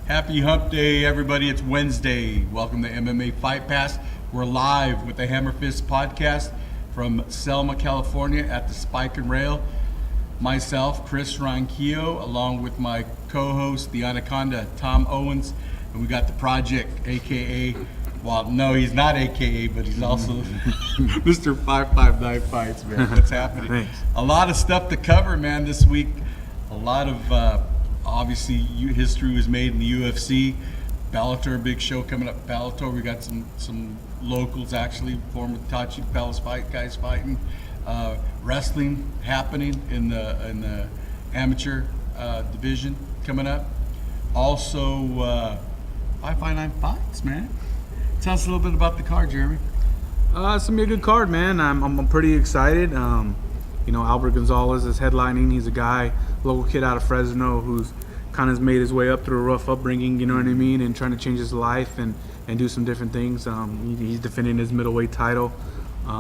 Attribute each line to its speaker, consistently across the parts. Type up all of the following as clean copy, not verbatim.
Speaker 1: Happy Hump Day, everybody. It's Wednesday. Welcome to MMA Fight Pass. We're live with the HammerFist podcast from Selma, California at the Spike and Rail. Myself, Chris Ronquillo, along with my co-host, the Anaconda, Tom Owens. And we got the Project, a.k.a. Well, no, he's not a.k.a., but he's also Mr. 559 Fights, man. What's happening?
Speaker 2: Thanks.
Speaker 1: A lot of stuff to cover, man, this week. A lot of, obviously, history was made in the UFC. Bellator, big show coming up. Bellator, we got some locals, actually, former Tachi Pellis fight guys fighting. Wrestling happening in the amateur division coming up. Also, 559 Fights, man. Tell us a little bit about the card, Jeremy.
Speaker 2: It's gonna be a good card, man. I'm pretty excited. Albert Gonzalez is headlining. He's a guy, local kid out of Fresno, who's kind of made his way up through a rough upbringing. You know what I mean, and trying to change his life and do some different things. He's defending his middleweight title. We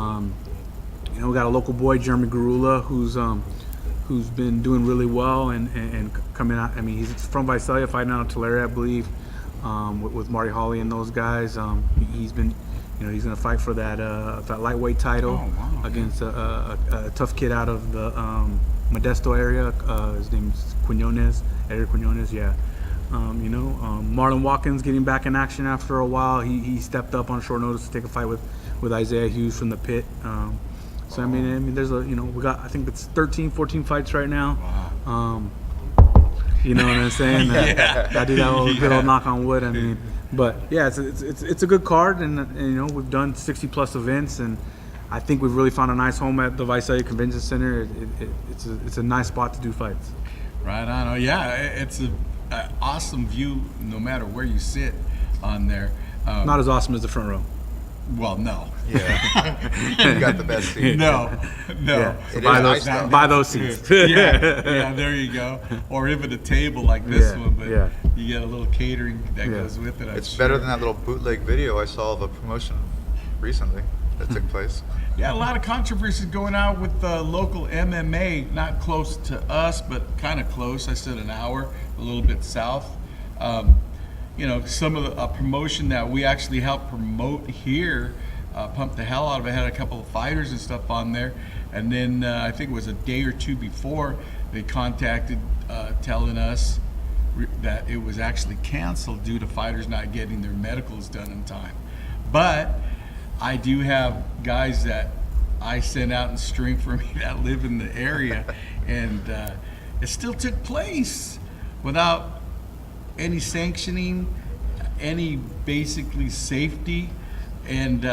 Speaker 2: got a local boy, Jeremy Garula, who's been doing really well and coming out. I mean, he's from Visalia, fighting out of Tulare, I believe, with Marty Hawley and those guys. He's been, he's going to fight for that lightweight title against a tough kid out of the Modesto area. His name's Quinones, Eric Quinones. Yeah. Marlon Watkins getting back in action after a while. He stepped up on short notice to take a fight with Isaiah Hughes from the pit. So I mean, there's we got, I think it's 13, 14 fights right now.
Speaker 1: Wow.
Speaker 2: You know what I'm saying?
Speaker 1: Yeah.
Speaker 2: I do that good old knock on wood. I mean, but yeah, it's a good card, and we've done 60 plus events, and I think we've really found a nice home at the Visalia Convention Center. It's a nice spot to do fights.
Speaker 1: Right on. Oh yeah, it's an awesome view no matter where you sit on there.
Speaker 2: Not as awesome as the front row.
Speaker 1: Well, no.
Speaker 3: Yeah, you got the best seat.
Speaker 1: No.
Speaker 2: Yeah.
Speaker 3: It
Speaker 2: buy
Speaker 3: is
Speaker 2: those,
Speaker 3: nice, though.
Speaker 2: buy those seats.
Speaker 1: yeah, there you go. Or even a table like this
Speaker 2: Yeah,
Speaker 1: one, but
Speaker 2: yeah.
Speaker 1: you get a little catering that goes with it. I'm
Speaker 3: It's
Speaker 1: sure.
Speaker 3: better than that little bootleg video I saw of a promotion recently that took place.
Speaker 1: Yeah, a lot of controversies going out with local MMA, not close to us, but kind of close. I said an hour, a little bit south. Some of the promotion that we actually helped promote here, pumped the hell out of it. Had a couple of fighters and stuff on there, and then I think it was a day or two before they contacted, telling us that it was actually canceled due to fighters not getting their medicals done in time. But I do have guys that I sent out and string for me that live in the area, and it still took place without any sanctioning, any basically safety. And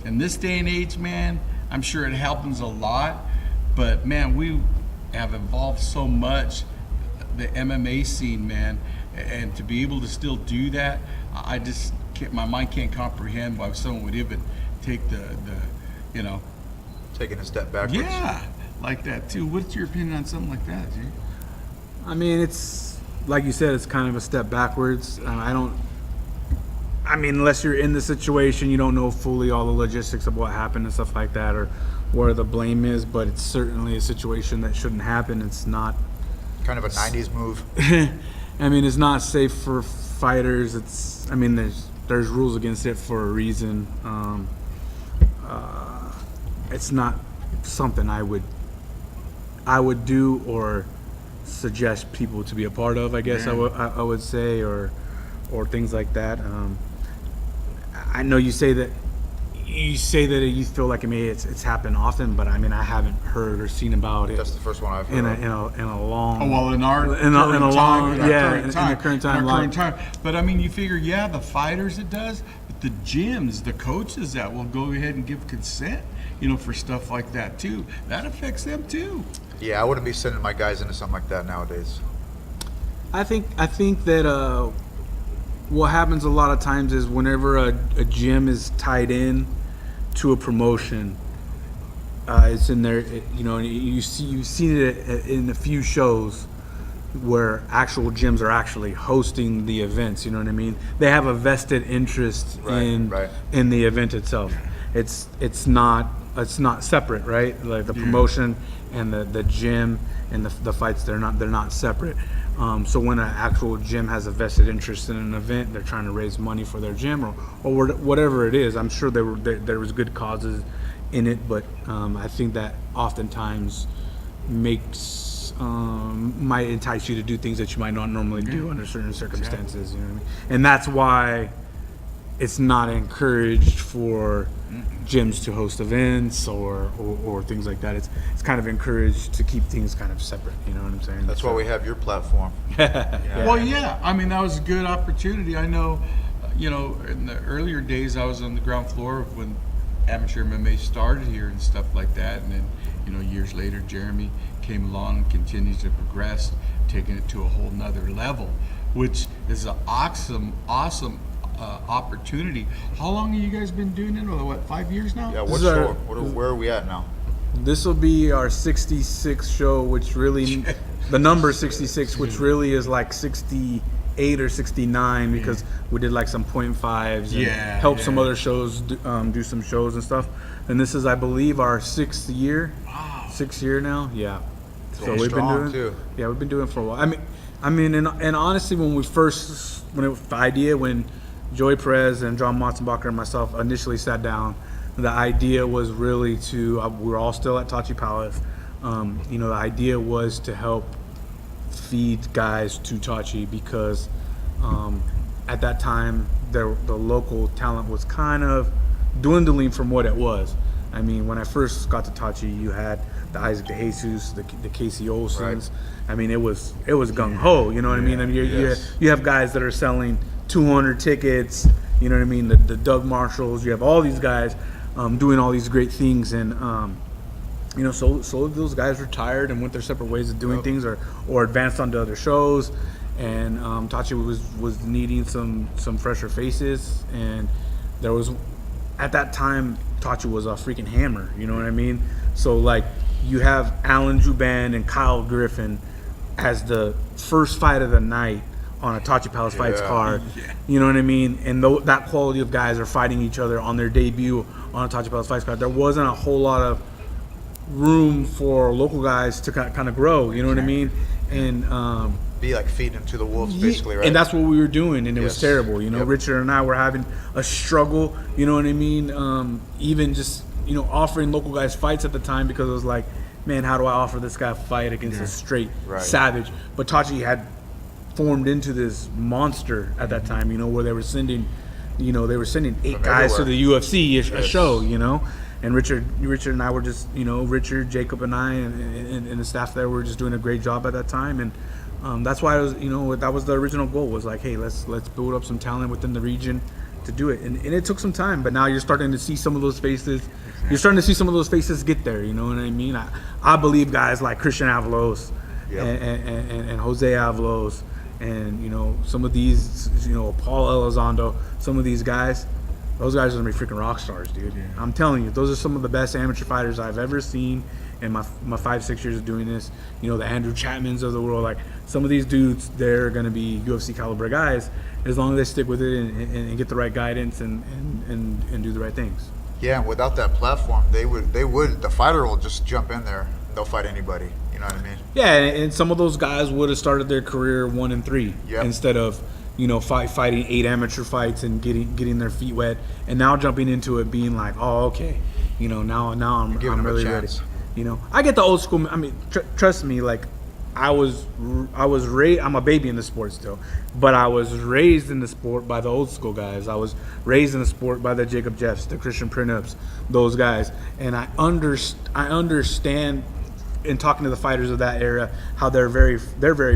Speaker 1: in this day and age, man, I'm sure it happens a lot, but man, we have evolved so much, the MMA scene, man, and to be able to still do that, I just can't, my mind can't comprehend why someone would even take the
Speaker 3: Taking a step backwards.
Speaker 1: yeah, like that too. What's your opinion on something like that, G?
Speaker 2: I mean, it's like you said, it's kind of a step backwards. Unless you're in the situation, you don't know fully all the logistics of what happened and stuff like that, or where the blame is. But it's certainly a situation that shouldn't happen. It's not
Speaker 3: Kind of a 90s move.
Speaker 2: it's not safe for fighters. There's rules against it for a reason. It's not something I would do or suggest people to be a part of, I guess.
Speaker 1: Yeah.
Speaker 2: I would say, or things like that. I know you say that you feel like it's happened often, but I haven't heard or seen about it
Speaker 3: That's the first one I've heard.
Speaker 2: in a long.
Speaker 1: Oh, well, in our
Speaker 2: in a long,
Speaker 1: in our
Speaker 2: yeah,
Speaker 1: current
Speaker 2: in
Speaker 1: time.
Speaker 2: the current time,
Speaker 1: In our current
Speaker 2: like-
Speaker 1: time. But I mean, you figure, yeah, the fighters it does, but the gyms, the coaches that will go ahead and give consent, for stuff like that too. That affects them too.
Speaker 3: Yeah, I wouldn't be sending my guys into something like that nowadays.
Speaker 2: I think that what happens a lot of times is whenever a gym is tied in to a promotion, it's in there. You've seen it in a few shows where actual gyms are actually hosting the events. You know what I mean? They have a vested interest in the event itself. It's not separate, right? Like the promotion and the gym and the fights, they're not separate. So when an actual gym has a vested interest in an event, they're trying to raise money for their gym or whatever it is. I'm sure there was good causes in it, but I think that oftentimes might entice you to do things that you might not normally do under certain circumstances. You know what I mean? And that's why it's not encouraged for gyms to host events or things like that. It's kind of encouraged to keep things kind of separate. You know what I'm saying?
Speaker 3: That's why we have your platform.
Speaker 1: Well, yeah. I mean, that was a good opportunity. I know, in the earlier days, I was on the ground floor when amateur MMA started here and stuff like that. And then, years later, Jeremy came along and continues to progress, taking it to a whole nother level, which is an awesome opportunity. How long have you guys been doing it? Or what, 5 years now?
Speaker 3: Yeah, where are we at now?
Speaker 2: This will be our 66th show, which really, the number 66, which really is like 68 or 69 because we did like some .5s and helped some other shows do some shows and stuff. And this is, I believe, our 6th year.
Speaker 1: Wow.
Speaker 2: 6th year now. Yeah.
Speaker 3: So we've been doing too.
Speaker 2: Yeah, we've been doing it for a while. I mean, and honestly, when Joey Perez and John Motzenbacher and myself initially sat down, the idea was really to, we were all still at Tachi Palace. The idea was to help feed guys to Tachi because at that time, the local talent was kind of dwindling from what it was. I mean, when I first got to Tachi, you had the Isaac DeJesus, the Casey Olsons. Right. I mean, it was gung ho. You know what I mean? I mean, you have guys that are selling 200 tickets. You know what I mean? The Doug Marshalls. You have all these guys doing all these great things, and so those guys retired and went their separate ways of doing things, or advanced onto other shows. And Tachi was needing some fresher faces, and there was, at that time, Tachi was a freaking hammer. You know what I mean? So like, you have Alan Juban and Kyle Griffin as the first fight of the night on a Tachi Palace Fights card. You know what I mean? And that quality of guys are fighting each other on their debut on a Tachi Palace Fights card. There wasn't a whole lot of room for local guys to kind of grow. You know what I mean? And
Speaker 3: be like feeding to the wolves, basically, right?
Speaker 2: And that's what we were doing, and it was terrible. Richard and I were having a struggle. You know what I mean? Even just offering local guys fights at the time, because it was like, man, how do I offer this guy a fight against a straight savage? But Tachi had formed into this monster at that time, where they were sending 8 guys to the UFC a show, And Richard and I were just, Richard, Jacob, and I, and the staff there were just doing a great job at that time, and that's why it was, that was the original goal, was like, hey, let's build up some talent within the region to do it, and it took some time, but now you're starting to see some of those faces. You're starting to see some of those faces get there. You know what I mean? I believe guys like Christian Avalos and Jose Avalos, and some of these, Paul Elizondo, some of these guys. Those guys are gonna be freaking rock stars, dude. Yeah. I'm telling you, those are some of the best amateur fighters I've ever seen in my 5-6 years of doing this. The Andrew Chapmans of the world. Like, some of these dudes, they're gonna be UFC caliber guys as long as they stick with it and get the right guidance and do the right things.
Speaker 3: Yeah, and without that platform, the fighter will just jump in there. They'll fight anybody. You know what I mean? Yeah,
Speaker 2: and some of those guys would have started their career 1-3 instead of fighting 8 amateur fights and getting their feet wet, and now jumping into it being like, oh, okay, now I'm really ready. I get the old school. I mean, trust me, like, I was raised. I'm a baby in the sport still, but I was raised in the sport by the old school guys. I was raised in the sport by the Jacob Jeffs, the Christian Printups, those guys, and I understand. In talking to the fighters of that era, how they're very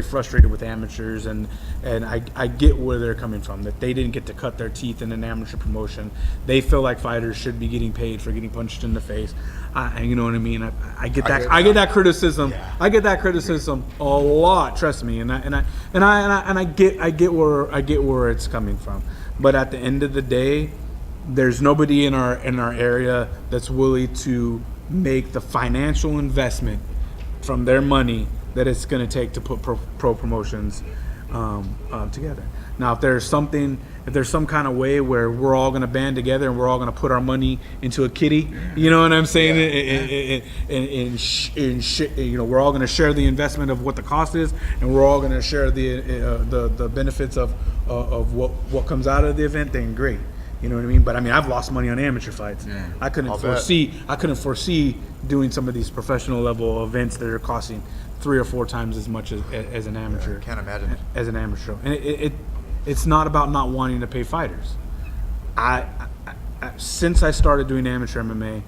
Speaker 2: frustrated with amateurs, and I get where they're coming from, that they didn't get to cut their teeth in an amateur promotion. They feel like fighters should be getting paid for getting punched in the face. You know what I mean? I get that. I get that criticism. Yeah. I get that criticism a lot. Trust me, and I get where it's coming from. But at the end of the day, there's nobody in our area that's willing to make the financial investment from their money that it's going to take to put pro promotions together. Now, if there's some kind of way where we're all going to band together and we're all going to put our money into a kitty, you know what I'm saying? We're all going to share the investment of what the cost is, and we're all going to share the benefits of what comes out of the event. Then great, you know what I mean? But I mean, I've lost money on amateur fights. Yeah. I couldn't foresee doing some of these professional level events that are costing 3 or 4 times as much as an amateur.
Speaker 3: Can't imagine.
Speaker 2: As an amateur, and it's not about not wanting to pay fighters. Since I started doing amateur MMA,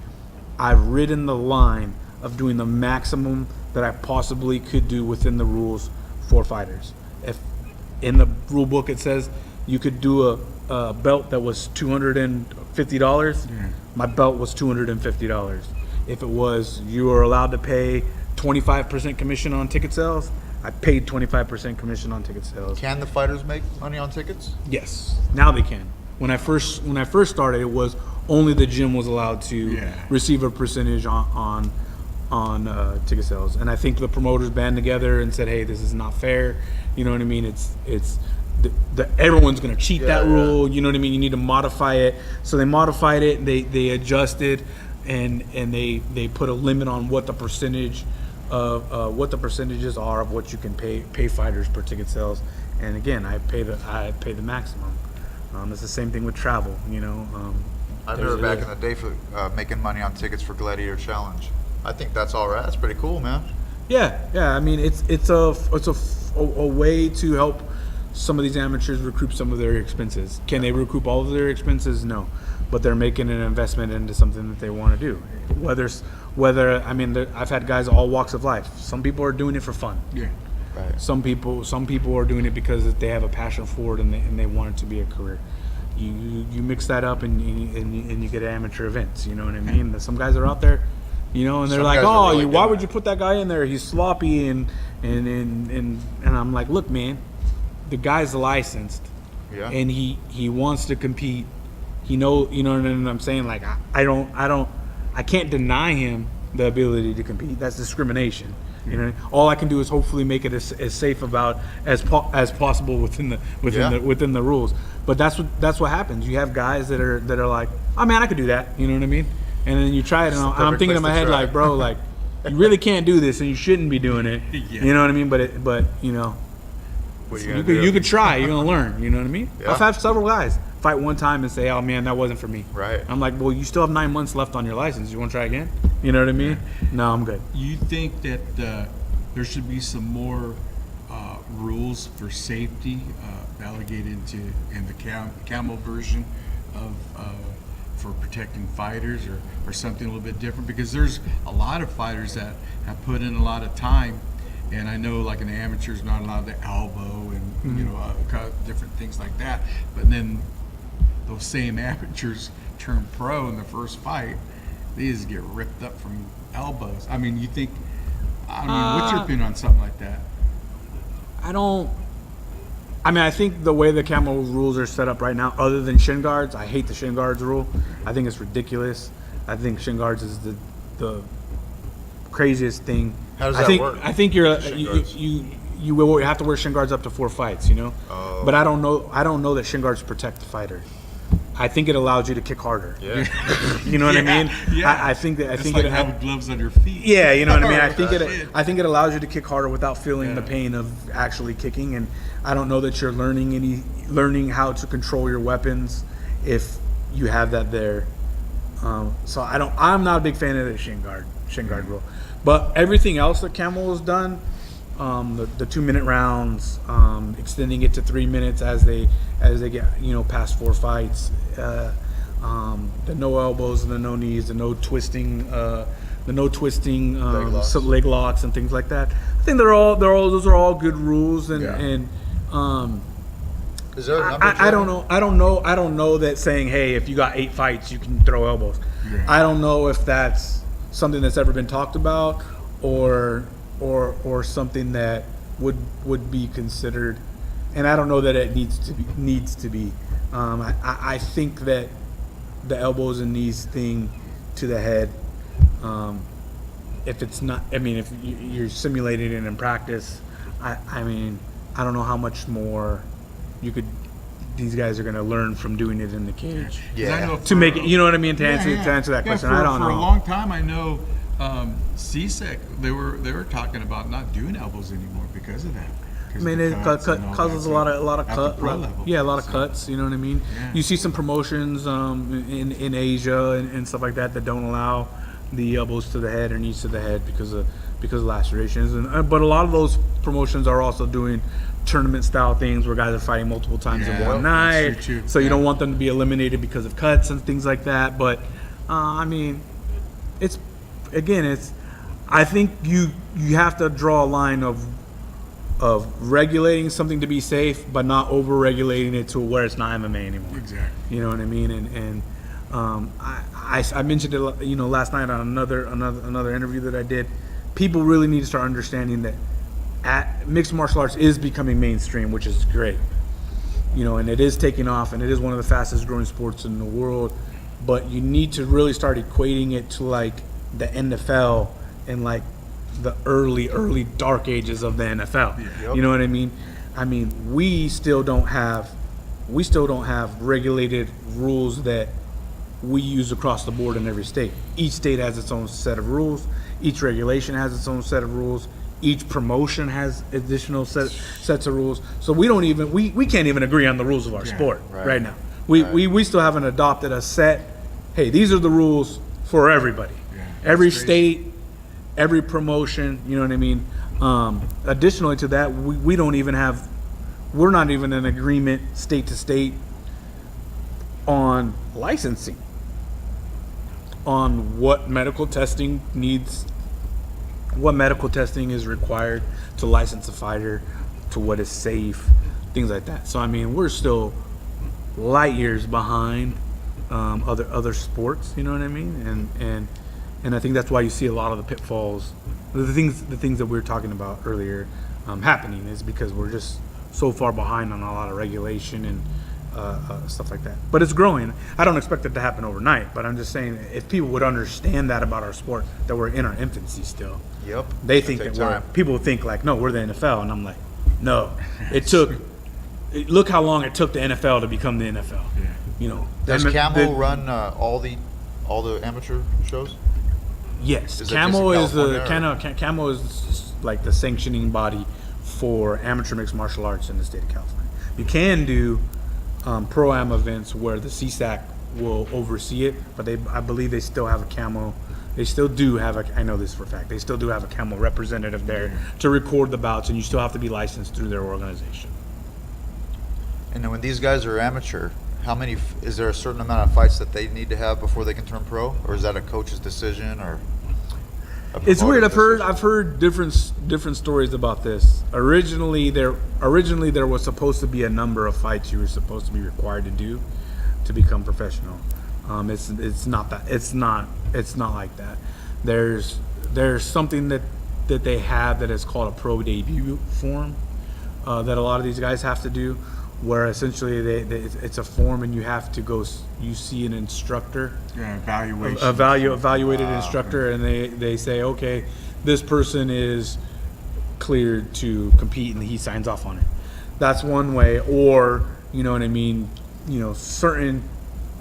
Speaker 2: I've ridden the line of doing the maximum that I possibly could do within the rules for fighters. If in the rule book it says you could do a belt that was $250, my belt was $250. If it was you were allowed to pay 25% commission on ticket sales, I paid 25% commission on ticket sales.
Speaker 3: Can the fighters make money on tickets?
Speaker 2: Yes, now they can. When I first started, it was only the gym was allowed to receive a percentage on ticket sales, and I think the promoters band together and said, "Hey, this is not fair." You know what I mean? Everyone's gonna cheat that rule. You know what I mean? You need to modify it. So they modified it. They adjusted, and they put a limit on what the percentage of what the percentages are of what you can pay fighters per ticket sales. And again, I pay the maximum. It's the same thing with travel. You know,
Speaker 3: I remember back in the day for making money on tickets for Gladiator Challenge. I think that's all right. That's pretty cool, man.
Speaker 2: Yeah. I mean, it's a way to help some of these amateurs recoup some of their expenses. Can they recoup all of their expenses? No, but they're making an investment into something that they want to do. I mean, I've had guys of all walks of life. Some people are doing it for fun.
Speaker 1: Yeah.
Speaker 2: Right. Some people are doing it because they have a passion for it and they want it to be a career. You mix that up and you get amateur events. You know what I mean? Some guys are out there, you know, and they're like, "Oh, really why would you put that guy in there? He's sloppy." And I'm like, "Look, man, the guy's licensed, and he wants to compete. You know what I'm saying? Like, I can't deny him the ability to compete. That's discrimination. You know, all I can do is hopefully make it as safe as possible within the rules. But that's what happens. You have guys that are like, "Oh man, I could do that." You know what I mean? And then you try it, and I'm thinking in my head like, "Bro, like, you really can't do this, and you shouldn't be doing it." You know what I mean? But you know, you could try. You're gonna learn. You know what I mean? I've had several guys fight one time and say, "Oh man, that wasn't for me."
Speaker 3: Right.
Speaker 2: I'm like, "Well, you still have 9 months left on your license. You want to try again?" You know what I mean? No, I'm good.
Speaker 1: You think that there should be some more rules for safety delegated in the camel version of for protecting fighters, or something a little bit different? Because there's a lot of fighters that have put in a lot of time. And I know, like, an amateur is not allowed to elbow and you know, different things like that. But then those same amateurs turn pro in the first fight, they just get ripped up from elbows. I mean, what's your opinion on something like that?
Speaker 2: I think the way the camel rules are set up right now, other than shin guards, I hate the shin guards rule. I think it's ridiculous. I think shin guards is the craziest thing.
Speaker 3: How does that work?
Speaker 2: I think you have to wear shin guards up to 4 fights, you know.
Speaker 3: Oh.
Speaker 2: But I don't know that shin guards protect the fighter. I think it allows you to kick harder.
Speaker 3: Yeah.
Speaker 2: You know what I mean?
Speaker 1: Yeah.
Speaker 2: I think
Speaker 1: it's like having gloves on your feet.
Speaker 2: Yeah, you know what I mean? I think it allows you to kick harder without feeling the pain of actually kicking, and I don't know that you're learning how to control your weapons if you have that there. So I'm not a big fan of the shin guard rule. But everything else that Camel has done, the 2-minute rounds, extending it to 3 minutes as they get past 4 fights, the no elbows and the no knees, the no twisting leg locks and things like that. I think those are all good rules and
Speaker 3: is there a number?
Speaker 2: I don't know that saying, hey, if you got 8 fights you can throw elbows. Yeah. I don't know if that's something that's ever been talked about or something that would be considered, and I don't know that it needs to be. I think that the elbows and knees thing to the head, if it's not, if you're simulating it in practice, I I don't know how much more these guys are going to learn from doing it in the cage.
Speaker 3: Yeah.
Speaker 2: To make it, you know what I mean? To answer that question, I don't know.
Speaker 1: For a long time, I know CSEC, they were talking about not doing elbows anymore because of that.
Speaker 2: I mean, it causes a lot of cuts. Yeah, a lot of cuts. You know what I mean?
Speaker 1: Yeah.
Speaker 2: You see some promotions in Asia and stuff like that don't allow the elbows to the head or knees to the head because of lacerations. But a lot of those promotions are also doing tournament style things where guys are fighting multiple times in one night.
Speaker 1: True.
Speaker 2: So you don't want them to be eliminated because of cuts and things like that. But I mean, I think you have to draw a line of regulating something to be safe, but not over regulating it to where it's not MMA anymore.
Speaker 1: Exactly.
Speaker 2: You know what I mean? And I mentioned it, last night on another interview that I did. People really need to start understanding that mixed martial arts is becoming mainstream, which is great. And it is taking off, and it is one of the fastest growing sports in the world. But you need to really start equating it to like the NFL and like the early dark ages of the NFL.
Speaker 3: Yep.
Speaker 2: You know what I mean? I mean, we still don't have regulated rules that we use across the board in every state. Each state has its own set of rules. Each regulation has its own set of rules. Each promotion has additional sets of rules. So we can't even agree on the rules of our sport right now. We still haven't adopted a set. Hey, these are the rules for everybody.
Speaker 1: Yeah,
Speaker 2: every
Speaker 1: crazy.
Speaker 2: state, every promotion. You know what I mean? Additionally to that, we're not even in agreement state to state on licensing, on what medical testing is required to license a fighter, to what is safe, things like that. So I mean, we're still light years behind other sports. You know what I mean? And I think that's why you see a lot of the pitfalls, the things that we were talking about earlier, happening, is because we're just so far behind on a lot of regulation and stuff like that. But it's growing. I don't expect it to happen overnight, but I'm just saying, if people would understand that about our sport, that we're in our infancy still.
Speaker 3: Yep.
Speaker 2: They think that people think like, no, we're the NFL, and I'm like, no. Look how long it took the NFL to become the NFL.
Speaker 1: Yeah.
Speaker 3: Does Camel run all the amateur shows?
Speaker 2: Yes,
Speaker 3: Is
Speaker 2: Camel
Speaker 3: it just
Speaker 2: is
Speaker 3: in California,
Speaker 2: Camel is like the sanctioning body for amateur mixed martial arts in the state of California. You can do pro-am events where the CSAC will oversee it, but I believe they still have a Camel. They still do have I know this for a fact. They still do have a Camel representative there to record the bouts, and you still have to be licensed through their organization.
Speaker 3: And then when these guys are amateur, is there a certain amount of fights that they need to have before they can turn pro, or is that a coach's decision or?
Speaker 2: It's weird. I've heard different stories about this. Originally there was supposed to be a number of fights you were supposed to be required to do to become professional. It's not that. It's not like that. There's something that they have that is called a pro debut form that a lot of these guys have to do, where essentially it's a form, and you have to go. You see an instructor, evaluated instructor, and they say, okay, this person is cleared to compete, and he signs off on it. That's one way. Or, you know what I mean, certain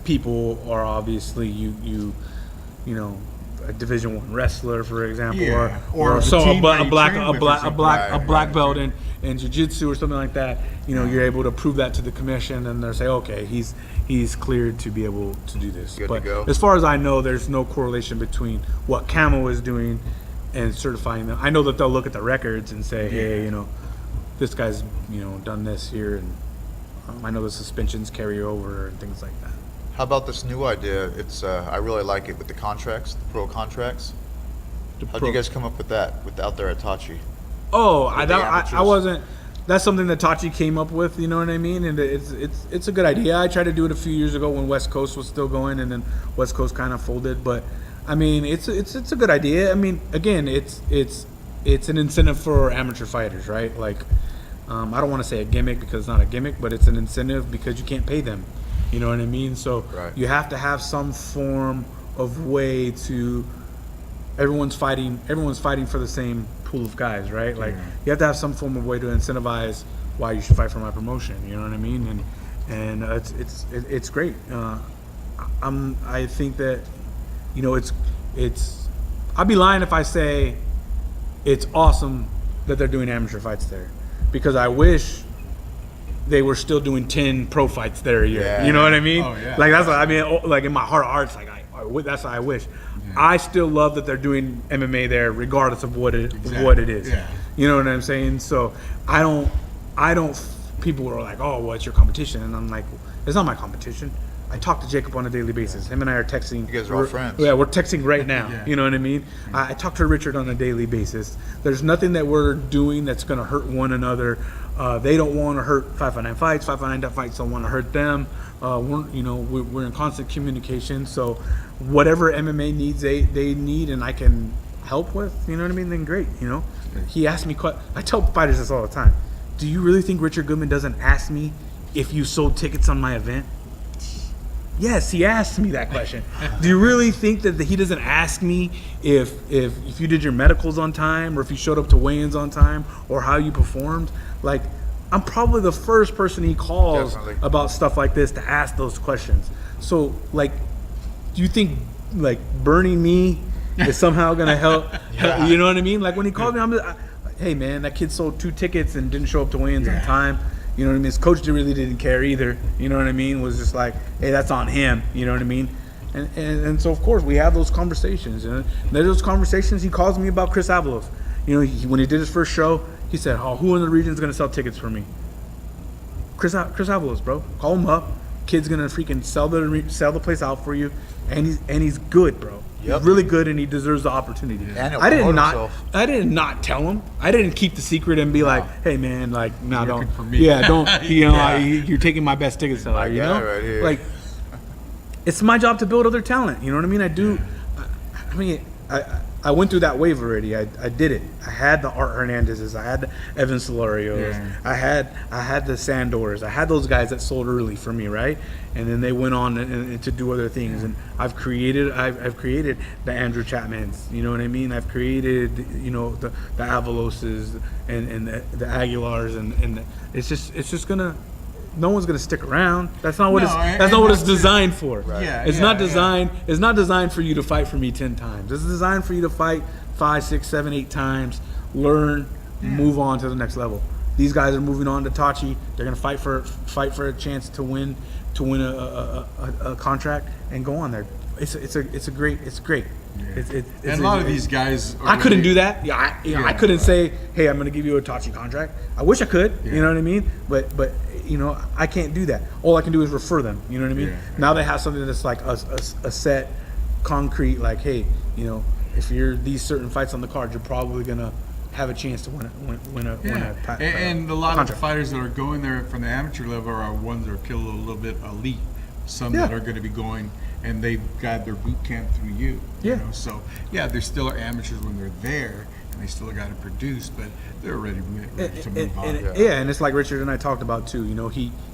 Speaker 2: people are obviously you know, a Division I wrestler, for example, or a black belt in jiu-jitsu or something like that. You're able to prove that to the commission, and they'll say, okay, he's cleared to be able to do this.
Speaker 3: Good
Speaker 2: but
Speaker 3: to go.
Speaker 2: As far as I know, there's no correlation between what Camel is doing and certifying them. I know that they'll look at the records and say, hey, this guy's done this here, and I know the suspensions carry over and things like that.
Speaker 3: How about this new idea? It's I really like it with the contracts, the pro contracts. How did you guys come up with that out there at Tachi?
Speaker 2: Oh, I wasn't. That's something that Tachi came up with. You know what I mean? And it's a good idea. I tried to do it a few years ago when West Coast was still going, and then West Coast kind of folded. But I mean, it's a good idea. I mean, again, it's an incentive for amateur fighters, right? Like, I don't want to say a gimmick because it's not a gimmick, but it's an incentive because you can't pay them. You know what I mean? So you have to have some form of way to. Everyone's fighting for the same pool of guys, right? Like you have to have some form of way to incentivize why you should fight for my promotion. You know what I mean? And it's great. I think that, you know, it's I'd be lying if I say it's awesome that they're doing amateur fights there, because I wish they were still doing 10 pro fights there a year.
Speaker 3: Yeah.
Speaker 2: You know what I mean?
Speaker 1: Oh, yeah.
Speaker 2: Like that's what I mean. Like in my heart of hearts, like that's what I wish.
Speaker 1: Yeah.
Speaker 2: I still love that they're doing MMA there, regardless of what it is.
Speaker 1: Yeah.
Speaker 2: You know what I'm saying? So I don't. People are like, oh, well, it's your competition, and I'm like, it's not my competition. I talk to Jacob on a daily basis. Him and I are texting.
Speaker 3: You guys are all friends.
Speaker 2: Yeah, we're texting right now.
Speaker 1: Yeah.
Speaker 2: You know what I mean? I talk to Richard on a daily basis. There's nothing that we're doing that's going to hurt one another. They don't want to hurt 559 Fights. 559 Fights don't want to hurt them. We're in constant communication. So whatever MMA needs they need and I can help with, you know what I mean, then great. You know, he asked me. I tell fighters this all the time. Do you really think Richard Goodman doesn't ask me if you sold tickets on my event? Yes, he asked me that question. Do you really think that he doesn't ask me if you did your medicals on time, or if you showed up to weigh-ins on time, or how you performed? Like, I'm probably the first person he calls
Speaker 3: Definitely.
Speaker 2: about stuff like this to ask those questions. So, like, do you think like burning me is somehow gonna help?
Speaker 3: Yeah.
Speaker 2: You know what I mean? Like when he called me, hey man, that kid sold 2 tickets and didn't show up to weigh-ins on time. You know what I mean? His coach really didn't care either. You know what I mean? Was just like, hey, that's on him. You know what I mean? And so of course we have those conversations. And there's those conversations. He calls me about Chris Avalos. You know, when he did his first show, he said, "Oh, who in the region is gonna sell tickets for me?" Chris Avalos, bro. Call him up. Kid's gonna freaking sell the place out for you, and he's good, bro.
Speaker 3: Yep.
Speaker 2: He's really good, and he deserves the opportunity.
Speaker 3: And he'll
Speaker 2: I did
Speaker 3: promote
Speaker 2: not.
Speaker 3: himself.
Speaker 2: I did not tell him. I didn't keep the secret and be like, "Hey, man, like, no,
Speaker 1: You're
Speaker 2: don't."
Speaker 1: working for me.
Speaker 2: Yeah, don't. You know,
Speaker 1: Yeah.
Speaker 2: you're taking my best ticket seller.
Speaker 3: My
Speaker 2: You
Speaker 3: guy
Speaker 2: know,
Speaker 3: right here.
Speaker 2: like, it's my job to build other talent. You know what I mean? I do. I mean, I went through that wave already. I did it. I had the Art Hernandez's. I had the Evan Solarios.
Speaker 1: Yeah.
Speaker 2: I had the Sandors. I had those guys that sold early for me, right? And then they went on and to do other things. And I've created the Andrew Chapmans. You know what I mean? I've created the Avaloses and the Aguilars and it's just gonna. No one's gonna stick around. That's not what it's designed for.
Speaker 3: Right.
Speaker 1: Yeah,
Speaker 2: It's
Speaker 1: yeah,
Speaker 2: not
Speaker 1: yeah.
Speaker 2: designed. It's not designed for you to fight for me 10 times. It's designed for you to fight 5, 6, 7, 8 times, learn, move on to the next level. These guys are moving on to Tachi. They're gonna fight for a chance to win a contract and go on there. It's great.
Speaker 1: And a lot of these guys are
Speaker 2: I couldn't
Speaker 1: really-
Speaker 2: do that. I couldn't say, "Hey, I'm going to give you a Tachi contract." I wish I could. You know what I mean? But I can't do that. All I can do is refer them. You know what I mean?
Speaker 1: Yeah.
Speaker 2: Now they have something that's like a set, concrete. Like, hey, if you're these certain fights on the card, you're probably going to have a chance to win a
Speaker 1: And a lot of the
Speaker 2: contract.
Speaker 1: fighters that are going there from the amateur level are ones that are still a little bit elite. Some that
Speaker 2: Yeah.
Speaker 1: are going to be going, and they've got their boot camp through you.
Speaker 2: Yeah.
Speaker 1: You know? So they still are amateurs when they're there, and they still got to produce, but they're ready to move on.
Speaker 2: And it's like Richard and I talked about too.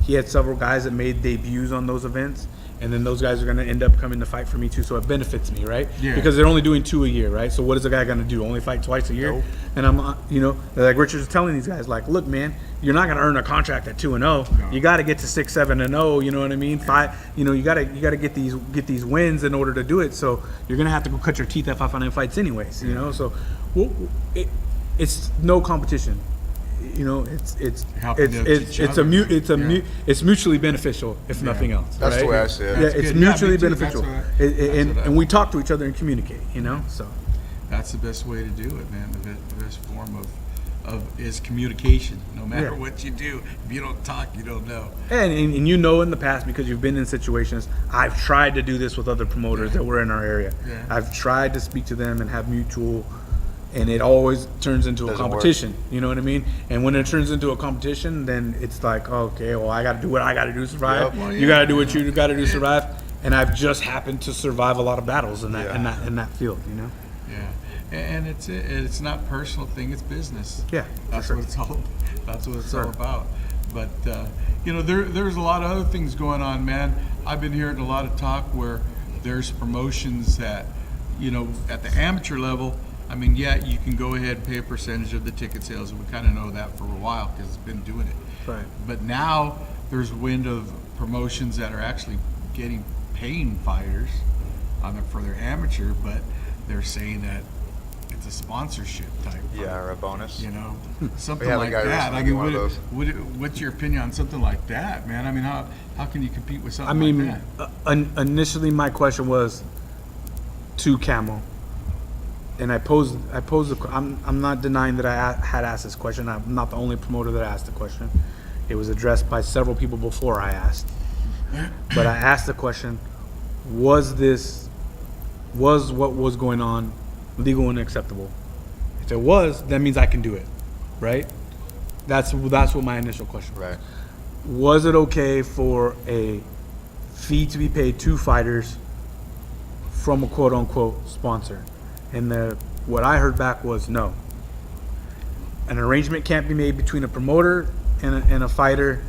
Speaker 2: He had several guys that made debuts on those events, and then those guys are going to end up coming to fight for me too. So it benefits me, right?
Speaker 1: Yeah.
Speaker 2: Because they're only doing 2 a year, right? So what is a guy going to do? Only fight twice a year?
Speaker 3: Nope.
Speaker 2: And I'm, like Richard's telling these guys, like, look, man, you're not going to earn a contract at 2-0.
Speaker 1: No.
Speaker 2: You got to get to 6, 7-0. You know what I mean? 5. You got to get these wins in order to do it. So you're going to have to go cut your teeth at 559 Fights anyways. You know, so it's no competition. It's mutually beneficial, if nothing else.
Speaker 3: That's the
Speaker 2: right?
Speaker 3: way I see it.
Speaker 2: Yeah,
Speaker 1: That's
Speaker 2: it's
Speaker 1: good. Yeah,
Speaker 2: mutually
Speaker 1: me too.
Speaker 2: beneficial,
Speaker 1: That's what I-
Speaker 2: and we talk to each other and communicate. So
Speaker 1: That's the best way to do it, man. The best form of is communication. No matter
Speaker 2: Yeah.
Speaker 1: what you do, if you don't talk, you don't know.
Speaker 2: and in the past, because you've been in situations, I've tried to do this with other promoters that were in our area.
Speaker 1: Yeah.
Speaker 2: I've tried to speak to them and have mutual. And it always turns into a
Speaker 3: Doesn't
Speaker 2: competition. You know what I mean? And when it turns into a competition, then it's like, okay, well, I got to do what I got to do to survive.
Speaker 3: Yep. Well,
Speaker 2: You got to do what you got to do to survive. And I've just happened to survive a lot of battles in that
Speaker 3: Yeah.
Speaker 2: in that field.
Speaker 1: Yeah, and it's not a personal thing; it's business.
Speaker 2: Yeah,
Speaker 1: that's
Speaker 2: for
Speaker 1: what it's all. That's what it's
Speaker 2: Sure.
Speaker 1: all about. But there's a lot of other things going on, man. I've been hearing a lot of talk where there's promotions that, at the amateur level. I mean, you can go ahead and pay a percentage of the ticket sales, and we kind of know that for a while because it's been doing it.
Speaker 2: Right.
Speaker 1: But now there's wind of promotions that are actually paying fighters for their amateur, but they're saying that it's a sponsorship type.
Speaker 3: Yeah, or a bonus.
Speaker 1: You know, something
Speaker 3: We had a
Speaker 1: like
Speaker 3: guy
Speaker 1: that. I
Speaker 3: recently
Speaker 1: mean,
Speaker 3: do one of
Speaker 1: what's your opinion on something like that, man? I mean, how can you compete with
Speaker 2: I
Speaker 1: something
Speaker 2: mean,
Speaker 1: like that?
Speaker 2: initially my question was to Camo, and I posed. I'm not denying that I had asked this question. I'm not the only promoter that asked the question. It was addressed by several people before I asked. But I asked the question: was what was going on legal and acceptable? If it was, that means I can do it, right? That's what my initial question was.
Speaker 3: Right.
Speaker 2: Was it okay for a fee to be paid to fighters from a quote unquote sponsor? And what I heard back was no. An arrangement can't be made between a promoter and a fighter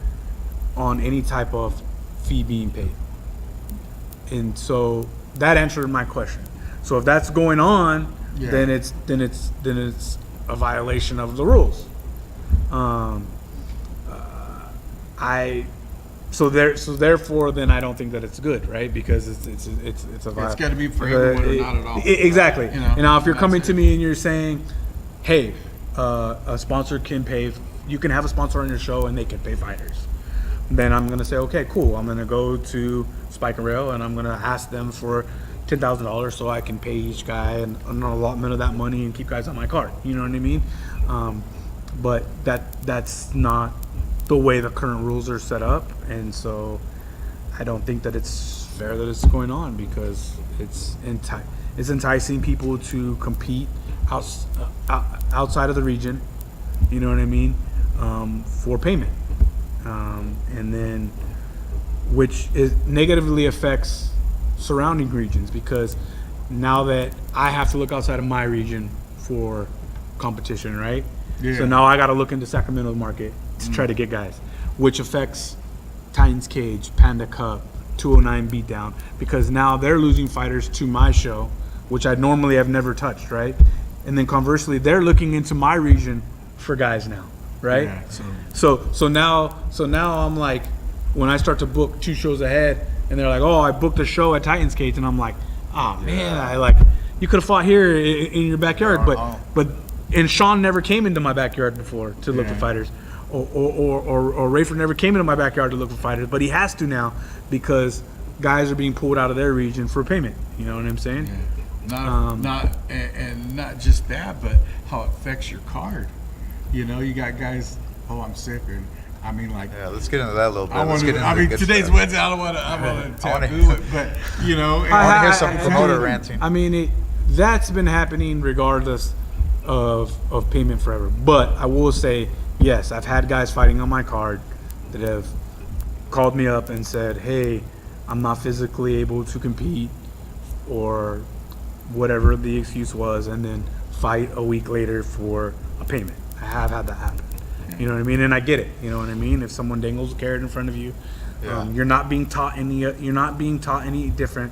Speaker 2: on any type of fee being paid. And so that answered my question. So if that's going on,
Speaker 1: Yeah.
Speaker 2: then it's a violation of the rules. Therefore, then I don't think that it's good, right? Because it's a
Speaker 1: It's got to be for everyone or not at all.
Speaker 2: Exactly.
Speaker 1: You know,
Speaker 2: and now if you're
Speaker 1: that's
Speaker 2: coming
Speaker 1: it.
Speaker 2: to me and you're saying, hey, a sponsor can pay, you can have a sponsor on your show and they can pay fighters, then I'm gonna say, okay, cool. I'm gonna go to Spike and Rail and I'm gonna ask them for $10,000 so I can pay each guy an allotment of that money and keep guys on my card. You know what I mean? But that's not the way the current rules are set up, and so I don't think that it's fair that it's going on, because it's enticing people to compete outside of the region. You know what I mean? For payment, and then which negatively affects surrounding regions, because now that I have to look outside of my region for competition, right?
Speaker 1: Yeah.
Speaker 2: So now I got to look into Sacramento market to try to get guys, which affects Titans Cage, Panda Cup, 209 Beatdown, because now they're losing fighters to my show, which I normally have never touched, right? And then conversely, they're looking into my region for guys now, right?
Speaker 1: Yeah,
Speaker 2: So now I'm like, when I start to book 2 shows ahead, and they're like, oh, I booked a show at Titans Cage, and I'm like, oh man, you could have fought here in your backyard, and Sean never came into my backyard before to look for fighters, or Rayford never came into my backyard to look for fighters, but he has to now, because guys are being pulled out of their region for payment. You know what I'm saying?
Speaker 1: Yeah. Not just that, but how it affects your card. You know, you got guys. Oh, I'm sick, and I mean, like.
Speaker 3: Yeah, let's get into that a little bit.
Speaker 1: Today's Wednesday. I don't want to taboo it, but you know,
Speaker 3: I want to hear some promoter ranting.
Speaker 2: I mean, that's been happening regardless of payment forever. But I will say, yes, I've had guys fighting on my card that have called me up and said, hey, I'm not physically able to compete, or whatever the excuse was, and then fight a week later for a payment. I have had that happen. You know what I mean? And I get it. You know what I mean? If someone dangles a carrot in front of you, you're not being taught any different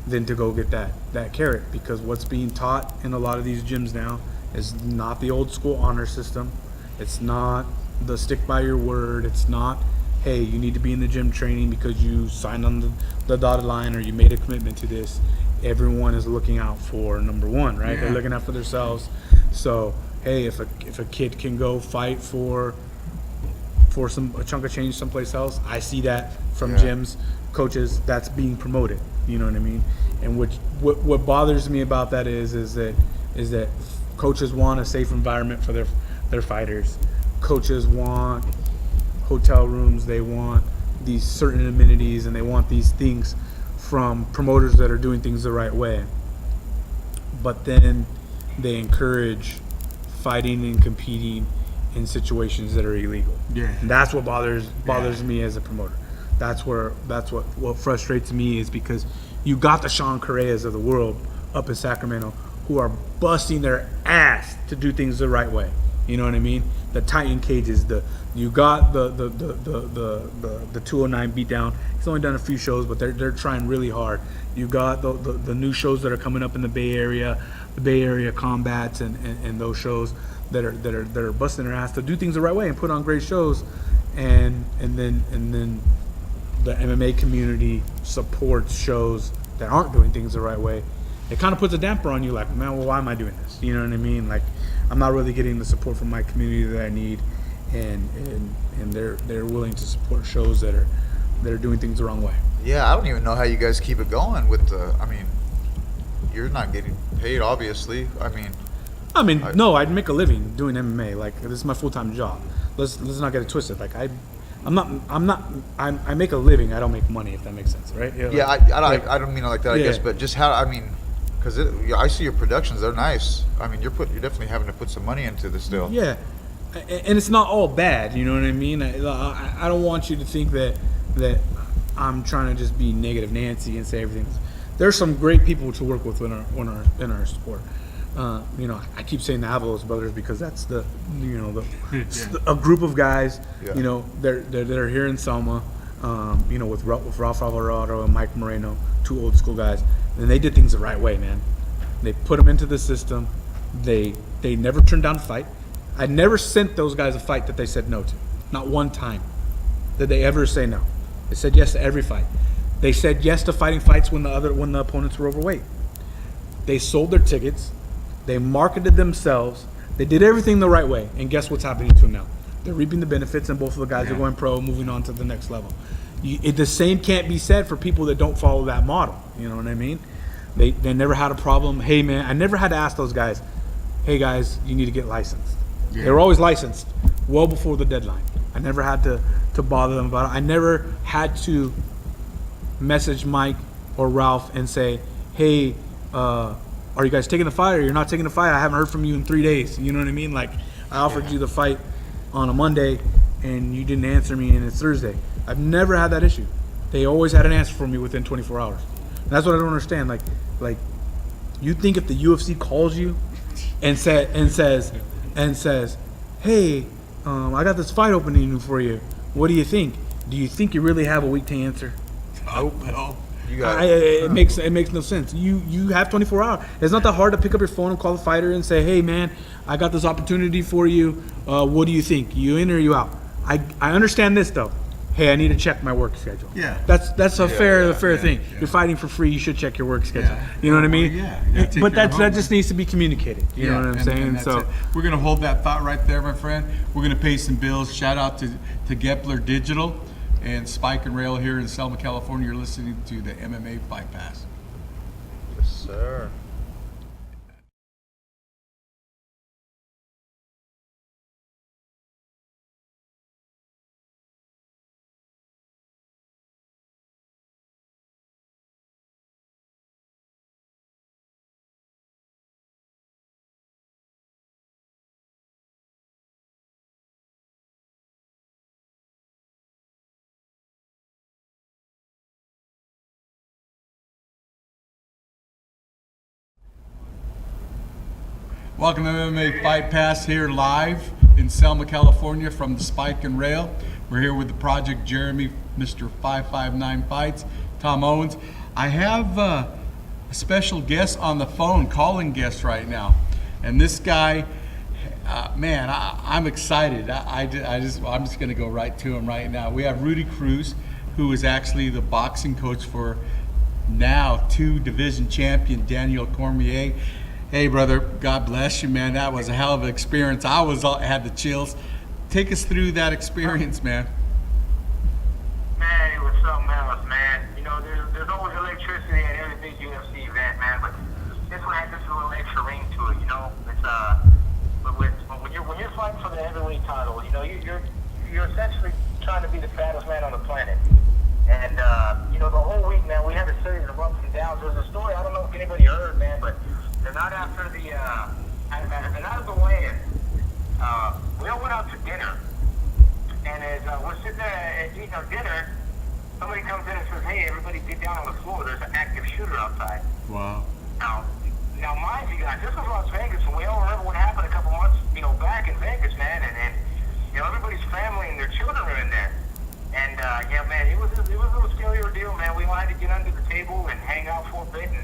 Speaker 2: than to go get that carrot, because what's being taught in a lot of these gyms now is not the old school honor system. It's not the stick by your word. It's not, hey, you need to be in the gym training because you signed on the dotted line or you made a commitment to this. Everyone is looking out for number one, right? They're looking out for themselves. So, hey, if a kid can go fight for a chunk of change someplace else, I see that from gyms, coaches, that's being promoted. You know what I mean? And what bothers me about that is that coaches want a safe environment for their fighters. Coaches want hotel rooms, they want these certain amenities, and they want these things from promoters that are doing things the right way. But then they encourage fighting and competing in situations that are illegal.
Speaker 1: Yeah.
Speaker 2: And that's what bothers me as a promoter. That's what frustrates me, is because you got the Sean Correas of the world up in Sacramento who are busting their ass to do things the right way. You know what I mean? The Titan Cages, you got the 209 Beatdown. He's only done a few shows, but they're trying really hard. You got the new shows that are coming up in the Bay Area, the Bay Area Combats, and those shows that are busting their ass to do things the right way and put on great shows. and then the MMA community supports shows that aren't doing things the right way. It kind of puts a damper on you, like, man, well, why am I doing this? You know what I mean? Like, I'm not really getting the support from my community that I need, and they're willing to support shows that are doing things the wrong way.
Speaker 3: Yeah, I don't even know how you guys keep it going with the. I mean, you're not getting paid, obviously.
Speaker 2: No, I'd make a living doing MMA. Like, this is my full-time job. Let's not get it twisted. Like, I make a living. I don't make money, if that makes sense, right?
Speaker 3: Yeah, I don't mean it like that, I guess, but just how, I mean, because I see your productions, they're nice. I mean, you're definitely having to put some money into this still.
Speaker 2: Yeah, and it's not all bad. You know what I mean? I don't want you to think that I'm trying to just be negative Nancy and say everything's. There's some great people to work with in our sport. I keep saying the Avalos brothers because that's a group of guys.
Speaker 3: Yeah.
Speaker 2: They're here in Selma. With Ralph Alvarado and Mike Moreno, two old school guys, and they did things the right way, man. They put them into the system. They never turned down a fight. I never sent those guys a fight that they said no to. Not one time did they ever say no. They said yes to every fight. They said yes to fighting fights when the opponents were overweight. They sold their tickets. They marketed themselves. They did everything the right way. And guess what's happening to them now? They're reaping the benefits, and both of the guys are going pro, moving on to the next level. The same can't be said for people that don't follow that model. You know what I mean? They never had a problem. Hey, man, I never had to ask those guys, hey, guys, you need to get licensed. Yeah. They were always licensed well before the deadline. I never had to bother them about it. I never had to message Mike or Ralph and say, hey, are you guys taking the fight or you're not taking the fight? I haven't heard from you in 3 days. You know what I mean? Like, I offered you the fight on a Monday and you didn't answer me and it's Thursday. I've never had that issue. They always had an answer for me within 24 hours. And that's what I don't understand. Like you think if the UFC calls you and says, hey, I got this fight opening for you. What do you think? Do you think you really have a week to answer?
Speaker 1: Nope. No.
Speaker 2: It makes no sense. You have 24 hours. It's not that hard to pick up your phone and call the fighter and say, hey man, I got this opportunity for you. What do you think? You in or you out? I understand this though. Hey, I need to check my work schedule.
Speaker 1: Yeah.
Speaker 2: That's a fair thing. Yeah. You're fighting for free. You should check your work schedule. Yeah. You know what I mean?
Speaker 1: Yeah.
Speaker 2: But that just needs to be communicated. You know what I'm saying? So
Speaker 1: we're gonna hold that thought right there, my friend. We're gonna pay some bills. Shout out to Gepler Digital and Spike and Rail here in Selma, California. You're listening to the MMA Fight Pass.
Speaker 3: Yes, sir.
Speaker 1: Welcome to MMA Fight Pass here live in Selma, California from the Spike and Rail. We're here with the Project Jeremy, Mr. 559 Fights, Tom Owens. I have a special guest on the phone, calling guest right now. And this guy, man, I'm excited. I'm just going to go right to him right now. We have Rudy Cruz, who is actually the boxing coach for now 2 division champion Daniel Cormier. Hey, brother, God bless you, man. That was a hell of an experience. I had the chills. Take us through that experience, man.
Speaker 4: Man, it was something else, man. You know, there's always electricity at every big UFC event, man, but this one had this little extra ring to it, you know? It's but when you're fighting for the heavyweight title, you know, you're essentially trying to be the fattest man on the planet. And the whole week, man, we had a series of ups and downs. There's a story, I don't know if anybody heard, man, but the night after the night of the weigh-in, we all went out to dinner. And as we're sitting there eating our dinner, somebody comes in and says, hey, everybody get down on the floor. There's an active shooter outside.
Speaker 1: Wow.
Speaker 4: Now mind you guys, this was Las Vegas, and we all remember what happened a couple months, back in Vegas, man. And everybody's family and their children are in there. And, man, it was a little scary ordeal, man. We all had to get under the table and hang out for a bit. And,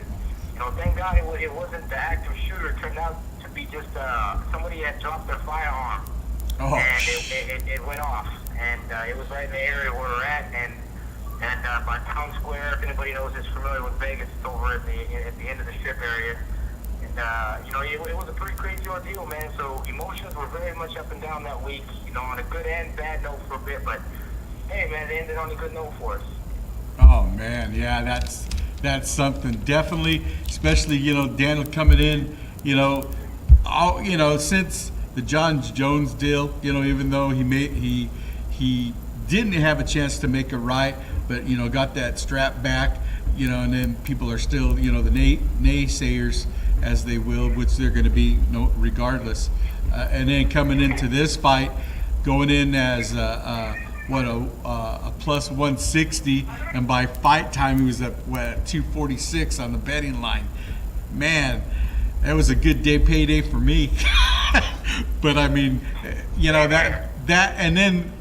Speaker 4: thank God it wasn't the active shooter. It turned out to be just somebody had dropped their firearm. Oh. And it went off. and it was right in the area where we're at, and by Town Square. If anybody knows is familiar with Vegas, it's over at the end of the strip area. And you know, it was a pretty crazy ordeal, man. So emotions were very much up and down that week. You know, on a good and bad note for a bit, but hey, man, it ended on a good note for us.
Speaker 1: Oh man, yeah, that's something definitely, especially Daniel coming in, since the John Jones deal, even though he didn't have a chance to make it right, but got that strap back, and then people are still the naysayers, as they will, which they're going to be regardless, and then coming into this fight, going in as a plus 160, and by fight time he was at 246 on the betting line. Man, that was a good payday for me. But I mean, that, and then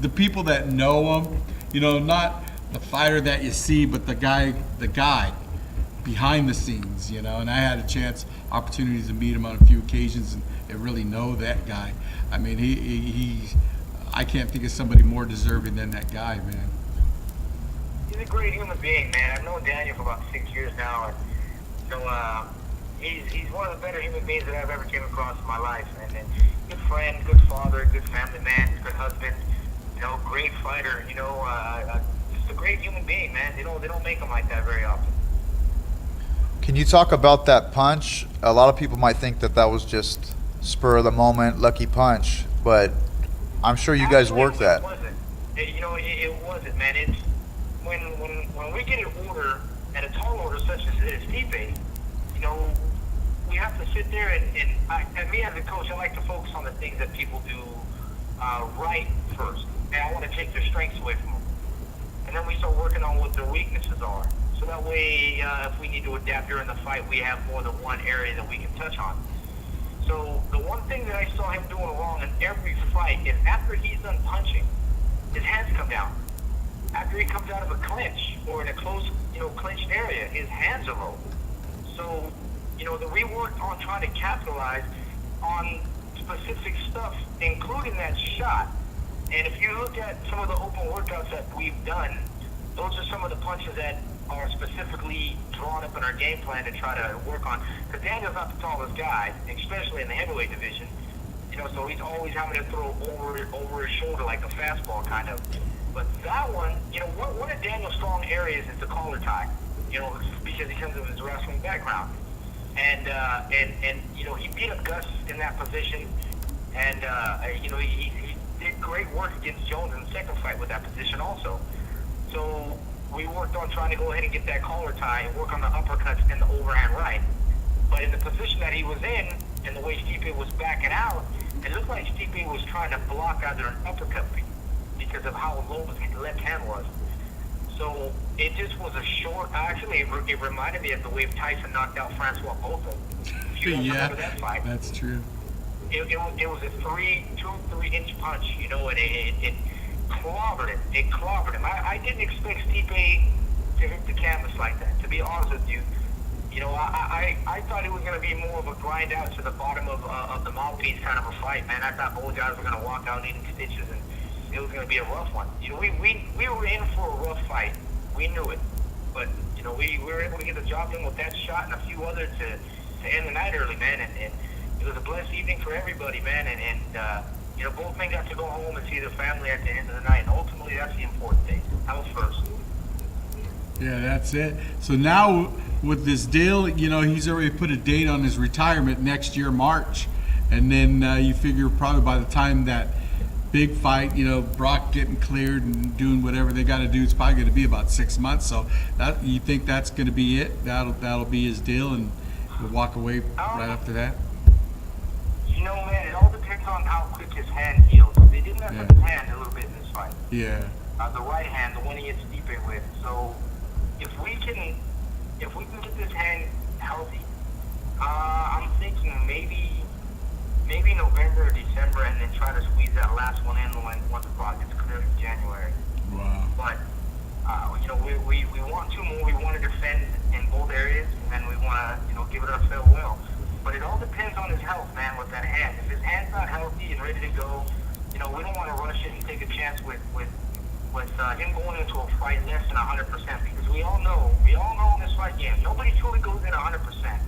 Speaker 1: the people that know him, not the fighter that you see, but the guy behind the scenes, and I had opportunities to meet him on a few occasions and really know that guy. I mean, I can't think of somebody more deserving than that guy, man.
Speaker 4: He's a great human being, man. I've known Daniel for about 6 years now, and he's one of the better human beings that I've ever came across in my life. And good friend, good father, good family man, good husband, great fighter, just a great human being, man. They don't make them like that very often.
Speaker 3: Can you talk about that punch? A lot of people might think that was just spur of the moment, lucky punch, but I'm sure you guys worked that.
Speaker 4: It wasn't. It wasn't, man. It's when we get an order, and a tall order such as Stipe, we have to sit there and me as a coach, I like to focus on the things that people do right first, and I want to take their strengths away from them, and then we start working on what their weaknesses are. So that way, if we need to adapt during the fight, we have more than one area that we can touch on. So the one thing that I saw him doing wrong in every fight is after he's done punching, his hands come down. After he comes out of a clinch or in a close, clinched area, his hands are low. So, that we worked on trying to capitalize on specific stuff, including that shot. And if you look at some of the open workouts that we've done, those are some of the punches that are specifically drawn up in our game plan to try to work on. Because Daniel's not the tallest guy, especially in the heavyweight division. So he's always having to throw over his shoulder like a fastball kind of. But that one, one of Daniel's strong areas is the collar tie. Because he comes from his wrestling background. And he beat up Gus in that position. And, he did great work against Jones in the second fight with that position also. So we worked on trying to go ahead and get that collar tie and work on the uppercuts and the overhand right. But in the position that he was in, and the way Stipe was backing out, it looked like Stipe was trying to block either an uppercut because of how low his left hand was. So it just was a short. Actually, it reminded me of the way Tyson knocked out Francois Botha. If you remember that fight,
Speaker 1: that's true.
Speaker 4: It was a 2-3 inch punch, and it clobbered him. It clobbered him. I didn't expect Stipe to hit the canvas like that, to be honest with you. I thought it was going to be more of a grind out to the bottom of the mouthpiece kind of a fight, man. I thought both guys were going to walk out eating stitches, and it was going to be a rough one. We were in for a rough fight. We knew it. But, we were able to get the job done with that shot and a few others to end the night early, man. And it was a blessed evening for everybody, man. And both men got to go home and see their family at the end of the night. And ultimately, that's the important thing. That was first.
Speaker 1: Yeah, that's it. So now with this deal, he's already put a date on his retirement next year, March. And then you figure probably by the time that big fight, Brock getting cleared and doing whatever they got to do, it's probably going to be about 6 months. So that, you think that's going to be it? That'll be his deal, and he'll walk away right after that?
Speaker 4: Man, it all depends on how quick his hand heals. They did mess up his hand a little bit in this fight.
Speaker 1: Yeah.
Speaker 4: The right hand, the one he hits Stipe with. So if we can get this hand healthy, I'm thinking maybe November or December, and then try to squeeze that last one in once the clock gets cleared in January.
Speaker 1: Wow.
Speaker 4: But we want two more. We want to defend in both areas, and we want to give it our farewell. But it all depends on his health, man, with that hand. If his hand's not healthy and ready to go, you know, we don't want to rush it and take a chance with him going into a fight less than 100%, because we all know in this fight game, nobody truly goes in 100%.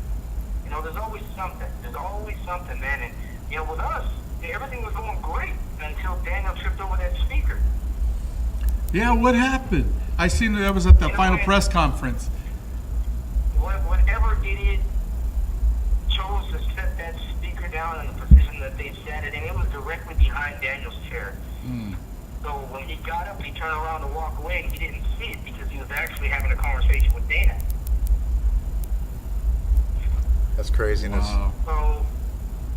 Speaker 4: You know, there's always something, man. And, you know, with us, everything was going great until Daniel tripped over that speaker.
Speaker 1: Yeah, what happened? I seen that was at the
Speaker 4: You know,
Speaker 1: final
Speaker 4: man,
Speaker 1: press conference.
Speaker 4: Whatever idiot chose to set that speaker down in the position that they set it in, it was directly behind Daniel's chair. So when he got up, he turned around to walk away, and he didn't see it because he was actually having a conversation with Dana.
Speaker 3: That's craziness.
Speaker 1: Wow.
Speaker 4: So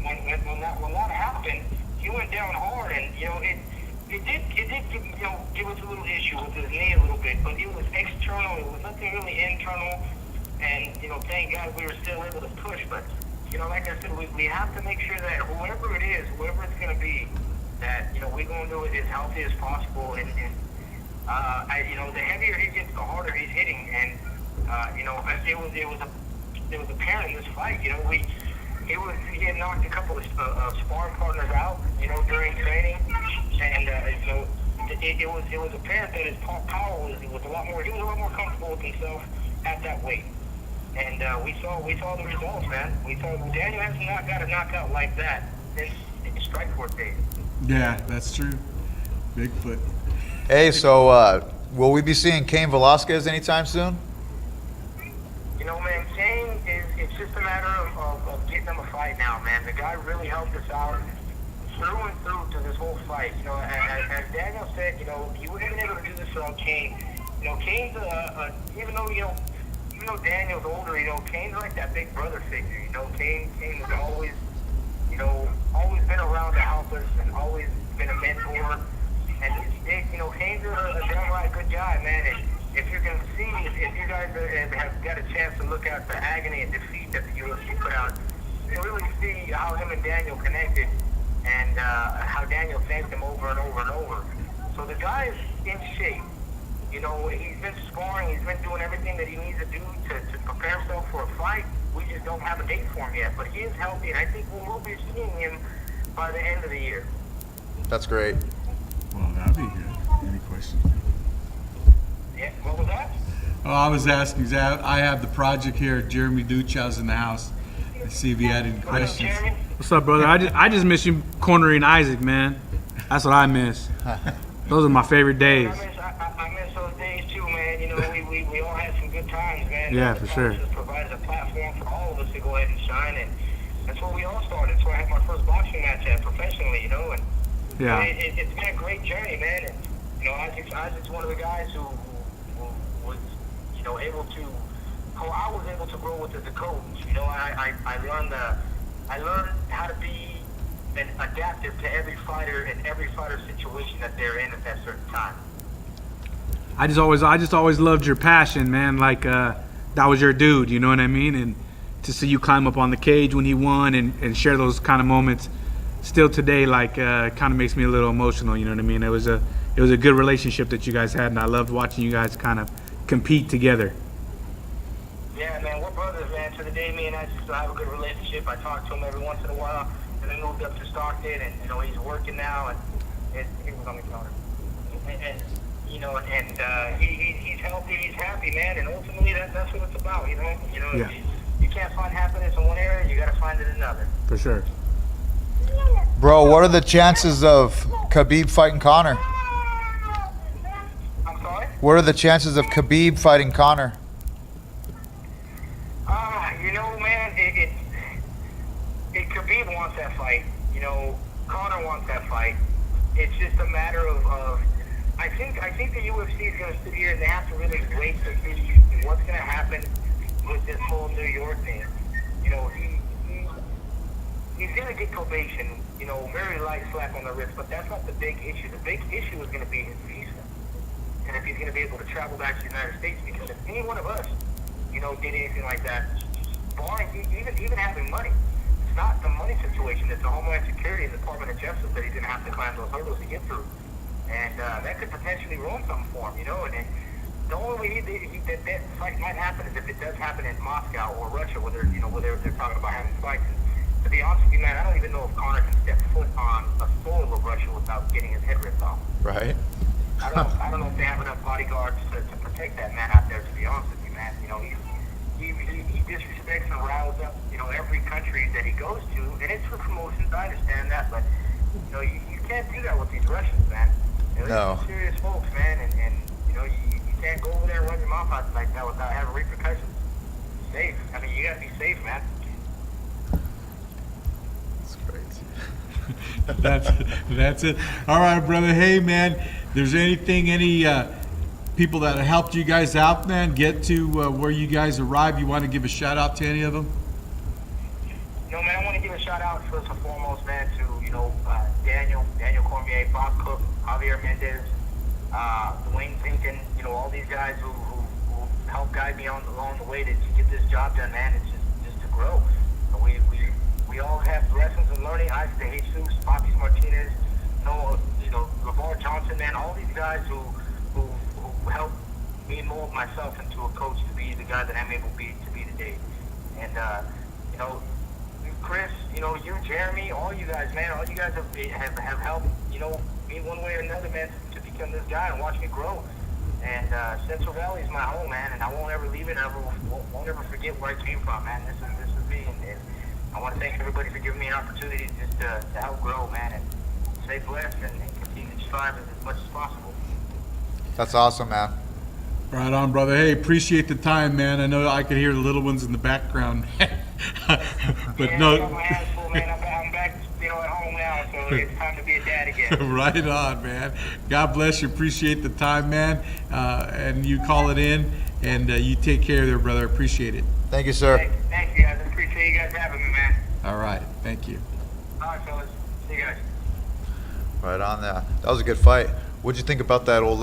Speaker 4: when that happened, he went down hard, and you know it did give us a little issue with his knee a little bit, but it was external. It was nothing really internal, and you know, thank God we were still able to push. But you know, like I said, we have to make sure that whoever it is, whoever it's going to be, that you know we're going to do it as healthy as possible, and you know, the heavier he gets, the harder he's hitting, and you know, it was apparent in this fight. You know, he had knocked a couple of sparring partners out, you know, during training, and you know, it was apparent that his power was a lot more. He was a lot more comfortable with himself at that weight, and we saw the results, man. We saw Daniel has not got a knockout like that since Strikeforce days.
Speaker 1: Yeah, that's true. Bigfoot.
Speaker 3: Hey, so will we be seeing Cain Velasquez anytime soon?
Speaker 4: You know, man, Cain it's just a matter of getting him a fight now, man. The guy really helped us out through and through to this whole fight. You know, as Daniel said, you know, he wouldn't have been able to do this without Cain. You know, Cain's even though Daniel's older, you know, Cain's like that big brother figure. You know, Cain has always, you know, always been around to help us and always been a mentor. And you know, Cain's a downright good guy, man. And if you can see, if you guys have got a chance to look at the agony and defeat that the UFC put out, you can really see how him and Daniel connected, and how Daniel thanked him over and over and over. So the guy is in shape. You know, he's been sparring, he's been doing everything that he needs to do to prepare himself for a fight. We just don't have a date for him yet, but he is healthy, and I think we will be seeing him by the end of the year.
Speaker 3: That's great.
Speaker 1: Well, that'd be good. Any questions?
Speaker 4: Yeah, what was that?
Speaker 1: Oh, I was asking, 'cause I have the project here. Jeremy Luchau's in the house. Let's see if he had any
Speaker 4: What's up,
Speaker 1: questions.
Speaker 4: Jeremy?
Speaker 2: What's up, brother? I just miss you cornering Isaac, man. That's what I miss. Those are my favorite days.
Speaker 4: I miss those days too, man. You know, we all had some good times, man.
Speaker 2: Yeah,
Speaker 4: The
Speaker 2: for sure.
Speaker 4: Just provided a platform for all of us to go ahead and shine, and that's where we all started. That's where I had my first boxing match at professionally, you know, and
Speaker 2: Yeah.
Speaker 4: it's been a great journey, man. And you know, Isaac's one of the guys who was, you know, able to. I was able to grow with as a coach. You know, I learned how to be and adaptive to every fighter and every fighter situation that they're in at that certain time.
Speaker 2: I just always loved your passion, man. Like that was your dude, you know what I mean? And to see you climb up on the cage when he won and share those kind of moments, still today, like kind of makes me a little emotional. You know what I mean? It was a good relationship that you guys had, and I loved watching you guys kind of compete together.
Speaker 4: Yeah, man, we're brothers, man. To the day, me and I still have a good relationship. I talk to him every once in a while. And we moved up to Stockton, and you know he's working now, and he was on the counter. And you know, and he's healthy, he's happy, man. And ultimately, that's what it's about, you know.
Speaker 2: Yeah.
Speaker 4: You can't find happiness in one area, you got to find it in another.
Speaker 2: For sure.
Speaker 3: Bro, what are the chances of Khabib fighting Conor?
Speaker 4: I'm sorry.
Speaker 3: What are the chances of Khabib fighting Conor?
Speaker 4: You know, man, Khabib wants that fight. You know, Conor wants that fight. It's just a matter of I think the UFC is going to sit here and they have to really wait to see what's going to happen with this whole New York thing. You know, he's going to get probation. You know, very light slap on the wrist, but that's not the big issue. The big issue is going to be his visa, and if he's going to be able to travel back to the United States. Because if any one of us, you know, did anything like that, barring even having money. It's not the money situation. It's the Homeland Security and the Department of Justice that he's going to have to climb those hurdles to get through. And that could potentially ruin something for him, you know. And the only way that fight might happen is if it does happen in Moscow or Russia, where they're talking about having fights. to be honest with you, man, I don't even know if Conor can step foot on a soil of Russia without getting his head ripped off.
Speaker 3: Right.
Speaker 4: I don't know if they have enough bodyguards to protect that man out there, to be honest with you, man. You know, he disrespects and riles up, you know, every country that he goes to, and it's for promotions, I understand that, but, you know, you can't do that with these Russians, man. You know,
Speaker 3: No.
Speaker 4: they're serious folks, man, and you know, you can't go over there and run your mouth out like that without having repercussions. Safe. I mean, you gotta be safe, man.
Speaker 3: That's crazy.
Speaker 1: That's it. All right, brother. Hey, man, there's any people that have helped you guys out, man, get to where you guys arrived, you want to give a shout out to any of them?
Speaker 4: You know, man, I want to give a shout out first and foremost, man, to, you know, Daniel Cormier, Bob Cook, Javier Mendez, Dwayne Zinkin, you know, all these guys who helped guide me along the way to get this job done, man. It's just to grow. And we all have lessons in learning. Isaac De Jesus, Papis Martinez, you know, LeVar Johnson, man, all these guys who helped me mold myself into a coach to be the guy that I'm able to be today. And you know, Chris, you know, you, Jeremy, all you guys, man, all you guys have helped, you know, me one way or another, man, to become this guy and watch me grow. And Central Valley is my home, man, and I won't ever leave it. I won't ever forget where I came from, man. This is me, and I want to thank everybody for giving me an opportunity just to help grow, man, and stay blessed and continue to strive as much as possible.
Speaker 3: That's awesome, man.
Speaker 1: Right on, brother. Hey, appreciate the time, man. I know I could hear the little ones in the background. But
Speaker 4: yeah,
Speaker 1: no.
Speaker 4: I got my hands full, man. I'm back, you know, at home now, so it's time to be a dad again.
Speaker 1: Right on, man. God bless you. Appreciate the time, man. And you call it in, and you take care there, brother. Appreciate it.
Speaker 3: Thank you, sir.
Speaker 4: Thank you, guys. I appreciate you guys having me, man.
Speaker 1: All right. Thank you.
Speaker 4: All right, fellas. See you guys.
Speaker 3: Right on that. That was a good fight. What'd you think about that old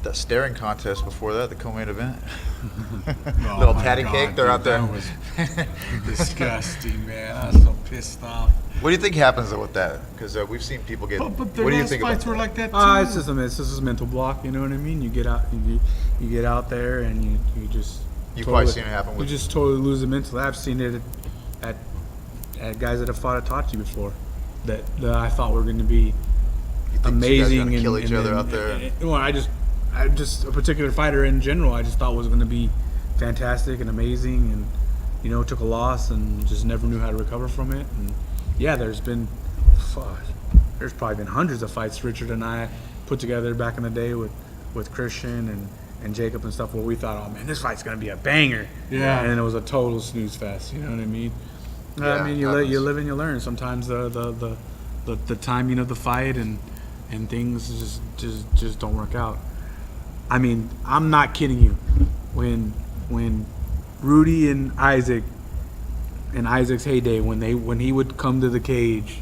Speaker 3: that staring contest before that, the co-main event?
Speaker 1: Oh,
Speaker 3: Little
Speaker 1: my
Speaker 3: patty
Speaker 1: God,
Speaker 3: cake, they're
Speaker 1: dude,
Speaker 3: out there.
Speaker 1: That was disgusting, man. I was so pissed off.
Speaker 3: What do you think happens though with that? Because we've seen people get.
Speaker 1: But
Speaker 3: What do you
Speaker 1: last
Speaker 3: think
Speaker 1: fights
Speaker 3: about
Speaker 1: were
Speaker 3: that?
Speaker 1: like that too.
Speaker 2: It's just a mental block. You know what I mean? You get out, you get out there, and you just.
Speaker 3: You've probably seen it happen
Speaker 2: You
Speaker 3: with.
Speaker 2: just totally lose the mental. I've seen it at guys that have fought at Tachi before, that I thought were going to be
Speaker 3: You think
Speaker 2: amazing
Speaker 3: gonna
Speaker 2: and
Speaker 3: kill each other
Speaker 2: and-
Speaker 3: out there.
Speaker 2: well, I just a particular fighter in general, I just thought was going to be fantastic and amazing, and you know, took a loss and just never knew how to recover from it. And yeah, there's probably been hundreds of fights Richard and I put together back in the day with Christian and Jacob and stuff, where we thought, oh man, this fight's going to be a banger.
Speaker 1: Yeah.
Speaker 2: And it was a total snooze fest. You know what I mean?
Speaker 3: Yeah,
Speaker 2: I mean, you live and you learn. Sometimes the timing of the fight and things just don't work out. I mean, I'm not kidding you. When Rudy and Isaac, in Isaac's heyday, when he would come to the cage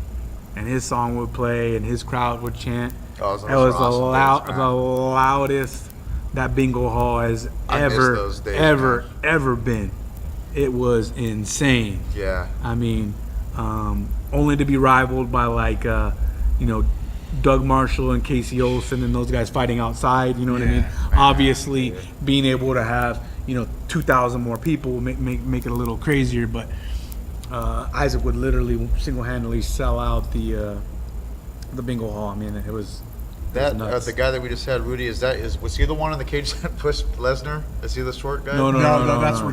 Speaker 2: and his song would play and his crowd would chant,
Speaker 3: Oh, those
Speaker 2: that was
Speaker 3: were awesome days, man.
Speaker 2: the loudest that bingo hall has
Speaker 3: I miss those days,
Speaker 2: ever been. It was insane.
Speaker 3: Yeah.
Speaker 2: I mean, only to be rivaled by Doug Marshall and Casey Olsen and those guys fighting outside. You know what I mean?
Speaker 1: Yeah,
Speaker 2: Obviously, being able to have 2,000 more people make it a little crazier. But Isaac would literally single-handedly sell out the bingo hall. I mean, it was nuts.
Speaker 3: The guy that we just had, Rudy, was he the one in the cage that pushed Lesnar? Is he the short guy?
Speaker 2: No,
Speaker 1: No, that's
Speaker 2: no.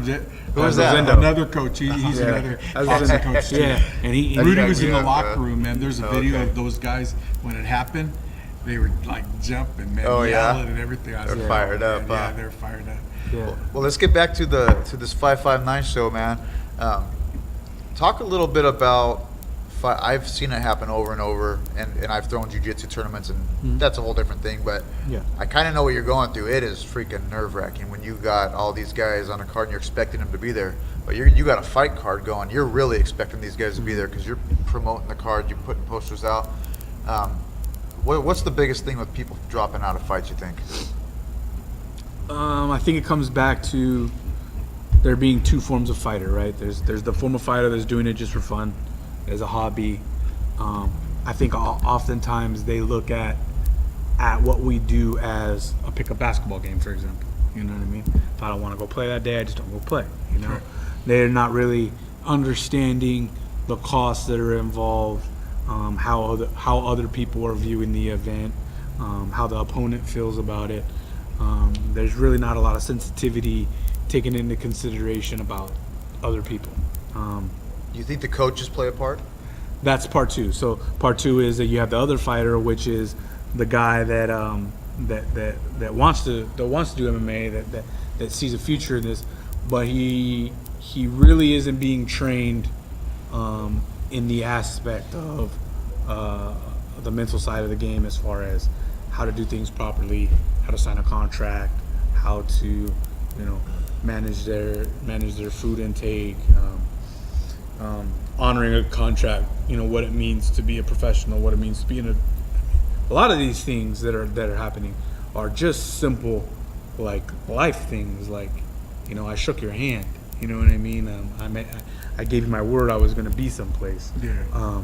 Speaker 1: Who
Speaker 3: was that?
Speaker 1: Another coach. He's
Speaker 2: Yeah.
Speaker 1: another
Speaker 2: That was
Speaker 1: boxing
Speaker 2: Zendo.
Speaker 1: coach too.
Speaker 2: Yeah, and he
Speaker 3: That
Speaker 1: Rudy
Speaker 3: guy
Speaker 1: was in the
Speaker 3: was,
Speaker 1: locker room, man. There's a
Speaker 3: Oh,
Speaker 1: video
Speaker 3: okay.
Speaker 1: of those guys when it happened. They were like jumping, man,
Speaker 3: Oh, yeah?
Speaker 1: yelling and everything. I was
Speaker 3: They're
Speaker 1: like,
Speaker 3: fired
Speaker 1: oh,
Speaker 3: up,
Speaker 1: man,
Speaker 3: huh?
Speaker 1: Yeah, they're fired up.
Speaker 2: Yeah.
Speaker 3: Well, let's get back to this 559 show, man. Talk a little bit about. I've seen it happen over and over, and I've thrown jiu-jitsu tournaments, and that's a whole different thing. But
Speaker 2: Yeah.
Speaker 3: I kind of know what you're going through. It is freaking nerve-wracking when you got all these guys on a card and you're expecting them to be there, but you got a fight card going. You're really expecting these guys to be there because you're promoting the card, you're putting posters out. What's the biggest thing with people dropping out of fights, you think?
Speaker 2: I think it comes back to there being two forms of fighter, right? There's the form of fighter that's doing it just for fun, as a hobby. I think oftentimes they look at what we do as a pickup basketball game, for example. You know what I mean? If I don't want to go play that day, I just don't go play. They're not really understanding the costs that are involved, how other people are viewing the event, how the opponent feels about it. There's really not a lot of sensitivity taken into consideration about other people.
Speaker 3: You think the coaches play a part?
Speaker 2: That's part two. So part two is that you have the other fighter, which is the guy that wants to do MMA, that sees a future in this, but he really isn't being trained in the aspect of the mental side of the game, as far as how to do things properly, how to sign a contract, how to manage their food intake, honoring a contract, what it means to be a professional, what it means to be in a lot of these things that are happening are just simple, like life things, like I shook your hand, you know what I mean? I gave you my word I was going to be someplace.
Speaker 1: Yeah.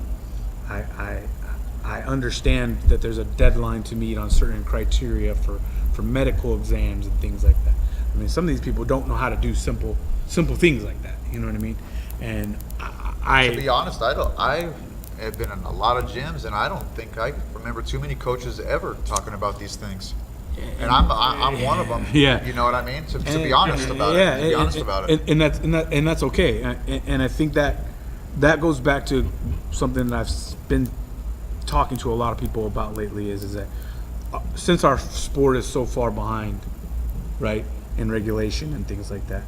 Speaker 2: I understand that there's a deadline to meet on certain criteria for medical exams and things like that. I mean, some of these people don't know how to do simple things like that. You know what I mean? And
Speaker 3: To be honest, I have been in a lot of gyms, and I don't think I remember too many coaches ever talking about these things. And I'm one of them.
Speaker 2: Yeah.
Speaker 3: You know what I mean? To be honest about it. To be honest about it.
Speaker 2: And that's okay. And I think that goes back to something that I've been talking to a lot of people about lately is that since our sport is so far behind, right, in regulation and things like that,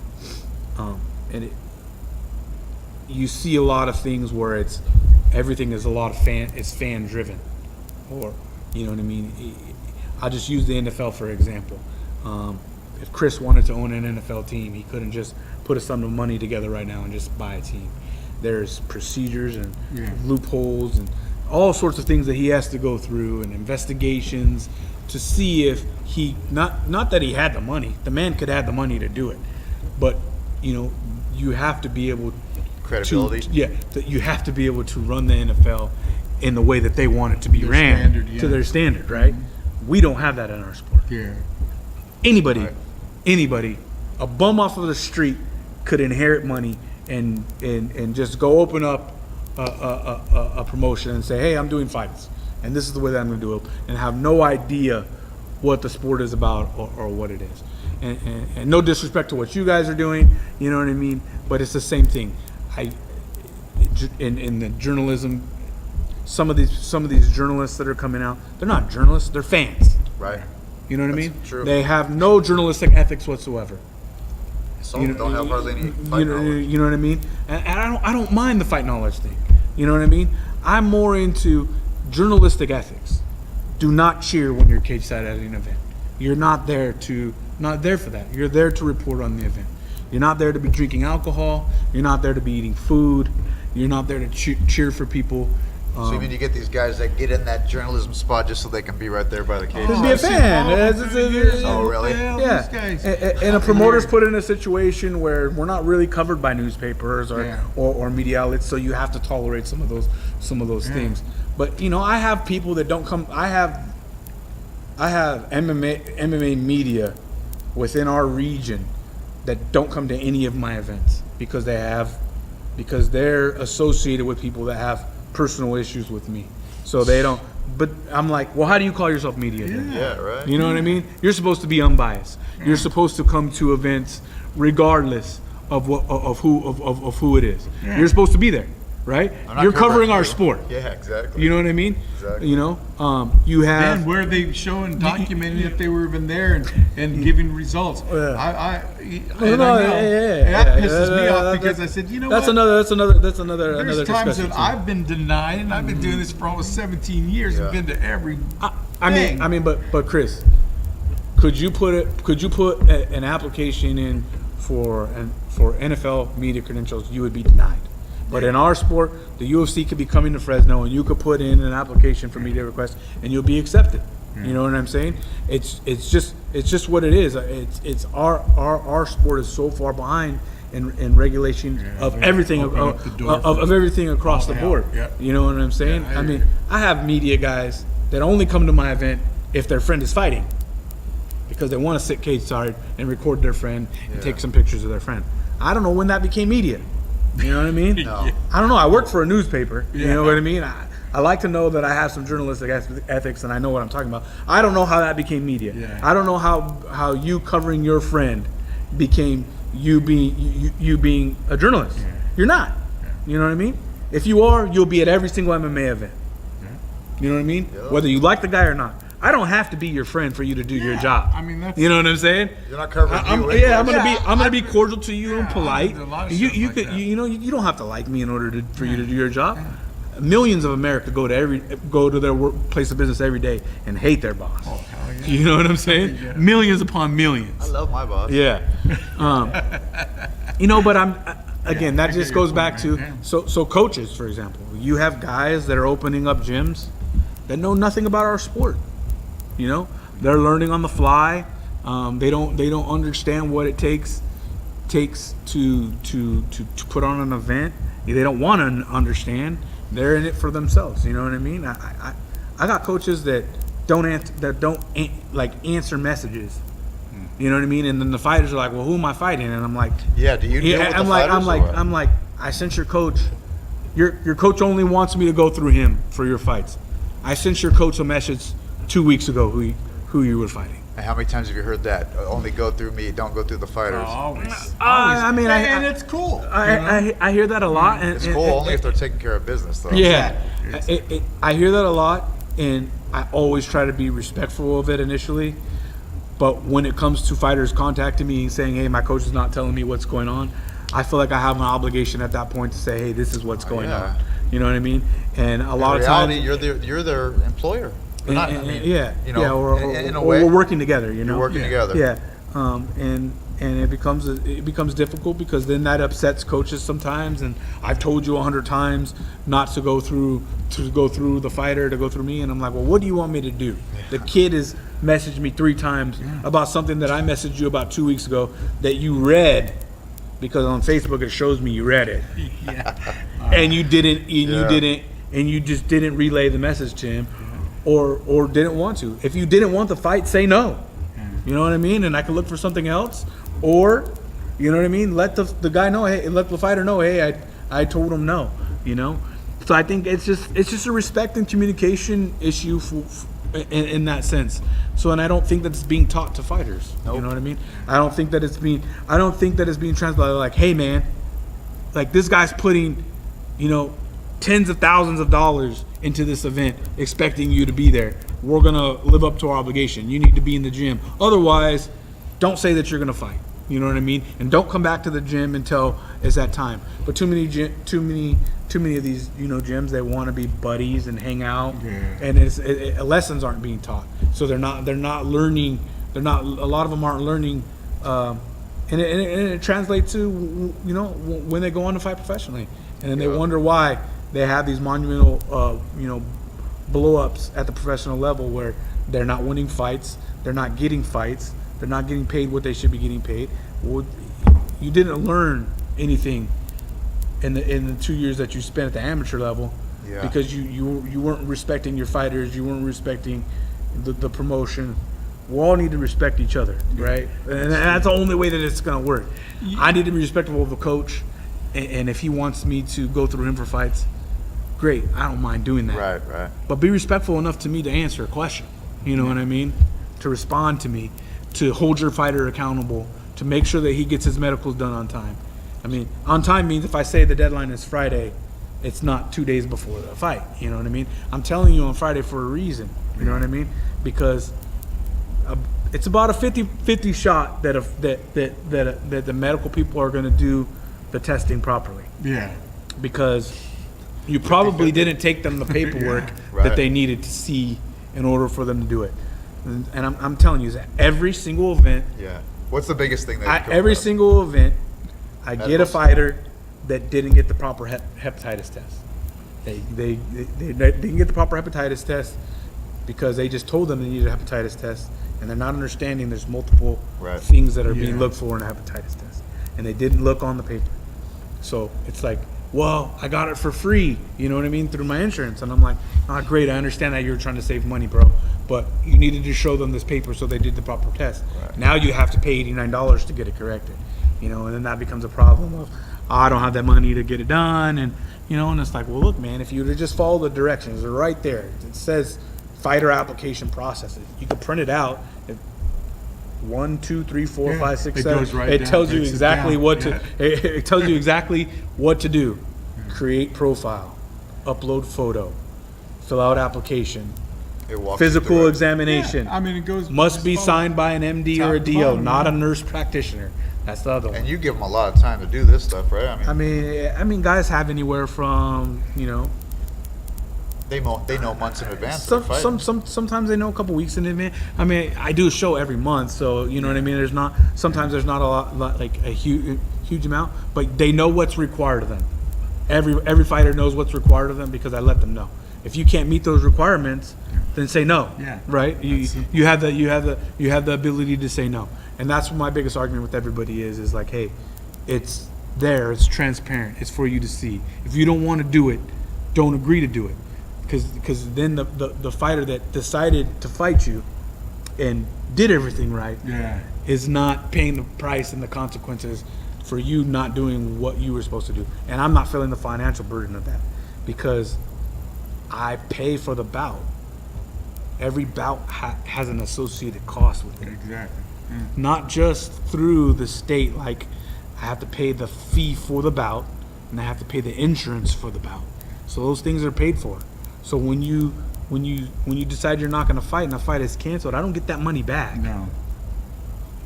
Speaker 2: you see a lot of things where everything is fan driven, or you know what I mean. I'll just use the NFL for example. If Chris wanted to own an NFL team, he couldn't just put a sum of money together right now and just buy a team. There's procedures and loopholes and all sorts of things that he has to go through, and investigations to see if he not that he had the money. The man could have the money to do it, but you have to be able
Speaker 3: Credibility.
Speaker 2: you have to be able to run the NFL in the way that they want it to be ran
Speaker 1: standard,
Speaker 2: to their standard, right? We don't have that in our sport.
Speaker 1: Yeah.
Speaker 2: Anybody,
Speaker 3: Right.
Speaker 2: a bum off of the street could inherit money and just go open up a promotion and say, hey, I'm doing fights, and this is the way that I'm going to do it, and have no idea what the sport is about or what it is. And no disrespect to what you guys are doing, you know what I mean? But it's the same thing. In the journalism, some of these journalists that are coming out, they're not journalists, they're fans.
Speaker 3: Right.
Speaker 2: You know what I
Speaker 3: That's
Speaker 2: mean?
Speaker 3: true.
Speaker 2: They have no journalistic ethics whatsoever.
Speaker 3: Some of them don't have hardly any fight knowledge.
Speaker 2: You know what I mean? And I don't mind the fight knowledge thing. You know what I mean? I'm more into journalistic ethics. Do not cheer when you're cage side at an event. You're not there for that. You're there to report on the event. You're not there to be drinking alcohol. You're not there to be eating food. You're not there to cheer for people.
Speaker 3: So you mean you get these guys that get in that journalism spot just so they can be right there by the cage?
Speaker 2: Just be a fan.
Speaker 3: Oh, really?
Speaker 2: Yeah. And a promoter's put in a situation where we're not really covered by newspapers or media outlets, so you have to tolerate some of those things. But I have people that don't come. I have MMA media within our region that don't come to any of my events because they're associated with people that have personal issues with me, so they don't. But I'm like, well, how do you call yourself media then?
Speaker 3: Yeah, right.
Speaker 2: You know what I mean? You're supposed to be unbiased. You're supposed to come to events regardless of who it is. You're supposed to be there, right? You're covering our sport.
Speaker 3: Yeah, exactly.
Speaker 2: You know what I mean?
Speaker 3: Exactly.
Speaker 2: You have.
Speaker 1: And where they showing, documenting if they were even there and giving results. That pisses me off because I said,
Speaker 2: That's
Speaker 1: what?
Speaker 2: another
Speaker 1: There's times
Speaker 2: discussion
Speaker 1: that
Speaker 2: too.
Speaker 1: I've been denied, and I've been doing this for almost 17 years and been to every.
Speaker 2: I mean, but Chris, could you put an application in for NFL media credentials? You would be denied. But in our sport, the UFC could be coming to Fresno, and you could put in an application for media request, and you'll be accepted. You know what I'm saying? It's just what it is. It's our sport is so far behind in regulation of everything of everything across the board. You know what I'm saying? I mean, I have media guys that only come to my event if their friend is fighting, because they want to sit cage side and record their friend and take some pictures of their friend. I don't know when that became media. You know what I mean?
Speaker 3: No.
Speaker 2: I don't know. I work for a newspaper. You
Speaker 1: Yeah.
Speaker 2: know what I mean? I like to know that I have some journalistic ethics and I know what I'm talking about. I don't know how that became media.
Speaker 1: Yeah.
Speaker 2: I don't know how you covering your friend became you being a journalist.
Speaker 1: Yeah.
Speaker 2: You're not. You know what I mean? If you are, you'll be at every single MMA event. You know what I mean?
Speaker 3: Yeah.
Speaker 2: Whether you like the guy or not. I don't have to be your friend for you to do your job.
Speaker 1: I mean, that's-
Speaker 2: you know what I'm saying?
Speaker 3: You're not covering
Speaker 2: I'm
Speaker 3: you.
Speaker 2: gonna be cordial to you and
Speaker 1: Yeah,
Speaker 2: polite.
Speaker 1: there's a lot of
Speaker 2: You
Speaker 1: stuff
Speaker 2: you
Speaker 1: like
Speaker 2: could
Speaker 1: that.
Speaker 2: you don't have to like me in order for you to do your job. Millions of America go to their place of business every day and hate their boss.
Speaker 1: Oh, hell yeah.
Speaker 2: You know what I'm saying?
Speaker 1: Yeah.
Speaker 2: Millions upon millions.
Speaker 3: I love my boss.
Speaker 2: Yeah. But again, that
Speaker 1: I
Speaker 2: just
Speaker 1: get your
Speaker 2: goes back
Speaker 1: point,
Speaker 2: to
Speaker 1: man.
Speaker 2: so coaches, for example. You have guys that are opening up gyms that know nothing about our sport. You know, they're learning on the fly. They don't understand what it takes to put on an event. They don't want to understand. They're in it for themselves. You know what I mean? I got coaches that don't answer messages. You know what I mean? And then the fighters are like, "Well, who am I fighting?" And I'm like,
Speaker 3: Yeah, do you deal with the
Speaker 2: I'm
Speaker 3: fighters or what?
Speaker 2: like, I sent your coach. Your coach only wants me to go through him for your fights. I sent your coach a message 2 weeks ago who you were fighting.
Speaker 3: And how many times have you heard that? Only go through me, don't go through the fighters.
Speaker 1: Always.
Speaker 2: I mean,
Speaker 1: and it's cool.
Speaker 2: I hear that a lot. And,
Speaker 3: It's
Speaker 2: and-
Speaker 3: cool
Speaker 2: and-
Speaker 3: only if they're taking care of business, though.
Speaker 2: Yeah,
Speaker 1: Exactly.
Speaker 2: I hear that a lot, and I always try to be respectful of it initially. But when it comes to fighters contacting me and saying, "Hey, my coach is not telling me what's going on," I feel like I have an obligation at that point to say, "Hey, this is what's going
Speaker 3: yeah.
Speaker 2: on." You know what I mean? And a
Speaker 3: In
Speaker 2: lot
Speaker 3: reality,
Speaker 2: of times,
Speaker 3: you're their employer. Or not, I mean,
Speaker 2: yeah,
Speaker 3: you know,
Speaker 2: yeah, or
Speaker 3: in a
Speaker 2: or
Speaker 3: way,
Speaker 2: we're working together. You know,
Speaker 3: you're working together.
Speaker 2: Yeah, and it becomes difficult because then that upsets coaches sometimes. And I've told you 100 times not to go through the fighter, to go through me, and I'm like, well, what do you want me to do? The kid has messaged me 3 times about something that I messaged you about 2 weeks ago that you read, because on Facebook it shows me you read it, and you didn't, and you just didn't relay the message to him, or didn't want to. If you didn't want the fight, say no. You know what I mean? And I can look for something else, or, you know what I mean? Let the guy know, hey, let the fighter know, hey, I told him no. You know, so I think it's just a respect and communication issue in that sense. So, and I don't think that it's being taught to fighters.
Speaker 3: Nope.
Speaker 2: You know what I mean? I don't think that it's being translated like, hey man, like this guy's putting, you know, tens of thousands of dollars into this event, expecting you to be there. We're gonna live up to our obligation. You need to be in the gym. Otherwise, don't say that you're gonna fight. You know what I mean? And don't come back to the gym until it's that time. But too many of these, you know, gyms, they want to be buddies and hang out, and lessons aren't being taught. So they're not learning. A lot of them aren't learning, and it translates to, you know, when they go on to fight professionally, and then they wonder why they have these monumental, you know, blow-ups at the professional level where they're not winning fights, they're not getting fights, they're not getting paid what they should be getting paid. Well, you didn't learn anything in the 2 years that you spent at the amateur level, because you weren't respecting your fighters, you weren't respecting the promotion. We all need to respect each other, right? And that's the only way that it's going to work. I need to be respectful of the coach, and if he wants me to go through him for fights, great. I don't mind doing that.
Speaker 3: Right.
Speaker 2: But be respectful enough to me to answer a question. You know what I mean? To respond to me, to hold your fighter accountable, to make sure that he gets his medicals done on time. I mean, on time means if I say the deadline is Friday, it's not 2 days before the fight. You know what I mean? I'm telling you on Friday for a reason. You know what I mean? Because it's about a 50-50 shot that the medical people are going to do the testing properly.
Speaker 1: Yeah.
Speaker 2: Because you probably didn't take them the paperwork
Speaker 3: Right.
Speaker 2: that they needed to see in order for them to do it. And I'm telling you, that every single event,
Speaker 3: Yeah. What's the biggest thing that
Speaker 2: every single event, I get a
Speaker 3: Medicals.
Speaker 2: fighter that didn't get the proper hepatitis test. They didn't get the proper hepatitis test because they just told them they needed a hepatitis test, and they're not understanding there's multiple things that are being looked for in a hepatitis test, and they didn't look on the paper. So it's like, well, I got it for free, you know what I mean, through my insurance. And I'm like, oh, great, I understand that you're trying to save money, bro, but you needed to show them this paper so they did the proper test. Now you have to pay $89 to get it corrected, you know, and then that becomes a problem of, I don't have that money to get it done, and and it's like, well, look, man, if you would just follow the directions, they're right there. It says fighter application processes. You can print it out. 1, 2, 3, 4, 5, 6,
Speaker 1: it
Speaker 2: 7.
Speaker 1: goes right
Speaker 2: It
Speaker 1: down,
Speaker 2: tells you
Speaker 1: breaks it
Speaker 2: exactly
Speaker 1: down.
Speaker 2: what
Speaker 1: Yeah.
Speaker 2: to. It tells you exactly what to do. Create profile, upload photo, fill out application,
Speaker 3: It walks you
Speaker 2: physical
Speaker 3: through it.
Speaker 2: examination.
Speaker 1: Yeah, I mean, it goes.
Speaker 2: Must be
Speaker 1: follow-
Speaker 2: signed by an MD or a
Speaker 1: Top to
Speaker 2: DO,
Speaker 1: bottom,
Speaker 2: not a
Speaker 1: man.
Speaker 2: nurse practitioner. That's the other one.
Speaker 3: And you give them a lot of time to do this stuff, right?
Speaker 2: I mean, guys have anywhere from
Speaker 3: they know months in advance. of the fight.
Speaker 2: sometimes they know a couple weeks in advance. I mean, I do a show every month, so you know what I mean. Sometimes there's not a lot like a huge amount, but they know what's required of them. Every fighter knows what's required of them because I let them know. If you can't meet those requirements, then say no.
Speaker 1: Yeah.
Speaker 2: Right. You have the ability to say no, and that's what my biggest argument with everybody is like, hey, it's there, it's transparent, it's for you to see. If you don't want to do it, don't agree to do it, because then the fighter that decided to fight you and did everything right
Speaker 1: Yeah.
Speaker 2: is not paying the price and the consequences for you not doing what you were supposed to do. And I'm not feeling the financial burden of that because I pay for the bout. Every bout has an associated cost with it.
Speaker 1: Exactly.
Speaker 2: Not just through the state, like I have to pay the fee for the bout and I have to pay the insurance for the bout. So those things are paid for. So when you decide you're not going to fight and the fight is canceled, I don't get that money back.
Speaker 1: No.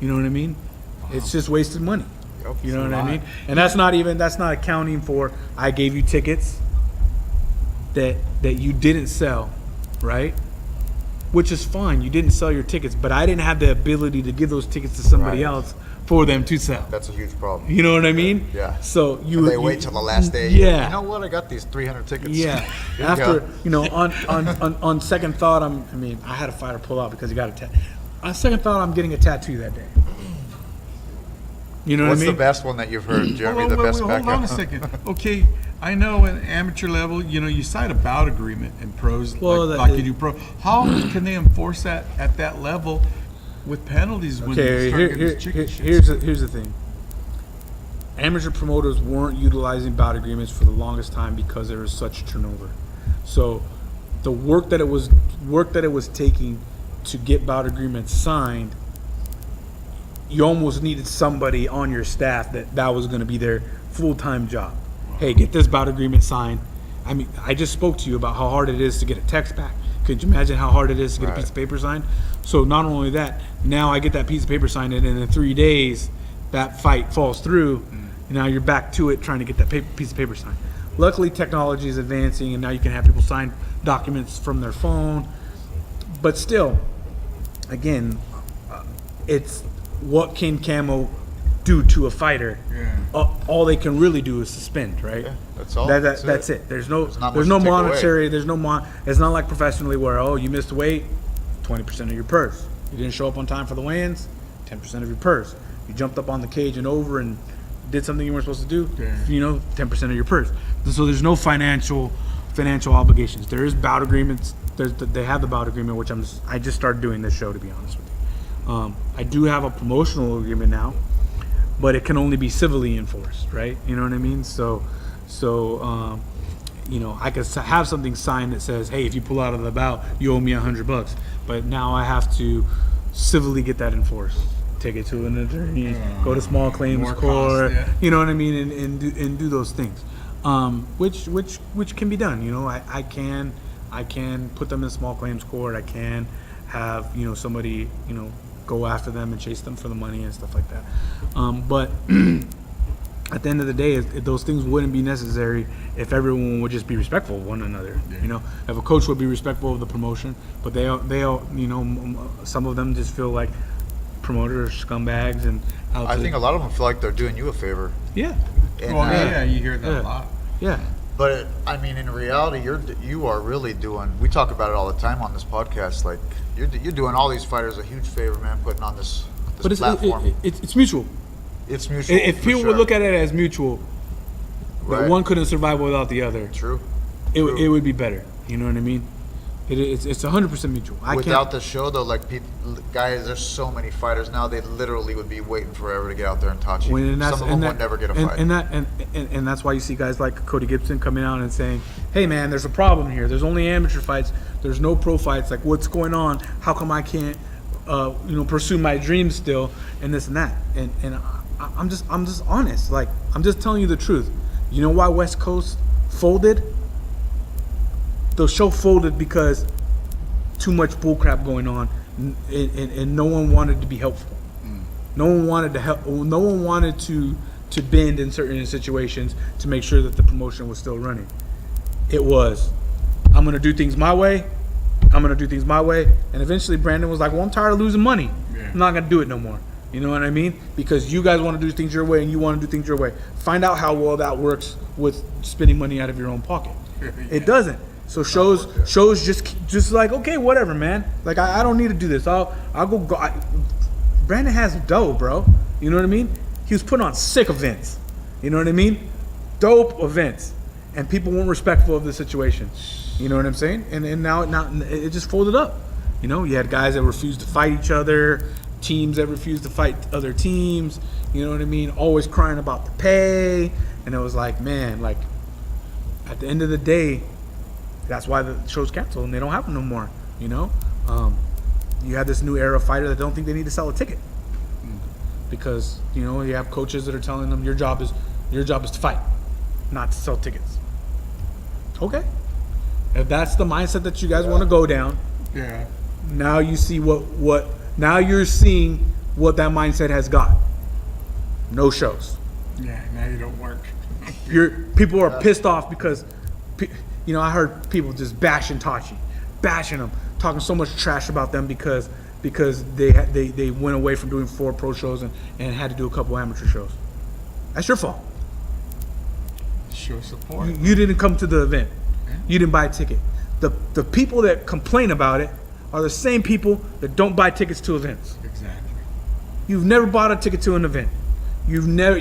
Speaker 2: You know what I mean? It's just wasted money.
Speaker 3: Yep.
Speaker 2: You know
Speaker 1: It's
Speaker 2: what
Speaker 1: a
Speaker 2: I
Speaker 1: lot.
Speaker 2: mean? And that's not accounting for I gave you tickets that you didn't sell, right? Which is fine. You didn't sell your tickets, but I didn't have the ability to give those tickets to somebody
Speaker 3: Right.
Speaker 2: else for them to sell.
Speaker 3: That's a huge problem.
Speaker 2: You know what I mean?
Speaker 3: Yeah.
Speaker 2: So
Speaker 3: They wait till the last day.
Speaker 2: Yeah.
Speaker 3: You know what? I got these 300 tickets.
Speaker 2: Yeah.
Speaker 3: Here you
Speaker 2: After
Speaker 3: go.
Speaker 2: on second thought, I had a fighter pull out because he got a tattoo. On second thought, I'm getting a tattoo that day. You know
Speaker 3: What's
Speaker 2: what I mean?
Speaker 3: the best one that you've heard, Jeremy?
Speaker 1: Hold
Speaker 3: The
Speaker 1: on,
Speaker 3: best
Speaker 1: hold
Speaker 3: backup?
Speaker 1: on a second. Okay, I know at amateur level, you sign a bout agreement in pros,
Speaker 2: Well,
Speaker 1: like you do pro. How can they enforce that at that level with penalties when
Speaker 2: Okay,
Speaker 1: you start getting this chicken shit?
Speaker 2: here's the thing. Amateur promoters weren't utilizing bout agreements for the longest time because there was such turnover. So the work that it was taking to get bout agreements signed, you almost needed somebody on your staff that was going to be their full-time job. Hey, get this bout agreement signed. I mean, I just spoke to you about how hard it is to get a text back. Could you imagine how hard it is to get a
Speaker 3: Right.
Speaker 2: piece of paper signed? So not only that, now I get that piece of paper signed, and in 3 days, that fight falls through. And now you're back to it trying to get that piece of paper signed. Luckily, technology is advancing, and now you can have people sign documents from their phone. But still, again, it's what can Camo do to a fighter?
Speaker 1: Yeah.
Speaker 2: All they can really do is suspend, right?
Speaker 3: Yeah, that's all.
Speaker 2: That's it. There's no
Speaker 3: not
Speaker 2: there's
Speaker 3: much
Speaker 2: no
Speaker 3: to take away.
Speaker 2: monetary. There's no It's not like professionally where you missed weight, 20% of your purse. You didn't show up on time for the weigh-ins, 10% of your purse. You jumped up on the cage and over and did something you weren't supposed to do,
Speaker 1: Yeah.
Speaker 2: 10% of your purse. So there's no financial obligations. There is bout agreements. They have the bout agreement, which I just started doing this show, to be honest with you. I do have a promotional agreement now, but it can only be civilly enforced, right? You know what I mean? So I could have something signed that says, hey, if you pull out of the bout, you owe me $100. But now I have to civilly get that enforced. Take it to an attorney, go to small claims
Speaker 1: more
Speaker 2: court,
Speaker 1: cost, yeah.
Speaker 2: you know what I mean, and do those things, which can be done. I can put them in small claims court. I can have somebody go after them and chase them for the money and stuff like that. But at the end of the day, those things wouldn't be necessary if everyone would just be respectful of one another.
Speaker 1: Yeah.
Speaker 2: If a coach would be respectful of the promotion, but they all some of them just feel like promoters are scumbags and out
Speaker 3: I
Speaker 2: to-
Speaker 3: think a lot of them feel like they're doing you a favor.
Speaker 2: yeah.
Speaker 3: And,
Speaker 1: Well, yeah, you hear that
Speaker 2: Yeah.
Speaker 1: a lot.
Speaker 2: Yeah.
Speaker 3: But I mean, in reality, you are really doing. We talk about it all the time on this podcast. Like you're doing all these fighters a huge favor, man. Putting on this
Speaker 2: But
Speaker 3: platform.
Speaker 2: it's mutual.
Speaker 3: It's mutual.
Speaker 2: If people would look at it as mutual, that
Speaker 3: Right.
Speaker 2: one couldn't survive without the other,
Speaker 3: True.
Speaker 2: it would be better. You know what I mean? It's 100% mutual.
Speaker 3: Without the show, though, like people, guys, there's so many fighters now. They literally would be waiting forever to get out there and touch you.
Speaker 2: Well, and
Speaker 3: Some of them would never get a fight.
Speaker 2: And that's why you see guys like Cody Gibson coming out and saying, "Hey, man, there's a problem here. There's only amateur fights. There's no pro fights. Like, what's going on? How come I can't, pursue my dreams still?" And this and that. And I'm just honest. Like, I'm just telling you the truth. You know why West Coast folded? The show folded because too much bullcrap going on, and no one wanted to be helpful. No one wanted to help. No one wanted to bend in certain situations to make sure that the promotion was still running. It was, I'm gonna do things my way. I'm gonna do things my way. And eventually, Brandon was like, "Well, I'm tired of losing money.
Speaker 1: Yeah.
Speaker 2: I'm not gonna do it no more." You know what I mean? Because you guys want to do things your way, and you want to do things your way. Find out how well that works with spending money out of your own pocket. It doesn't. So shows just like, okay, whatever, man. Like, I don't need to do this. I'll go. Brandon has dough, bro. You know what I mean? He was putting on sick events. You know what I mean? Dope events, and people weren't respectful of the situation. You know what I'm saying? And now it just folded up. You know, you had guys that refused to fight each other, teams that refused to fight other teams. You know what I mean? Always crying about the pay, and it was like, man, like at the end of the day, that's why the show's canceled and they don't have them no more. You know, you have this new era of fighter that don't think they need to sell a ticket because you have coaches that are telling them your job is to fight, not to sell tickets. Okay, if that's the mindset that you guys want to go down, now you see what now you're seeing what that mindset has got. No shows.
Speaker 1: Yeah, now you don't work.
Speaker 2: People are pissed off because. I heard people just bashing Tachi, bashing them, talking so much trash about them because they went away from doing 4 pro shows and had to do a couple amateur shows. That's your fault.
Speaker 1: Show support.
Speaker 2: You didn't come to the event. You didn't buy a ticket. The people that complain about it are the same people that don't buy tickets to events.
Speaker 1: Exactly.
Speaker 2: You've never bought a ticket to an event. You've never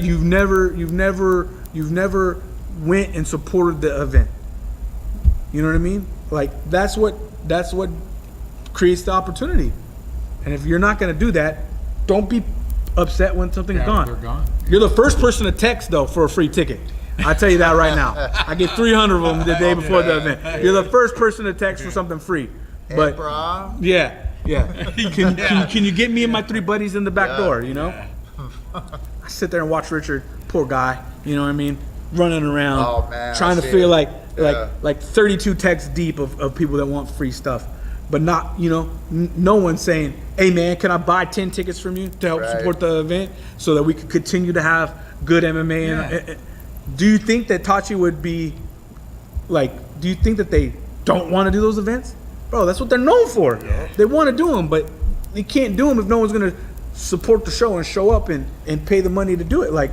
Speaker 2: went and supported the event. You know what I mean? Like that's what creates the opportunity. And if you're not going to do that, don't be upset when something's gone.
Speaker 1: They're gone.
Speaker 2: You're the first person to text though for a free ticket. I tell you that right now. I get 300 of them the day before the event. You're the first person to text for something free. But yeah. Can you get me and my 3 buddies in the back door? You know. I sit there and watch Richard, poor guy. You know what I mean? Running around, trying to feel like 32 texts deep of people that want free stuff, but not no one saying, "Hey man, can I buy 10 tickets from you to help support the event so that we could continue to have good MMA?" And do you think that Tachi would be like? Do you think that they don't want to do those events, bro? That's what they're known for. Yeah. They want to do them, but they can't do them if no one's gonna support the show and show up and pay the money to do it. Like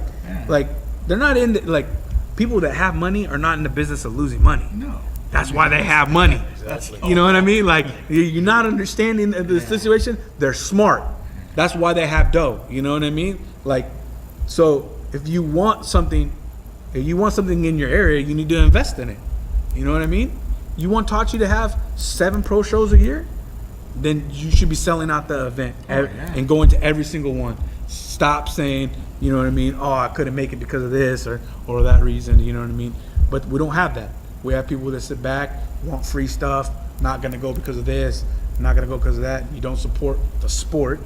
Speaker 2: they're not in the, people that have money are not in the business of losing money.
Speaker 1: No.
Speaker 2: That's why they have money.
Speaker 3: Exactly.
Speaker 2: You know what I mean? Like, you're not understanding the situation. They're smart. That's why they have dough. You know what I mean? Like, so if you want something in your area, you need to invest in it. You know what I mean? You want Tachi to have 7 pro shows a year? Then you should be selling out the event and going to every single one. Stop saying, you know what I mean? Oh, I couldn't make it because of this or that reason. You know what I mean? But we don't have that. We have people that sit back, want free stuff, not gonna go because of this, not gonna go because of that. You don't support the sport,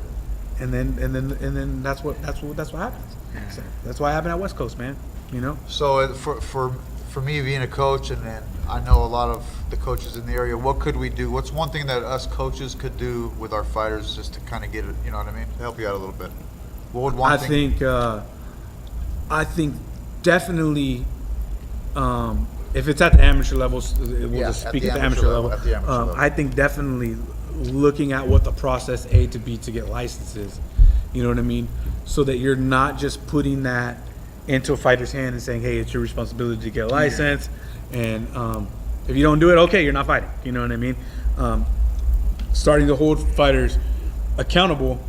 Speaker 2: and then that's what happens.
Speaker 1: Yeah.
Speaker 2: So that's why it happened at West Coast, man. You know.
Speaker 3: So for me being a coach, and then I know a lot of the coaches in the area, what could we do? What's one thing that us coaches could do with our fighters just to kind of get it, you know what I mean? To help you out a little bit. What would one thing?
Speaker 2: I think definitely, if it's at the amateur level, we'll just speak at the amateur level. I think definitely looking at what the process A to B to get licenses, you know what I mean? So that you're not just putting that into a fighter's hand and saying, hey, it's your responsibility to get a license. And if you don't do it, okay, you're not fighting. You know what I mean? Starting to hold fighters accountable,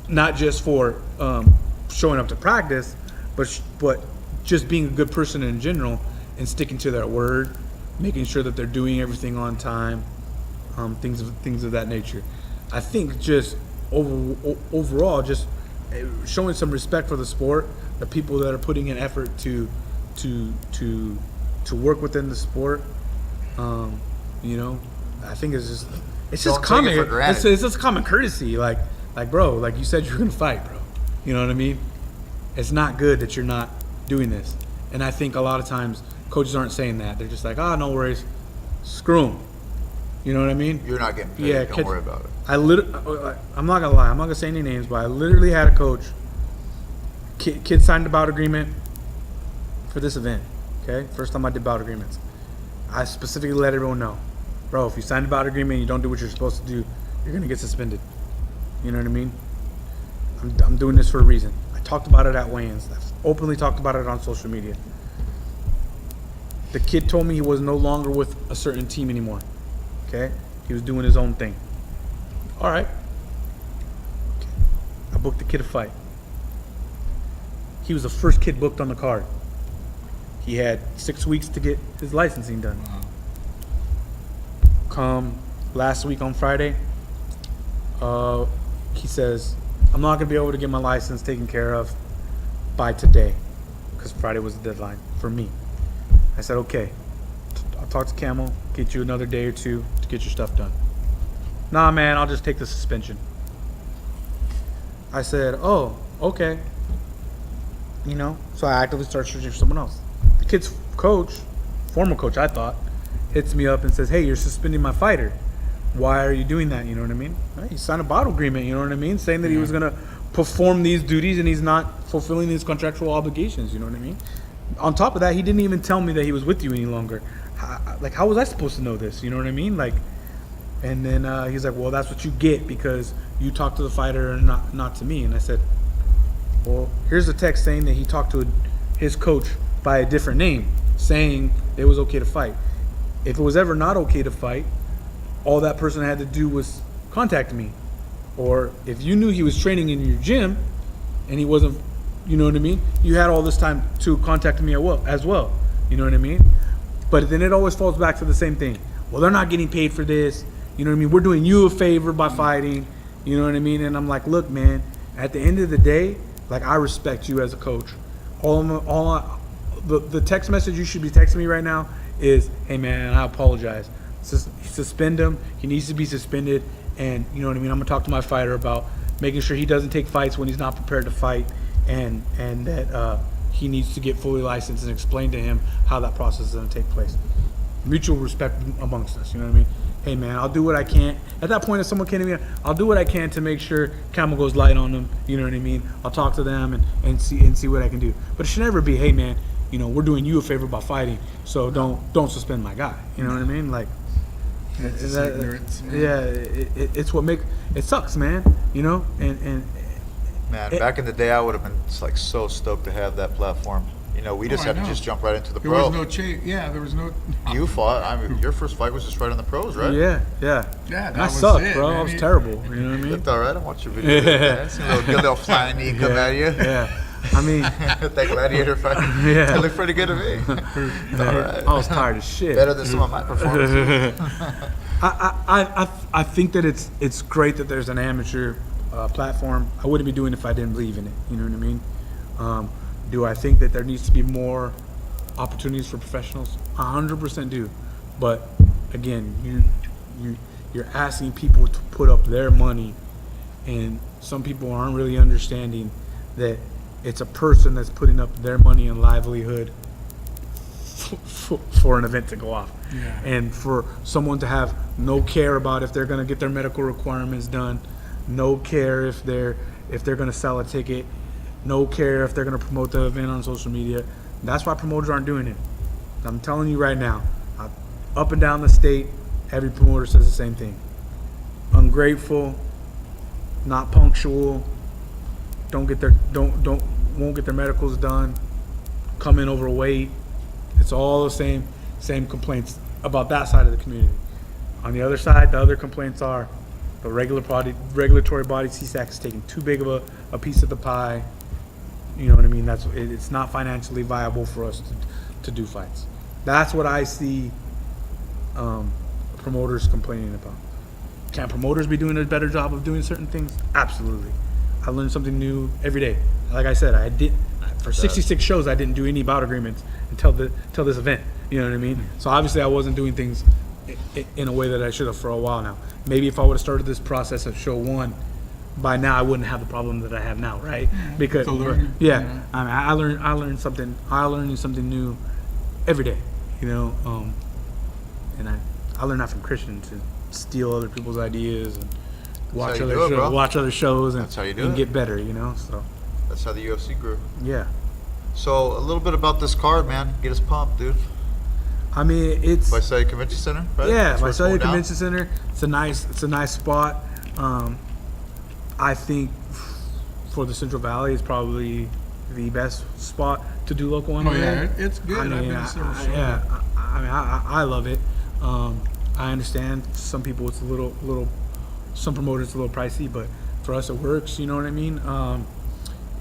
Speaker 2: not just for showing up to practice, but just being a good person in general and sticking to their word, making sure that they're doing everything on time, things of that nature. I think just overall, just showing some respect for the sport, the people that are putting in effort to work within the sport. You know, I think it's just
Speaker 3: Don't take
Speaker 2: common.
Speaker 3: it for granted.
Speaker 2: It's just common courtesy. Like bro, like you said, you're gonna fight, bro. You know what I mean? It's not good that you're not doing this. And I think a lot of times coaches aren't saying that. They're just like, no worries, screw them. You know what I mean?
Speaker 3: You're not getting paid.
Speaker 2: Yeah,
Speaker 3: Don't worry about it.
Speaker 2: I'm not gonna lie. I'm not gonna say any names, but I literally had a coach. Kid signed a bout agreement for this event. Okay, first time I did bout agreements. I specifically let everyone know, bro. If you sign a bout agreement and you don't do what you're supposed to do, you're gonna get suspended. You know what I mean? I'm doing this for a reason. I talked about it at weigh-ins. I've openly talked about it on social media. The kid told me he was no longer with a certain team anymore. Okay? He was doing his own thing. All right. Okay. I booked the kid a fight. He was the first kid booked on the card. He had 6 weeks to get his licensing done. Come last week on Friday, he says, I'm not going to be able to get my license taken care of by today, because Friday was the deadline for me. I said, okay, I'll talk to Camel, get you another day or two to get your stuff done. Nah, man, I'll just take the suspension. I said, oh, okay. You know, so I actively start searching for someone else. The kid's coach, former coach, I thought, hits me up and says, hey, you're suspending my fighter. Why are you doing that? You know what I mean? He signed a bottle agreement, you know what I mean? Saying that he was going to perform these duties and he's not fulfilling his contractual obligations, you know what I mean? On top of that, he didn't even tell me that he was with you any longer. How was I supposed to know this? You know what I mean? And then he's like, well, that's what you get because you talked to the fighter and not to me. And I said, well, here's a text saying that he talked to his coach by a different name, saying it was okay to fight. If it was ever not okay to fight, all that person had to do was contact me. Or if you knew he was training in your gym and he wasn't, you know what I mean? You had all this time to contact me as well. You know what I mean? But then it always falls back to the same thing. Well, they're not getting paid for this. You know what I mean? We're doing you a favor by fighting. You know what I mean? And I'm like, look, man, at the end of the day, like, I respect you as a coach. The text message you should be texting me right now is, hey, man, I apologize. Suspend him. He needs to be suspended. And, you know what I mean? I'm going to talk to my fighter about making sure he doesn't take fights when he's not prepared to fight, and that he needs to get fully licensed, and explain to him how that process is going to take place. Mutual respect amongst us, you know what I mean? Hey, man, I'll do what I can. At that point, if someone came to me, I'll do what I can to make sure Camel goes light on them, you know what I mean? I'll talk to them and see what I can do. But it should never be, hey, man, you know, we're doing you a favor by fighting, so don't suspend my guy. You know what I mean? Like,
Speaker 1: It's ignorance, man.
Speaker 2: yeah, it's what it sucks, man. You know, and
Speaker 3: Man, back in the day, I would have been like so stoked to have that platform. You know, we just
Speaker 1: I
Speaker 3: had to
Speaker 1: know.
Speaker 3: just jump right into the
Speaker 1: There
Speaker 3: pro.
Speaker 1: was no change. Yeah, there was no.
Speaker 3: You fought. I mean, your first fight was just right on the pros, right?
Speaker 2: yeah.
Speaker 1: Yeah,
Speaker 2: And
Speaker 1: that
Speaker 2: I
Speaker 1: was
Speaker 2: sucked,
Speaker 1: it,
Speaker 2: bro.
Speaker 1: man.
Speaker 2: I was terrible. You know what I mean?
Speaker 3: Looked all right. I watched your video. Man. See a little, good little flying knee come at you.
Speaker 2: Yeah. I mean,
Speaker 3: That gladiator fight.
Speaker 2: Yeah.
Speaker 3: It looked pretty good to me. All right.
Speaker 2: I was tired as shit.
Speaker 3: Better than some of my performances.
Speaker 2: I think that it's great that there's an amateur platform. I wouldn't be doing it if I didn't believe in it. You know what I mean? Do I think that there needs to be more opportunities for professionals? 100% do. But again, you're asking people to put up their money, and some people aren't really understanding that it's a person that's putting up their money and livelihood for an event to go off.
Speaker 1: Yeah.
Speaker 2: And for someone to have no care about if they're going to get their medical requirements done, no care if they're going to sell a ticket, no care if they're going to promote the event on social media. That's why promoters aren't doing it. I'm telling you right now, up and down the state, every promoter says the same thing. Ungrateful, not punctual, won't get their medicals done, come in overweight. It's all the same complaints about that side of the community. On the other side, the other complaints are the regulatory body, CSAC, is taking too big of a piece of the pie. You know what I mean? It's not financially viable for us to do fights. That's what I see promoters complaining about. Can promoters be doing a better job of doing certain things? Absolutely. I learn something new every day. Like I said, for 66 shows, I didn't do any bout agreements until this event. You know what I mean? So obviously, I wasn't doing things in a way that I should have for a while now. Maybe if I would have started this process at show 1, by now I wouldn't have the problem that I have now, right? Because
Speaker 1: To learn,
Speaker 2: I mean, I learned something new every day. You know, and I learned that from Christian, to steal other people's ideas and watch
Speaker 3: how you do it, bro.
Speaker 2: watch other shows and,
Speaker 3: That's how you do
Speaker 2: and
Speaker 3: it.
Speaker 2: get better. You know, so
Speaker 3: That's how the UFC grew.
Speaker 2: yeah.
Speaker 3: So a little bit about this card, man. Get us pumped, dude.
Speaker 2: I mean, it's
Speaker 3: Visalia Convention Center, right?
Speaker 2: yeah,
Speaker 3: That's where it's
Speaker 2: Visalia
Speaker 3: going down?
Speaker 2: Convention Center. It's a nice spot. I think for the Central Valley, it's probably the best spot to do local
Speaker 1: Oh
Speaker 2: MMA.
Speaker 1: yeah, it's good. I've been to several shows.
Speaker 2: I love it. I understand some people it's a little, some promoters it's a little pricey, but for us it works. You know what I mean?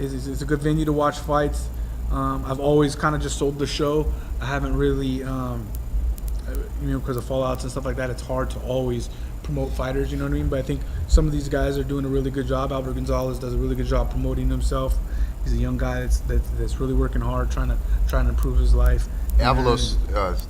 Speaker 2: It's a good venue to watch fights. I've always kind of just sold the show. I haven't really, because of fallouts and stuff like that, it's hard to always promote fighters. You know what I mean? But I think some of these guys are doing a really good job. Albert Gonzalez does a really good job promoting himself. He's a young guy that's really working hard, trying to improve his life.
Speaker 3: Avalos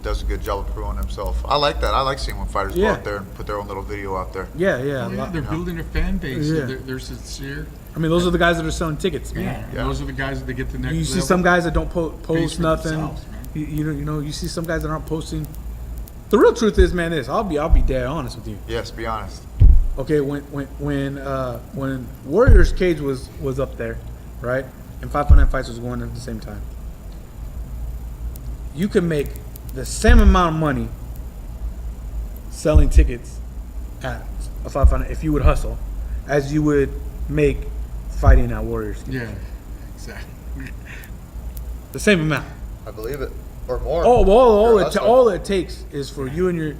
Speaker 3: does a good job of promoting himself. I like that. I like seeing when fighters go
Speaker 2: Yeah.
Speaker 3: out there and put their own little video out there.
Speaker 2: Yeah.
Speaker 1: Oh, yeah, they're building their fan base.
Speaker 2: Yeah.
Speaker 1: They're sincere.
Speaker 2: I mean, those are the guys that are selling tickets, man.
Speaker 1: Yeah. Those are the guys that get the next
Speaker 2: You see
Speaker 1: level.
Speaker 2: some guys that don't
Speaker 1: Pays
Speaker 2: post
Speaker 1: for
Speaker 2: nothing.
Speaker 1: themselves, man.
Speaker 2: You see some guys that aren't posting. The real truth is, man, I'll be dead honest with you.
Speaker 3: Yes, be honest.
Speaker 2: Okay, when Warriors Cage was up there, right, and 5.9 fights was going at the same time, you can make the same amount of money selling tickets at a 5.9 if you would hustle, as you would make fighting at Warriors Cage.
Speaker 1: Yeah, exactly.
Speaker 2: The same amount.
Speaker 3: I believe it. Or more.
Speaker 2: All it takes is for you and your.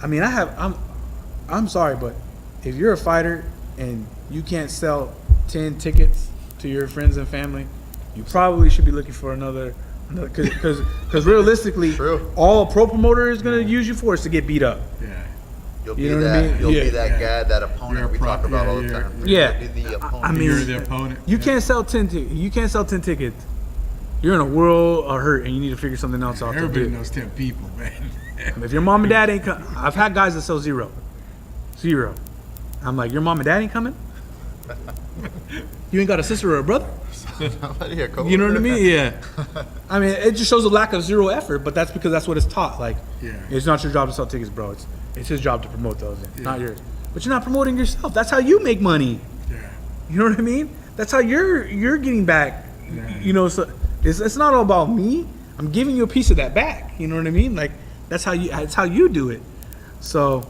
Speaker 2: I mean, I'm sorry, but if you're a fighter and you can't sell 10 tickets to your friends and family, you probably should be looking for another. Because realistically,
Speaker 3: True.
Speaker 2: all a pro promoter is going to use you for is to get beat up.
Speaker 1: Yeah.
Speaker 3: You'll be
Speaker 2: You know what
Speaker 3: that.
Speaker 2: I mean?
Speaker 3: You'll
Speaker 2: Yeah.
Speaker 3: be that
Speaker 1: Yeah.
Speaker 3: guy, that
Speaker 1: You're
Speaker 3: opponent
Speaker 1: a
Speaker 3: we
Speaker 1: pro-
Speaker 3: talk about
Speaker 1: yeah,
Speaker 3: all the
Speaker 1: you're-
Speaker 3: time.
Speaker 2: Yeah.
Speaker 3: You'll be the opponent.
Speaker 2: I mean,
Speaker 1: You're the opponent.
Speaker 2: You
Speaker 1: Yeah.
Speaker 2: can't sell 10. You can't sell 10 tickets. You're in a world of hurt, and you need to figure something else out.
Speaker 1: Everybody
Speaker 2: to do.
Speaker 1: knows 10 people, man.
Speaker 2: If your mom and dad ain't come, I've had guys that sell zero. I'm like, your mom and dad ain't coming? You ain't got a sister or a brother?
Speaker 3: Yeah, go
Speaker 2: You know
Speaker 3: with
Speaker 2: what I
Speaker 3: it.
Speaker 2: mean? Yeah. I mean, it just shows a lack of zero effort, but that's because that's what it's taught. Like,
Speaker 1: Yeah.
Speaker 2: it's not your job to sell tickets, bro. It's his job to promote those, not
Speaker 1: Yeah.
Speaker 2: yours. But you're not promoting yourself. That's how you make money.
Speaker 1: Yeah.
Speaker 2: You know what I mean? That's how you're getting back.
Speaker 1: Yeah.
Speaker 2: You know, so it's not all about me. I'm giving you a piece of that back. You know what I mean? Like that's how you do it. So,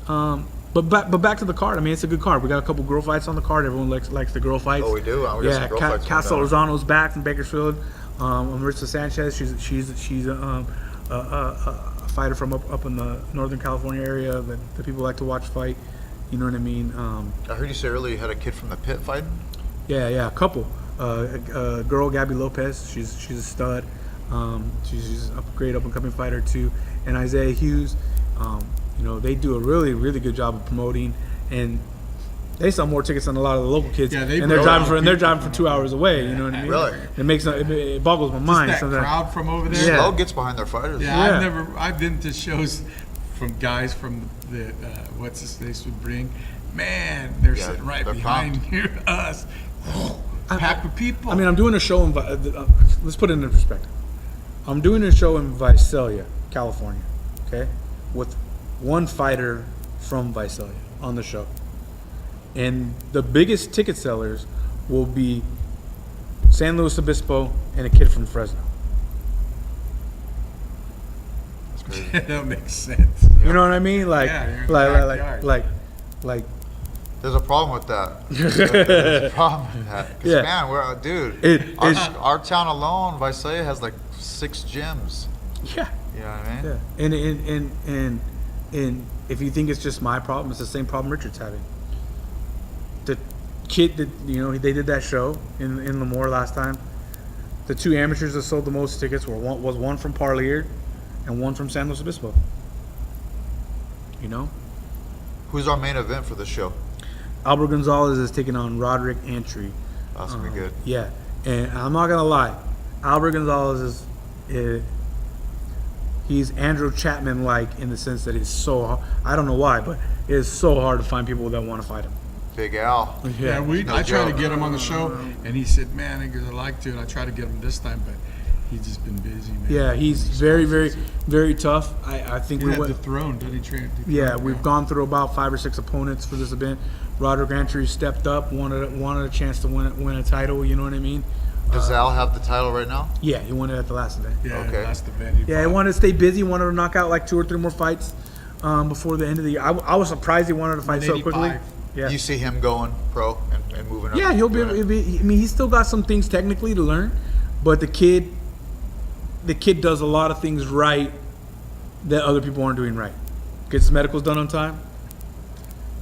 Speaker 2: but back to the card. I mean, it's a good card. We got a couple girl fights on the card. Everyone likes the girl fights.
Speaker 3: Oh, we do? We got some girl fights
Speaker 2: Casa
Speaker 3: coming down.
Speaker 2: Lozano's back from Bakersfield. Marissa Sanchez. She's a fighter from up in the Northern California area that people like to watch fight. You know what I mean?
Speaker 3: I heard you say earlier you had a kid from the pit fighting.
Speaker 2: Yeah, a couple. A girl, Gabby Lopez. She's a stud. She's a great up and coming fighter too. And Isaiah Hughes. They do a really, really good job of promoting, and they sell more tickets than a lot of the local kids.
Speaker 1: Yeah,
Speaker 2: and they're driving for 2 hours away. You know what I mean?
Speaker 3: Really?
Speaker 2: It boggles my mind.
Speaker 1: That
Speaker 2: sometimes.
Speaker 1: crowd from over there.
Speaker 2: Yeah.
Speaker 3: Slow gets behind their fighters.
Speaker 1: Yeah, I've been to shows from guys from the what's his face would bring. Man, they're
Speaker 3: Yeah,
Speaker 1: sitting right
Speaker 3: they're
Speaker 1: behind us, packed with people.
Speaker 2: I mean, I'm doing a show in. Let's put it into perspective. I'm doing a show in Visalia, California. Okay, with one fighter from Visalia on the show, and the biggest ticket sellers will be San Luis Obispo and a kid from Fresno.
Speaker 3: That's crazy.
Speaker 1: that makes sense.
Speaker 2: You know what I mean? Like,
Speaker 1: Yeah, you're in the backyard.
Speaker 2: like.
Speaker 3: There's a problem with that. There's a problem with that. 'Cause,
Speaker 2: Yeah.
Speaker 3: man, our town alone, Visalia has like 6 gyms.
Speaker 2: Yeah.
Speaker 3: You know what I mean?
Speaker 2: Yeah. And if you think it's just my problem, it's the same problem Richard's having. The kid that they did that show in Lemoore last time. The 2 amateurs that sold the most tickets was one from Parlier and one from San Luis Obispo.
Speaker 3: Who's our main event for the show?
Speaker 2: Albert Gonzalez is taking on Roderick Antry.
Speaker 3: That's gonna be good.
Speaker 2: Yeah, and I'm not gonna lie, Albert Gonzalez he's Andrew Chapman like in the sense that he's so hard. I don't know why, but it is so hard to find people that want to fight him.
Speaker 3: Big Al.
Speaker 1: Yeah,
Speaker 3: No
Speaker 1: I tried to
Speaker 3: joke.
Speaker 1: get him on the show, and he said, "Man, I guess I'd like to." And I tried to get him this time, but he's just been busy, man.
Speaker 2: Yeah, he's very, very, very tough. I think
Speaker 1: He
Speaker 2: we
Speaker 1: had
Speaker 2: went.
Speaker 1: the throne, didn't he?
Speaker 2: Yeah, we've gone through about 5 or 6 opponents for this event. Roderick Antry stepped up, wanted a chance to win a title. You know what I mean?
Speaker 3: Does Al have the title right now?
Speaker 2: Yeah, he won it at the last event.
Speaker 1: Yeah,
Speaker 3: Okay.
Speaker 1: last event.
Speaker 2: Yeah, he wanted to stay busy. Wanted to knock out like 2 or 3 more fights before the end of the year. I was surprised he wanted to fight so quickly.
Speaker 1: 185.
Speaker 2: Yeah.
Speaker 3: You see him going pro and moving up?
Speaker 2: Yeah, he'll be,
Speaker 3: doing it?
Speaker 2: I mean, he's still got some things technically to learn, but the kid does a lot of things right that other people aren't doing right. Gets his medicals done on time.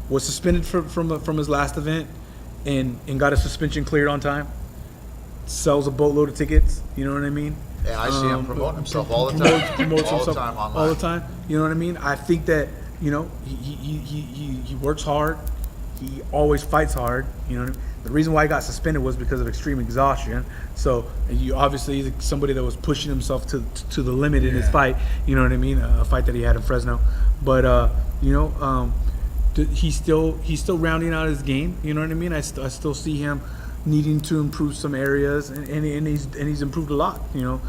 Speaker 2: Was suspended from his last event, and got his suspension cleared on time. Sells a boatload of tickets. You know what I mean?
Speaker 3: And I see him promoting himself all the
Speaker 2: Promotes
Speaker 3: time. All the
Speaker 2: himself
Speaker 3: time online.
Speaker 2: all the time. You know what I mean? I think that he works hard. He always fights hard. You know what I mean? The reason why he got suspended was because of extreme exhaustion. So you obviously he's somebody that was pushing himself to the limit in his fight. You know what I mean? A fight that he had in Fresno. But he's still rounding out his game. You know what I mean? I still see him needing to improve some areas, and he's improved a lot. You know,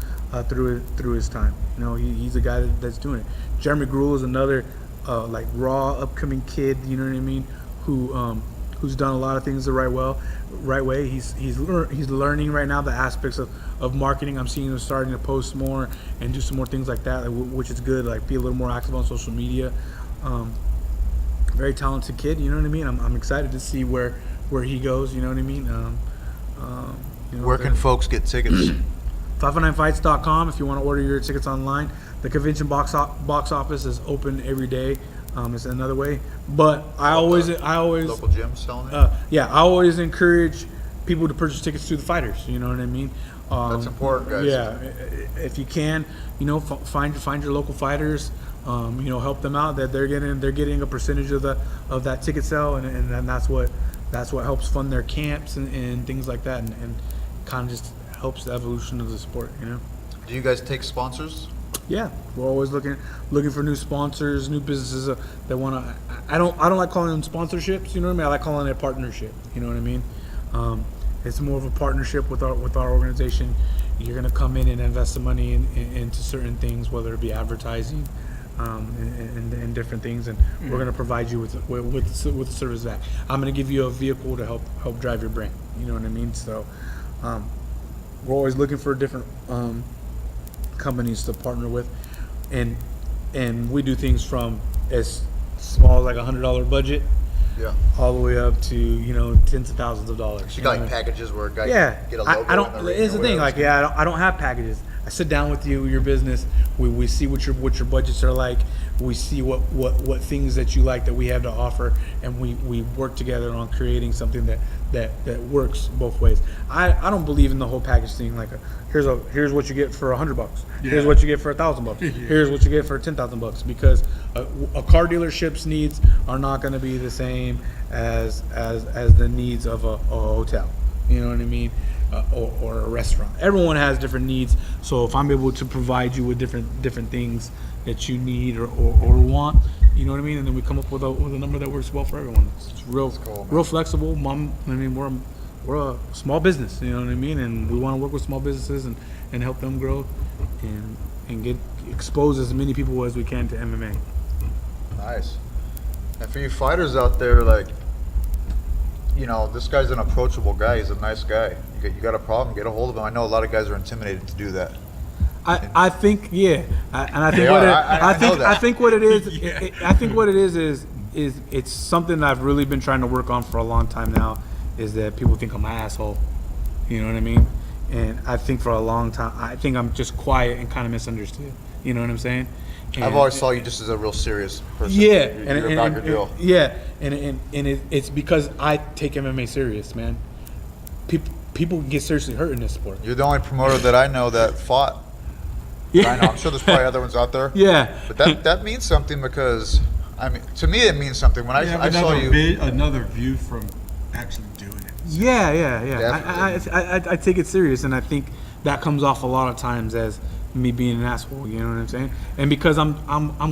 Speaker 2: through his time. You know, he's a guy that's doing it. Jeremy Gruhl is another like raw upcoming kid. You know what I mean? Who's done a lot of things the right way. He's learning right now the aspects of marketing. I'm seeing him starting to post more and do some more things like that, which is good. Like be a little more active on social media. Very talented kid. You know what I mean? I'm excited to see where he goes. You know what I mean?
Speaker 3: Where can folks get tickets?
Speaker 2: 509fights.com if you want to order your tickets online. The convention box office is open every day. It's another way, but I always
Speaker 3: Local gyms selling it?
Speaker 2: I always encourage people to purchase tickets to the fighters. You know what I mean?
Speaker 3: That's important, guys.
Speaker 2: Yeah, if you can, find your local fighters. Help them out. That they're getting a percentage of that ticket sale, and that's what helps fund their camps and things like that, and kind of just helps the evolution of the sport. You know.
Speaker 3: Do you guys take sponsors?
Speaker 2: Yeah, we're always looking for new sponsors, new businesses that want to. I don't like calling them sponsorships. You know what I mean? I like calling it a partnership. You know what I mean? It's more of a partnership with our organization. You're going to come in and invest some money into certain things, whether it be advertising and different things, and we're going to provide you with the service back. I'm going to give you a vehicle to help drive your brand. You know what I mean? So we're always looking for different companies to partner with, and we do things from as small as like $100 budget,
Speaker 3: Yeah.
Speaker 2: all the way up to tens of thousands of dollars.
Speaker 3: You got like packages where a guy
Speaker 2: Yeah,
Speaker 3: can get a logo.
Speaker 2: I don't.
Speaker 3: in the ring
Speaker 2: Here's
Speaker 3: or
Speaker 2: the thing,
Speaker 3: whatever.
Speaker 2: I don't have packages. I sit down with you, your business. We see what your budgets are like. We see what things that you like that we have to offer, and we work together on creating something that works both ways. I don't believe in the whole package thing. Like here's what you get for $100. Here's
Speaker 1: Yeah.
Speaker 2: what you get for $1,000. Here's what you get for $10,000, because a car dealership's needs are not going to be the same as the needs of a hotel. You know what I mean? Or a restaurant. Everyone has different needs. So if I'm able to provide you with different things that you need or want, you know what I mean? And then we come up with a number that works well for everyone. It's real
Speaker 3: cool, man.
Speaker 2: real flexible. We're a small business, you know what I mean? And we want to work with small businesses and help them grow and get expose as many people as we can to MMA.
Speaker 3: Nice. And for you fighters out there, like, this guy's an approachable guy. He's a nice guy. You got a problem, get a hold of him. I know a lot of guys are intimidated to do that.
Speaker 2: I think yeah, and I think
Speaker 3: They
Speaker 2: what
Speaker 3: are.
Speaker 2: it,
Speaker 3: I know that.
Speaker 2: I think what it is
Speaker 1: Yeah.
Speaker 2: I think what it is it's something that I've really been trying to work on for a long time now, is that people think I'm an asshole. You know what I mean? And I think for a long time I think I'm just quiet and kind of misunderstood. You know what I'm saying? And
Speaker 3: I've always saw you just as a real serious person.
Speaker 2: yeah,
Speaker 3: You're about your deal.
Speaker 2: yeah, and it's because I take MMA serious, man. People get seriously hurt in this sport.
Speaker 3: You're the only promoter that I know that fought.
Speaker 2: Yeah.
Speaker 3: I know. I'm sure there's probably other ones out there.
Speaker 2: Yeah.
Speaker 3: But that means something, because I mean, to me, it means something. When
Speaker 1: You have
Speaker 3: I saw
Speaker 1: another
Speaker 3: you,
Speaker 1: another view from actually doing it.
Speaker 2: Yeah. I take it serious, and I think that comes off a lot of times as me being an asshole. You know what I'm saying? And because I'm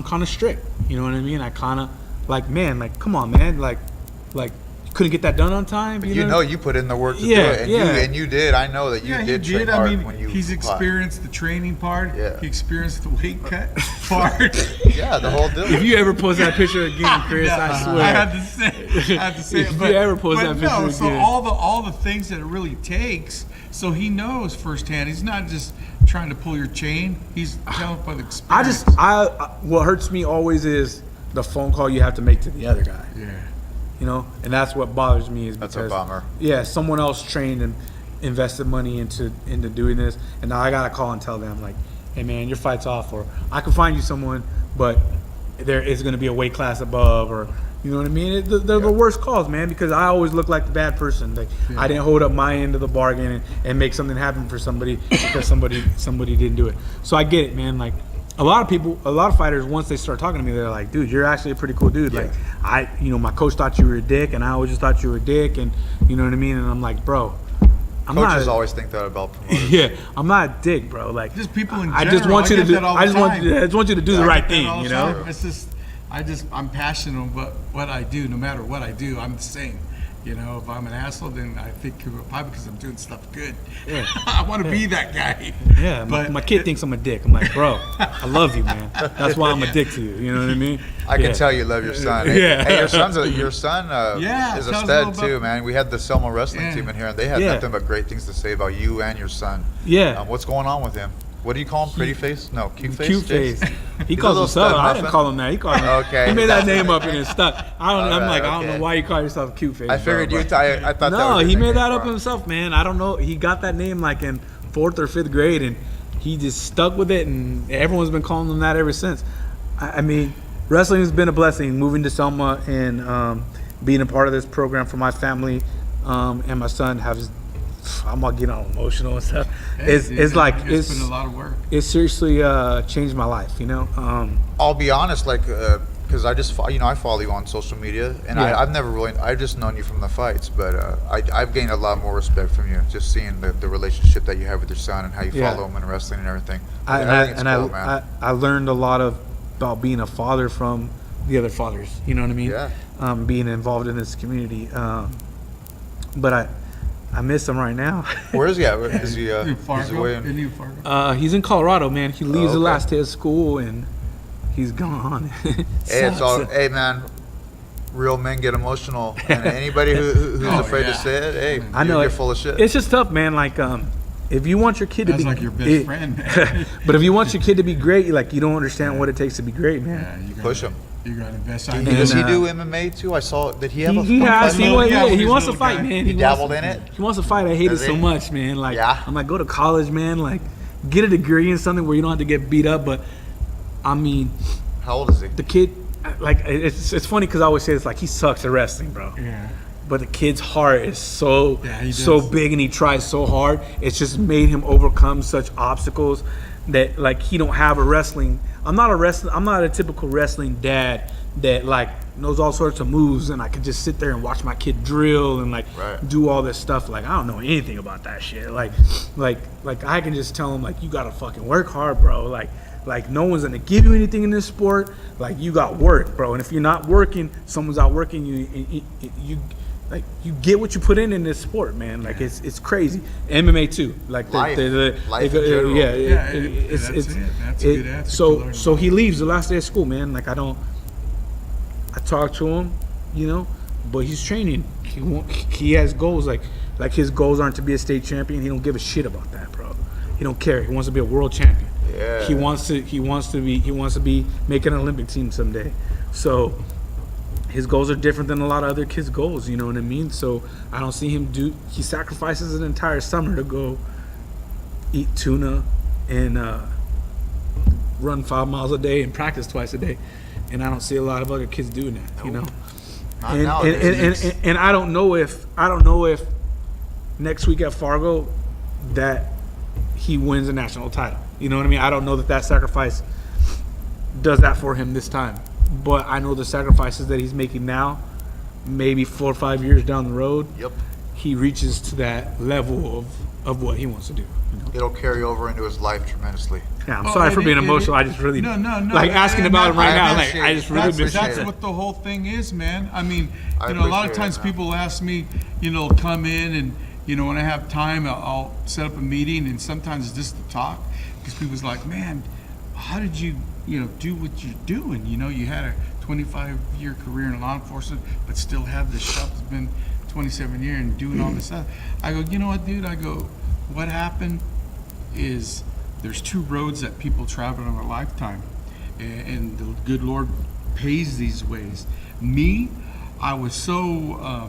Speaker 2: kind of strict. You know what I mean? I kind of like, man, like, come on, man, like couldn't get that done on time.
Speaker 3: you know, you put in the work to do
Speaker 2: Yeah,
Speaker 3: it, and
Speaker 2: yeah.
Speaker 3: you did. I know that you
Speaker 1: Yeah,
Speaker 3: did
Speaker 1: he
Speaker 3: train
Speaker 1: did. I
Speaker 3: hard
Speaker 1: mean,
Speaker 3: when you
Speaker 1: he's
Speaker 3: fought.
Speaker 1: experienced the training part.
Speaker 3: Yeah.
Speaker 1: He experienced the weight cut part.
Speaker 3: Yeah, the whole deal.
Speaker 2: If you ever post that picture again, Chris,
Speaker 1: Yeah,
Speaker 2: I swear.
Speaker 1: I had to say
Speaker 2: If
Speaker 1: it.
Speaker 2: you ever post
Speaker 1: but
Speaker 2: that
Speaker 1: no,
Speaker 2: picture
Speaker 1: so
Speaker 2: again.
Speaker 1: all the things that it really takes. So he knows firsthand. He's not just trying to pull your chain. He's telling by the experience.
Speaker 2: What hurts me always is the phone call you have to make to the other guy.
Speaker 1: Yeah.
Speaker 2: You know, and that's what bothers me is
Speaker 3: That's
Speaker 2: because
Speaker 3: a bummer.
Speaker 2: yeah, someone else trained and invested money into doing this, and now I gotta call and tell them like, hey man, your fight's off, or I can find you someone, but there is gonna be a weight class above, or you know what I mean? They're the worst calls, man, because I always look like the bad person. Like I didn't hold up my end of the bargain and make something happen for somebody because somebody didn't do it. So I get it, man. Like a lot of fighters, once they start talking to me, they're like, dude, you're actually a pretty cool dude.
Speaker 3: Yeah.
Speaker 2: Like my coach thought you were a dick, and I always just thought you were a dick, and you know what I mean? And I'm like, bro, I'm
Speaker 3: Coaches
Speaker 2: not.
Speaker 3: always think that about promoters.
Speaker 2: Yeah, I'm not a dick, bro. Like
Speaker 1: Just people in
Speaker 2: I
Speaker 1: general.
Speaker 2: just want you to
Speaker 1: get
Speaker 2: do.
Speaker 1: that all
Speaker 2: I
Speaker 1: the
Speaker 2: just want
Speaker 1: time.
Speaker 2: you. I just want you to do the
Speaker 1: I
Speaker 2: right
Speaker 1: get that
Speaker 2: thing.
Speaker 1: all the
Speaker 2: You know.
Speaker 1: time. It's just, I'm passionate about what I do. No matter what I do, I'm the same. You know, if I'm an asshole, then I think probably because I'm doing stuff good.
Speaker 2: Yeah.
Speaker 1: I want to be that guy.
Speaker 2: Yeah,
Speaker 1: but
Speaker 2: my kid thinks I'm a dick. I'm like, bro, I love you, man. That's why I'm a dick to you. You know what I mean?
Speaker 3: I can tell you love your son. Hey,
Speaker 2: Yeah.
Speaker 3: hey, your son
Speaker 1: Yeah,
Speaker 3: is a
Speaker 1: tell us a
Speaker 3: stud
Speaker 1: little
Speaker 3: too,
Speaker 1: about-
Speaker 3: man. We had the Selma wrestling
Speaker 1: Yeah.
Speaker 3: team in here, and they had
Speaker 2: Yeah.
Speaker 3: nothing but great things to say about you and your son.
Speaker 2: Yeah.
Speaker 3: What's going on with him? What do you call him? Pretty face? No, cute face.
Speaker 2: Cute face.
Speaker 3: Jason?
Speaker 2: He
Speaker 3: He's a
Speaker 2: calls
Speaker 3: little
Speaker 2: himself.
Speaker 3: stud
Speaker 2: I didn't
Speaker 3: muffin.
Speaker 2: call him that. He called me.
Speaker 3: Okay.
Speaker 2: He made that name up and it's stuck. I don't
Speaker 3: Alright,
Speaker 2: don't know
Speaker 3: okay.
Speaker 2: why you call yourself cute face.
Speaker 3: I
Speaker 2: bro,
Speaker 3: figured you.
Speaker 2: but-
Speaker 3: I thought that
Speaker 2: No,
Speaker 3: was
Speaker 2: he
Speaker 3: your
Speaker 2: made
Speaker 3: nickname,
Speaker 2: that up
Speaker 3: bro.
Speaker 2: himself, man. I don't know. He got that name like in 4th or 5th grade, and he just stuck with it, and everyone's been calling him that ever since. I mean, wrestling has been a blessing. Moving to Selma and being a part of this program for my family and my son has. I'm gonna get all emotional and stuff. It's like
Speaker 1: it's been a lot of work.
Speaker 2: It seriously changed my life. You know.
Speaker 3: I'll be honest, like, because I just, I follow you on social media, and
Speaker 2: Yeah.
Speaker 3: I've never really, I've just known you from the fights, but I've gained a lot more respect from you, just seeing the relationship that you have with your son and how you
Speaker 2: Yeah.
Speaker 3: follow him in wrestling and everything.
Speaker 2: I
Speaker 3: think it's cool, man.
Speaker 2: learned a lot about being a father from the other fathers. You know what I mean?
Speaker 3: Yeah.
Speaker 2: Being involved in this community. But I miss him right now.
Speaker 3: Where is he at? Is he,
Speaker 1: In
Speaker 3: is he
Speaker 1: Fargo?
Speaker 3: away
Speaker 1: In
Speaker 3: in,
Speaker 1: New Fargo?
Speaker 2: He's in Colorado, man. He leaves the
Speaker 3: okay.
Speaker 2: last day of school and he's gone.
Speaker 3: hey, it's all, hey, man, real men get emotional, and anybody who's
Speaker 1: Oh,
Speaker 3: afraid to
Speaker 1: yeah.
Speaker 3: say it, hey,
Speaker 2: I know
Speaker 3: you're
Speaker 2: it.
Speaker 3: full of shit.
Speaker 2: It's just tough, man. Like, if you want your kid to
Speaker 1: That's
Speaker 2: be
Speaker 1: like your best friend, man.
Speaker 2: but if you want your kid to be great, like you don't understand what it takes to be great, man.
Speaker 1: Yeah, you gotta,
Speaker 3: Push him.
Speaker 1: You got to invest.
Speaker 3: Does he
Speaker 2: And,
Speaker 3: do MMA too? I saw, did he have a
Speaker 2: He has.
Speaker 3: fight?
Speaker 2: He,
Speaker 1: little-
Speaker 2: yeah,
Speaker 1: yeah,
Speaker 2: he
Speaker 1: he's
Speaker 2: wants
Speaker 1: a
Speaker 2: to
Speaker 1: little
Speaker 2: fight,
Speaker 1: guy.
Speaker 2: man.
Speaker 3: He
Speaker 2: wants
Speaker 3: dabbled
Speaker 2: to-
Speaker 3: in it?
Speaker 2: He wants to fight. I hate
Speaker 3: Does
Speaker 2: it so
Speaker 3: he?
Speaker 2: much, man. Like,
Speaker 3: Yeah.
Speaker 2: I'm like, go to college, man. Like, get a degree in something where you don't have to get beat up. But, I mean,
Speaker 3: How old is he?
Speaker 2: the kid, like, it's funny because I always say it's like he sucks at wrestling, bro.
Speaker 1: Yeah.
Speaker 2: But the kid's heart is so
Speaker 1: Yeah, he
Speaker 2: so
Speaker 1: does.
Speaker 2: big, and he tries so hard. It's just made him overcome such obstacles that like he don't have a wrestling. I'm not a typical wrestling dad that like knows all sorts of moves, and I can just sit there and watch my kid drill and like
Speaker 3: Right.
Speaker 2: do all this stuff. Like I don't know anything about that shit. Like I can just tell him like you gotta fucking work hard, bro. Like no one's gonna give you anything in this sport. Like you got work, bro. And if you're not working, someone's out working you. Like you get what you put in this sport, man. Like it's crazy. MMA too. Like
Speaker 3: Life in general.
Speaker 2: yeah.
Speaker 1: Yeah, that's it. That's a good answer to
Speaker 2: So
Speaker 1: learn
Speaker 2: so
Speaker 1: about.
Speaker 2: he leaves the last day of school, man. Like I talk to him, you know, but he's training. He has goals. Like his goals aren't to be a state champion. He don't give a shit about that, bro. He don't care. He wants to be a world champion.
Speaker 3: Yeah.
Speaker 2: He wants to be making an Olympic team someday. So his goals are different than a lot of other kids' goals, you know what I mean? So I don't see him he sacrifices an entire summer to go eat tuna and run 5 miles a day and practice twice a day. And I don't see a lot of other kids doing that, you know?
Speaker 3: Not
Speaker 2: And,
Speaker 3: nowadays.
Speaker 2: and I don't know if next week at Fargo that he wins a national title. You know what I mean? I don't know that sacrifice does that for him this time. but I know the sacrifices that he's making now, maybe 4 or 5 years down the road,
Speaker 3: Yep.
Speaker 2: he reaches to that level of what he wants to do. You know?
Speaker 3: It'll carry over into his life tremendously.
Speaker 2: Yeah, I'm
Speaker 1: Oh,
Speaker 2: sorry for
Speaker 1: it-
Speaker 2: being
Speaker 1: it-
Speaker 2: emotional.
Speaker 1: it-
Speaker 2: I just really
Speaker 1: no,
Speaker 2: like asking about him right
Speaker 3: I
Speaker 2: now. Like
Speaker 3: appreciate
Speaker 2: I
Speaker 3: it.
Speaker 2: just really
Speaker 3: That's-
Speaker 1: That's
Speaker 3: it.
Speaker 1: what the whole thing is, man. I mean,
Speaker 3: I
Speaker 1: a lot of
Speaker 3: appreciate
Speaker 1: times
Speaker 3: it, man.
Speaker 1: people ask me, come in and, when I have time, I'll set up a meeting, and sometimes it's just to talk, because people's like, man, how did you, do what you're doing? You had a 25-year career in law enforcement, but still have this shop that's been 27 years and doing all this stuff. I go, you know what, dude? I go, what happened is there's 2 roads that people travel in a lifetime, and the good Lord pays these ways. Me, I was so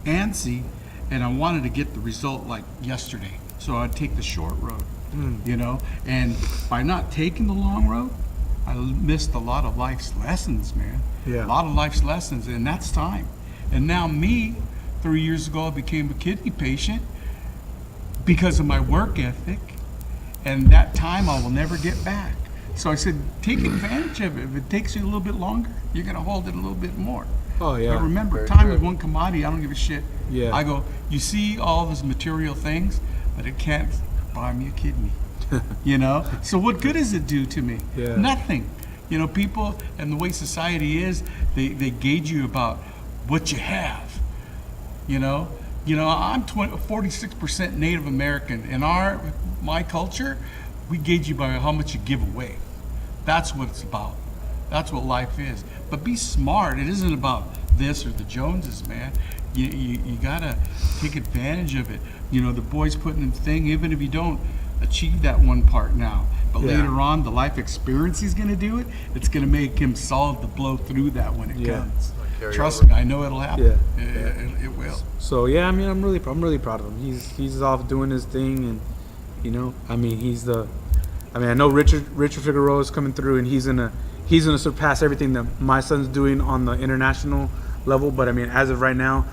Speaker 1: antsy, and I wanted to get the result like yesterday, so I'd take the short road, and by not taking the long road, I missed a lot of life's lessons, man.
Speaker 2: Yeah.
Speaker 1: A lot of life's lessons, and that's time. And now me, 3 years ago, I became a kidney patient because of my work ethic, and that time I will never get back. So I said, take advantage of it. If it takes you a little bit longer, you're gonna hold it a little bit more.
Speaker 2: Oh yeah.
Speaker 1: But remember,
Speaker 3: Very
Speaker 1: time
Speaker 3: true.
Speaker 1: is one commodity. I don't give a shit.
Speaker 2: Yeah.
Speaker 1: I go, you see all these material things, but it can't buy me a kidney. So what good does it do to me?
Speaker 2: Yeah.
Speaker 1: Nothing. People and the way society is, they gauge you about what you have. I'm 46% Native American. In my culture, we gauge you by how much you give away. That's what it's about. That's what life is. But be smart. It isn't about this or the Joneses, man. You gotta take advantage of it. The boy's putting in the thing, even if you don't achieve that one part now. But
Speaker 2: Yeah.
Speaker 1: later on, the life experience he's gonna do it, it's gonna make him solid to blow through that when it
Speaker 2: Yeah.
Speaker 1: comes.
Speaker 3: Carry
Speaker 1: Trust
Speaker 3: over.
Speaker 1: me, I know it'll happen.
Speaker 2: Yeah.
Speaker 1: It will.
Speaker 2: So yeah, I mean, I'm really proud of him. He's off doing his thing, and I mean, I know Richard Figueroa is coming through, and he's gonna surpass everything that my son's doing on the international level. But I mean, as of right now,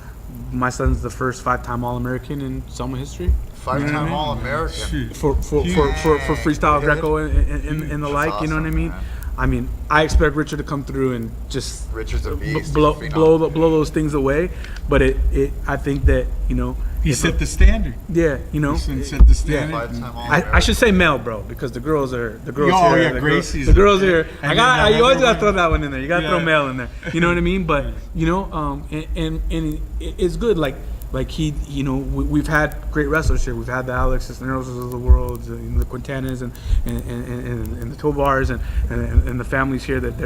Speaker 2: my son's the first 5-time All-American in Selma history
Speaker 3: 5-time All-American.
Speaker 1: Shoot.
Speaker 2: for freestyle
Speaker 3: Yeah.
Speaker 2: Greco and the like. You know what I
Speaker 3: awesome,
Speaker 2: mean?
Speaker 3: man.
Speaker 2: I mean, I expect Richard to come through and just
Speaker 3: Richard's a beast.
Speaker 2: blow
Speaker 3: He's a phenom.
Speaker 2: those things away. But I think that
Speaker 1: He
Speaker 2: if
Speaker 1: set the standard.
Speaker 2: yeah,
Speaker 1: He set the standard.
Speaker 3: 5-time
Speaker 2: I should say male, bro, because the girls
Speaker 1: Oh,
Speaker 2: here.
Speaker 1: yeah,
Speaker 2: the
Speaker 1: Gracie's
Speaker 2: the girls
Speaker 1: up there.
Speaker 2: here.
Speaker 1: And
Speaker 2: You always gotta
Speaker 1: then
Speaker 2: throw that one in there. You gotta throw
Speaker 1: Yeah.
Speaker 2: male in there. You know what I mean? But and it's good. Like we've had great wrestlers here. We've had the Alex Cisneros of the world, the Quintanas, and the Tobars, and the families here. That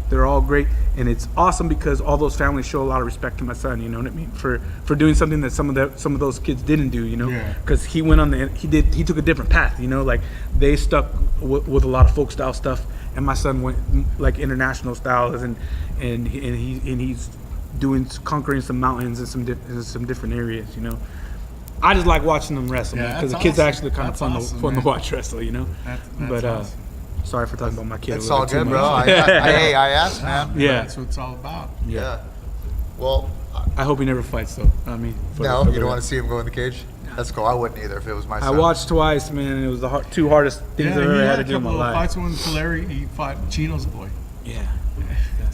Speaker 2: they're all great, and it's awesome because all those families show a lot of respect to my son. You know what I mean? For doing something that some of those kids didn't do.
Speaker 1: Yeah.
Speaker 2: Because he went on he took a different path. Like they stuck with a lot of folk style stuff, and my son went like international styles, and he's conquering some mountains and some different areas. I just like watching them wrestle,
Speaker 1: Yeah,
Speaker 2: because the
Speaker 1: that's
Speaker 2: kids
Speaker 1: awesome.
Speaker 2: actually kind of
Speaker 1: That's
Speaker 2: fun
Speaker 1: awesome,
Speaker 2: to
Speaker 1: man.
Speaker 2: watch wrestle.
Speaker 1: That's
Speaker 2: But
Speaker 1: awesome.
Speaker 2: sorry for talking about my kid.
Speaker 3: It's
Speaker 2: a little
Speaker 3: all
Speaker 2: too
Speaker 3: good, bro.
Speaker 2: much.
Speaker 3: I asked, man.
Speaker 2: Yeah.
Speaker 1: That's what it's all about.
Speaker 3: Yeah. Well,
Speaker 2: I hope he never fights though. I mean,
Speaker 3: no, you don't want to see him go in the cage? That's cool. I wouldn't either if it was my
Speaker 2: I
Speaker 3: son.
Speaker 2: watched twice, man, and it was the two hardest things I've
Speaker 1: he
Speaker 2: ever had
Speaker 1: had
Speaker 2: to
Speaker 1: a
Speaker 2: do in my
Speaker 1: couple of
Speaker 2: life.
Speaker 1: fights when Larry, he fought Chino's boy.
Speaker 2: Yeah.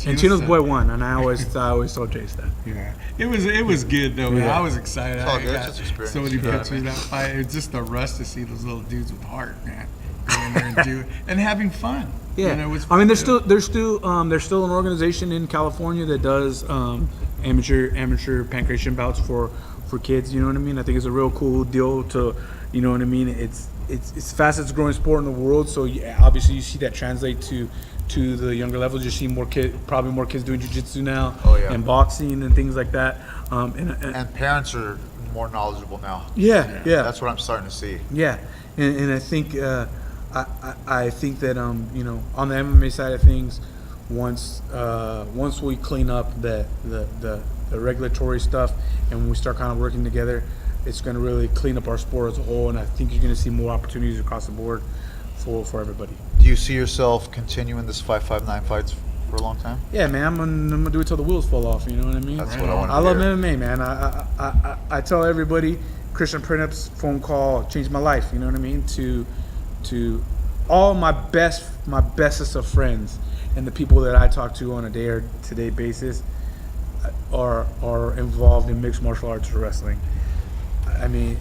Speaker 2: And Chino's
Speaker 1: said-
Speaker 2: boy won, and I always told Jace that.
Speaker 1: Yeah, it was good though, man.
Speaker 2: Yeah.
Speaker 1: I was excited.
Speaker 3: It's all
Speaker 1: I
Speaker 3: good,
Speaker 1: got
Speaker 3: it's just experience.
Speaker 1: so many
Speaker 3: You know what I
Speaker 1: pictures of
Speaker 3: mean?
Speaker 1: that fight. It's just a rush to see those little dudes with heart, man, go in there and do it and having fun.
Speaker 2: Yeah,
Speaker 1: it's
Speaker 2: I mean, there's still an organization in California that does amateur pancration bouts for kids. You know what I mean? I think it's a real cool deal to, you know what I mean? It's fastest growing sport in the world. So obviously you see that translate to the younger levels. You see probably more kids doing jiu-jitsu now,
Speaker 3: Oh, yeah.
Speaker 2: and boxing and things like that.
Speaker 3: And parents are more knowledgeable now.
Speaker 2: Yeah.
Speaker 3: That's what I'm starting to see.
Speaker 2: Yeah, and I think I think that on the MMA side of things, once we clean up the regulatory stuff and we start kind of working together, it's going to really clean up our sport as a whole, and I think you're going to see more opportunities across the board for everybody.
Speaker 3: Do you see yourself continuing this 559 fights for a long time?
Speaker 2: Yeah, man, I'm gonna do it till the wheels fall off. You know what I mean?
Speaker 3: That's
Speaker 1: Right
Speaker 3: what I
Speaker 1: on.
Speaker 3: want to
Speaker 2: I love
Speaker 3: hear.
Speaker 2: MMA, man. I tell everybody, Christian Printup's phone call changed my life. You know what I mean? To all my bestest of friends, and the people that I talk to on a day-to-day basis are involved in mixed martial arts or wrestling. I mean,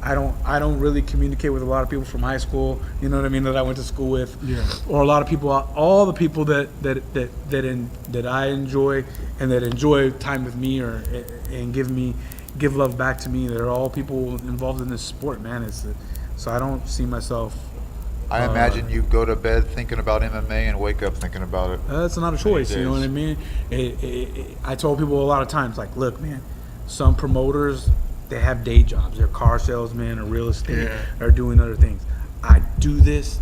Speaker 2: I don't really communicate with a lot of people from high school, you know what I mean, that I went to school with, or a lot of people, all the people that I enjoy and that enjoy time with me and give love back to me. They're all people involved in this sport, man. So I don't see myself.
Speaker 3: I imagine you go to bed thinking about MMA and wake up thinking about it.
Speaker 2: That's not a choice, you know what I mean? I told people a lot of times, like, look, man, some promoters, they have day jobs. They're car salesmen or real estate or doing other things. I do this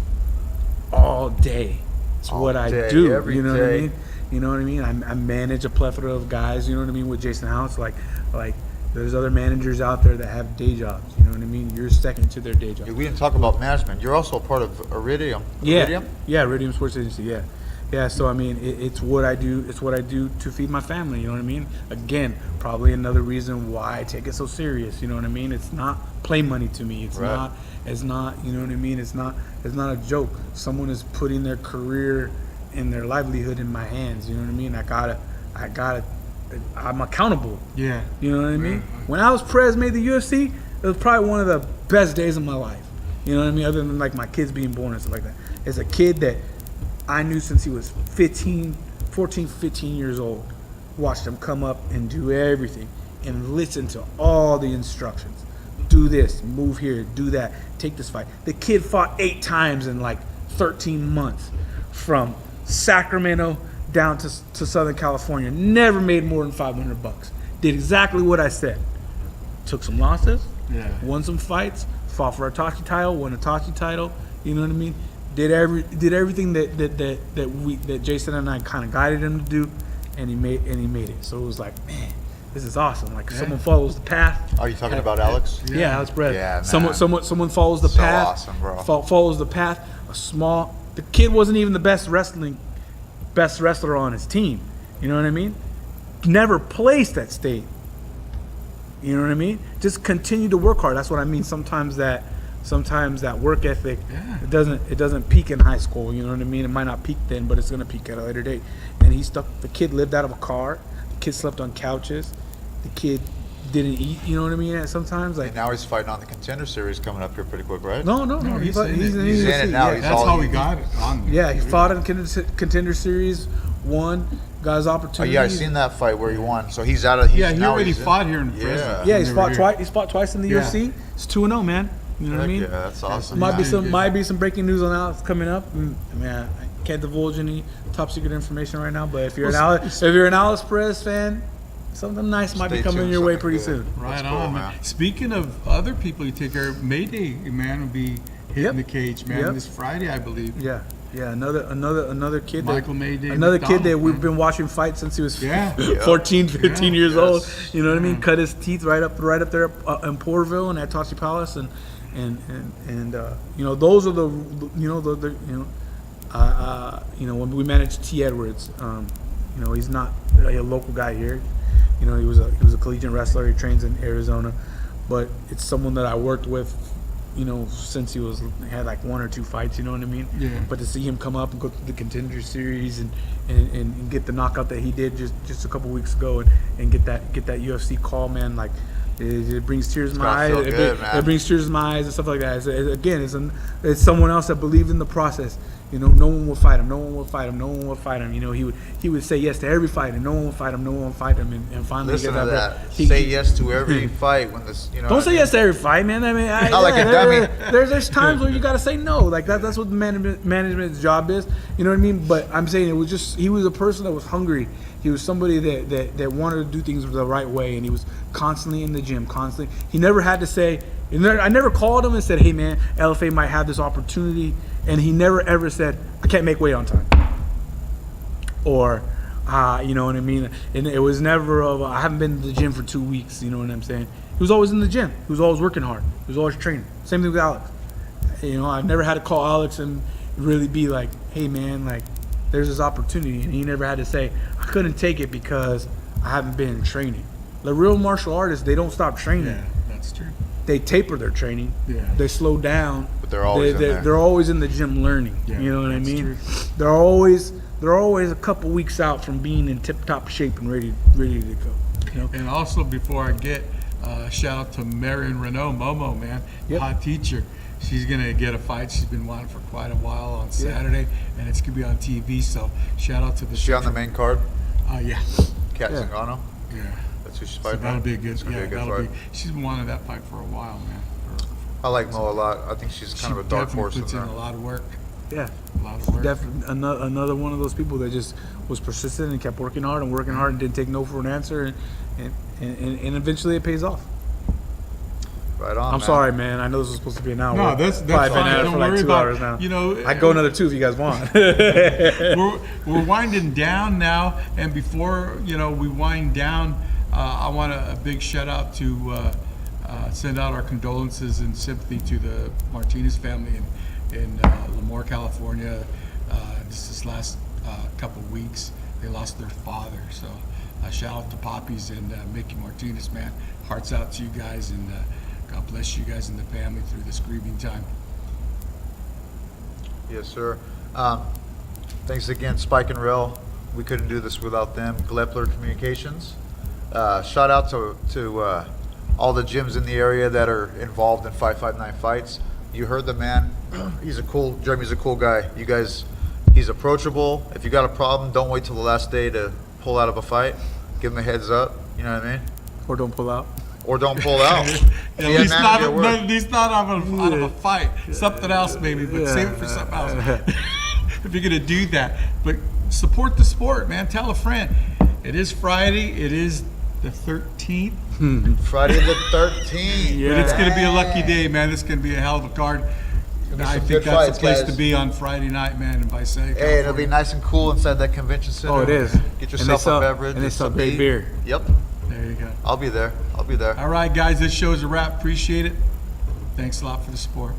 Speaker 2: all day. It's what I do. You know what I mean? You know what I mean? I manage a plethora of guys, you know what I mean, with Jason House. Like there's other managers out there that have day jobs, you know what I mean? You're second to their day job.
Speaker 3: We didn't talk about management. You're also a part of Iridium.
Speaker 2: Iridium Sports Agency, Yeah, so I mean, it's what I do. It's what I do to feed my family. You know what I mean? Again, probably another reason why I take it so serious. You know what I mean? It's not play money to me. It's not. It's not. You know what I mean? It's not a joke. Someone is putting their career and their livelihood in my hands. You know what I mean? I gotta. I'm accountable.
Speaker 1: Yeah.
Speaker 2: You know what I mean? When Alex Perez made the UFC, it was probably one of the best days of my life. You know what I mean? Other than like my kids being born and stuff like that. As a kid that I knew since he was 15 years old, watched him come up and do everything and listen to all the instructions. Do this, move here, do that, take this fight. The kid fought 8 times in like 13 months from Sacramento down to Southern California. Never made more than $500. Did exactly what I said. Took some losses, won some fights, fought for a Tachi title, won a Tachi title, you know what I mean? Did everything that Jason and I kind of guided him to do, and he made it. So it was like, man, this is awesome. Like someone follows the path.
Speaker 3: Are you talking about Alex?
Speaker 2: Yeah, Alex Perez.
Speaker 3: Yeah, man.
Speaker 2: Someone follows the path.
Speaker 3: Awesome, bro.
Speaker 2: Follows the path. The kid wasn't even the best wrestler on his team. You know what I mean? Never placed at state. You know what I mean? Just continue to work hard. That's what I mean. Sometimes that work ethic, it doesn't peak in high school. You know what I mean? It might not peak then, but it's gonna peak at a later date. And the kid lived out of a car. The kid slept on couches. The kid didn't eat. You know what I mean? Sometimes like.
Speaker 3: And now he's fighting on the Contender Series coming up here pretty quick, right?
Speaker 2: No. He's in it now.
Speaker 3: Yeah.
Speaker 1: That's how we got it on.
Speaker 2: Yeah, he fought in Contender Series, won, got his opportunity.
Speaker 3: Oh, yeah, I seen that fight where he won. So he's out of.
Speaker 1: He already fought here in Fresno.
Speaker 2: Yeah, he's fought twice. He's fought twice in the UFC. It's 2-0, man. You know what I mean?
Speaker 3: Yeah, that's awesome.
Speaker 2: Might be some breaking news on Alex coming up. I mean, I can't divulge any top secret information right now. But if you're an Alex Perez fan, something nice might be coming your way pretty soon.
Speaker 1: Right
Speaker 3: cool,
Speaker 1: on, man. Speaking of other people you take care of, Mayday, man, will be hitting the cage, man, this Friday, I believe.
Speaker 2: Yeah, another kid.
Speaker 1: Michael Mayday.
Speaker 2: Another kid that we've been watching fight since he was 14, 15 years old. You know what I mean? Cut his teeth right up there in Porterville and at Tachi Palace and you know, those are the when we managed T. Edwards, you know, he's not a local guy here. You know, he was a collegiate wrestler. He trains in Arizona, but it's someone that I worked with, you know, since he had like 1 or 2 fights. You know what I mean?
Speaker 1: Yeah.
Speaker 2: But to see him come up and go through the Contender Series and get the knockout that he did just a couple weeks ago and get that UFC call, man, like. It brings tears to my eyes. It brings tears to my eyes and stuff like that. It's someone else that believed in the process. You know, no one will fight him. No one will fight him. No one will fight him. You know, he would say yes to every fight, and no one will fight him. No one will fight him. And finally,
Speaker 3: listen to that. Say yes to every fight when this. You know.
Speaker 2: Don't say yes to every fight, man. I mean,
Speaker 3: not like a dummy.
Speaker 2: There's times where you got to say no. Like that's what the management's job is. You know what I mean? But I'm saying he was a person that was hungry. He was somebody that wanted to do things the right way, and he was constantly in the gym, constantly. He never had to say, I never called him and said, hey, man, LFA might have this opportunity, and he never ever said, I can't make weight on time. Or, you know what I mean? And it was never I haven't been to the gym for 2 weeks, you know what I'm saying? He was always in the gym. He was always working hard. He was always training. Same thing with Alex. You know, I've never had to call Alex and really be like, hey, man, like, there's this opportunity, and he never had to say, I couldn't take it because I haven't been training. The real martial artists, they don't stop training.
Speaker 1: Yeah, that's true.
Speaker 2: they taper their training.
Speaker 1: Yeah.
Speaker 2: They slow down.
Speaker 3: But they're always in there.
Speaker 2: They're always in the gym learning.
Speaker 1: Yeah,
Speaker 2: you know what I
Speaker 1: that's
Speaker 2: mean?
Speaker 1: true.
Speaker 2: They're always a couple weeks out from being in tip-top shape and ready to go. You know?
Speaker 1: And also, before I get, shout out to Marion Renault, Momo, man,
Speaker 2: Yep.
Speaker 1: hot teacher. She's going to get a fight. She's been wanting for quite a while on Saturday, and it's going to be on TV. So, shout out to the.
Speaker 3: Is she on the main card?
Speaker 1: Yeah.
Speaker 3: Kat
Speaker 2: Yeah.
Speaker 3: Zingano?
Speaker 1: Yeah.
Speaker 3: That's who she's
Speaker 1: So
Speaker 3: fighting.
Speaker 1: that'll
Speaker 3: right?
Speaker 1: be a good.
Speaker 3: It's gonna
Speaker 1: Yeah,
Speaker 3: be a good
Speaker 1: that'll
Speaker 3: fight.
Speaker 1: be. She's been wanting that fight for a while, man.
Speaker 3: I like Mo a lot. I think she's kind of a dark
Speaker 1: definitely
Speaker 3: horse in
Speaker 1: puts in
Speaker 3: there.
Speaker 1: a lot of work.
Speaker 2: Yeah.
Speaker 1: A lot of work.
Speaker 2: Definitely another one of those people that just was persistent and kept working hard and didn't take no for an answer, and eventually it pays off.
Speaker 3: Right on,
Speaker 2: I'm
Speaker 3: man.
Speaker 2: sorry, man. I know this was supposed to be an hour.
Speaker 1: No, that's
Speaker 2: Probably been
Speaker 1: fine.
Speaker 2: at it
Speaker 1: Don't
Speaker 2: for like
Speaker 1: worry
Speaker 2: 2
Speaker 1: about
Speaker 2: hours now.
Speaker 1: You know,
Speaker 2: I'd go another 2 if you guys want.
Speaker 1: we're winding down now, and before we wind down, I want a big shout out to send out our condolences and sympathy to the Martinez family in Lemoore, California. This last couple of weeks, they lost their father. So shout out to Poppies and Mickey Martinez, man. Hearts out to you guys, and God bless you guys and the family through this grieving time.
Speaker 3: Yes, sir. Thanks again, Spike and Rail. We couldn't do this without them. Glepler Communications. Shout out to all the gyms in the area that are involved in 559 fights. You heard the man. Jeremy's a cool guy. You guys, he's approachable. If you got a problem, don't wait till the last day to pull out of a fight. Give him a heads up. You know what I mean?
Speaker 2: Or don't pull out.
Speaker 3: Or don't pull out.
Speaker 1: At
Speaker 3: Be a
Speaker 1: least
Speaker 3: man
Speaker 1: not,
Speaker 3: of your word.
Speaker 1: at least not out of a fight. Something else maybe, but save it for something else. If you're gonna do that, but support the sport, man. Tell a friend. It is Friday. It is the 13th.
Speaker 3: Friday the 13th.
Speaker 1: But it's gonna be a lucky day, man. It's gonna be a hell of a card.
Speaker 3: be
Speaker 1: I
Speaker 3: some
Speaker 1: think
Speaker 3: good
Speaker 1: that's
Speaker 3: fights,
Speaker 1: the place
Speaker 3: guys.
Speaker 1: to be on Friday night, man. In Visalia,
Speaker 3: Hey, it'll
Speaker 1: California.
Speaker 3: be nice and cool inside that convention center.
Speaker 2: Oh, it is.
Speaker 3: Get
Speaker 2: And they
Speaker 3: yourself
Speaker 2: sell-
Speaker 3: a beverage.
Speaker 2: and they sell
Speaker 3: some
Speaker 2: great
Speaker 3: meat.
Speaker 2: beer.
Speaker 3: Yep.
Speaker 1: There you go.
Speaker 3: I'll be there.
Speaker 1: All right, guys. This show's a wrap. Appreciate it. Thanks a lot for the support.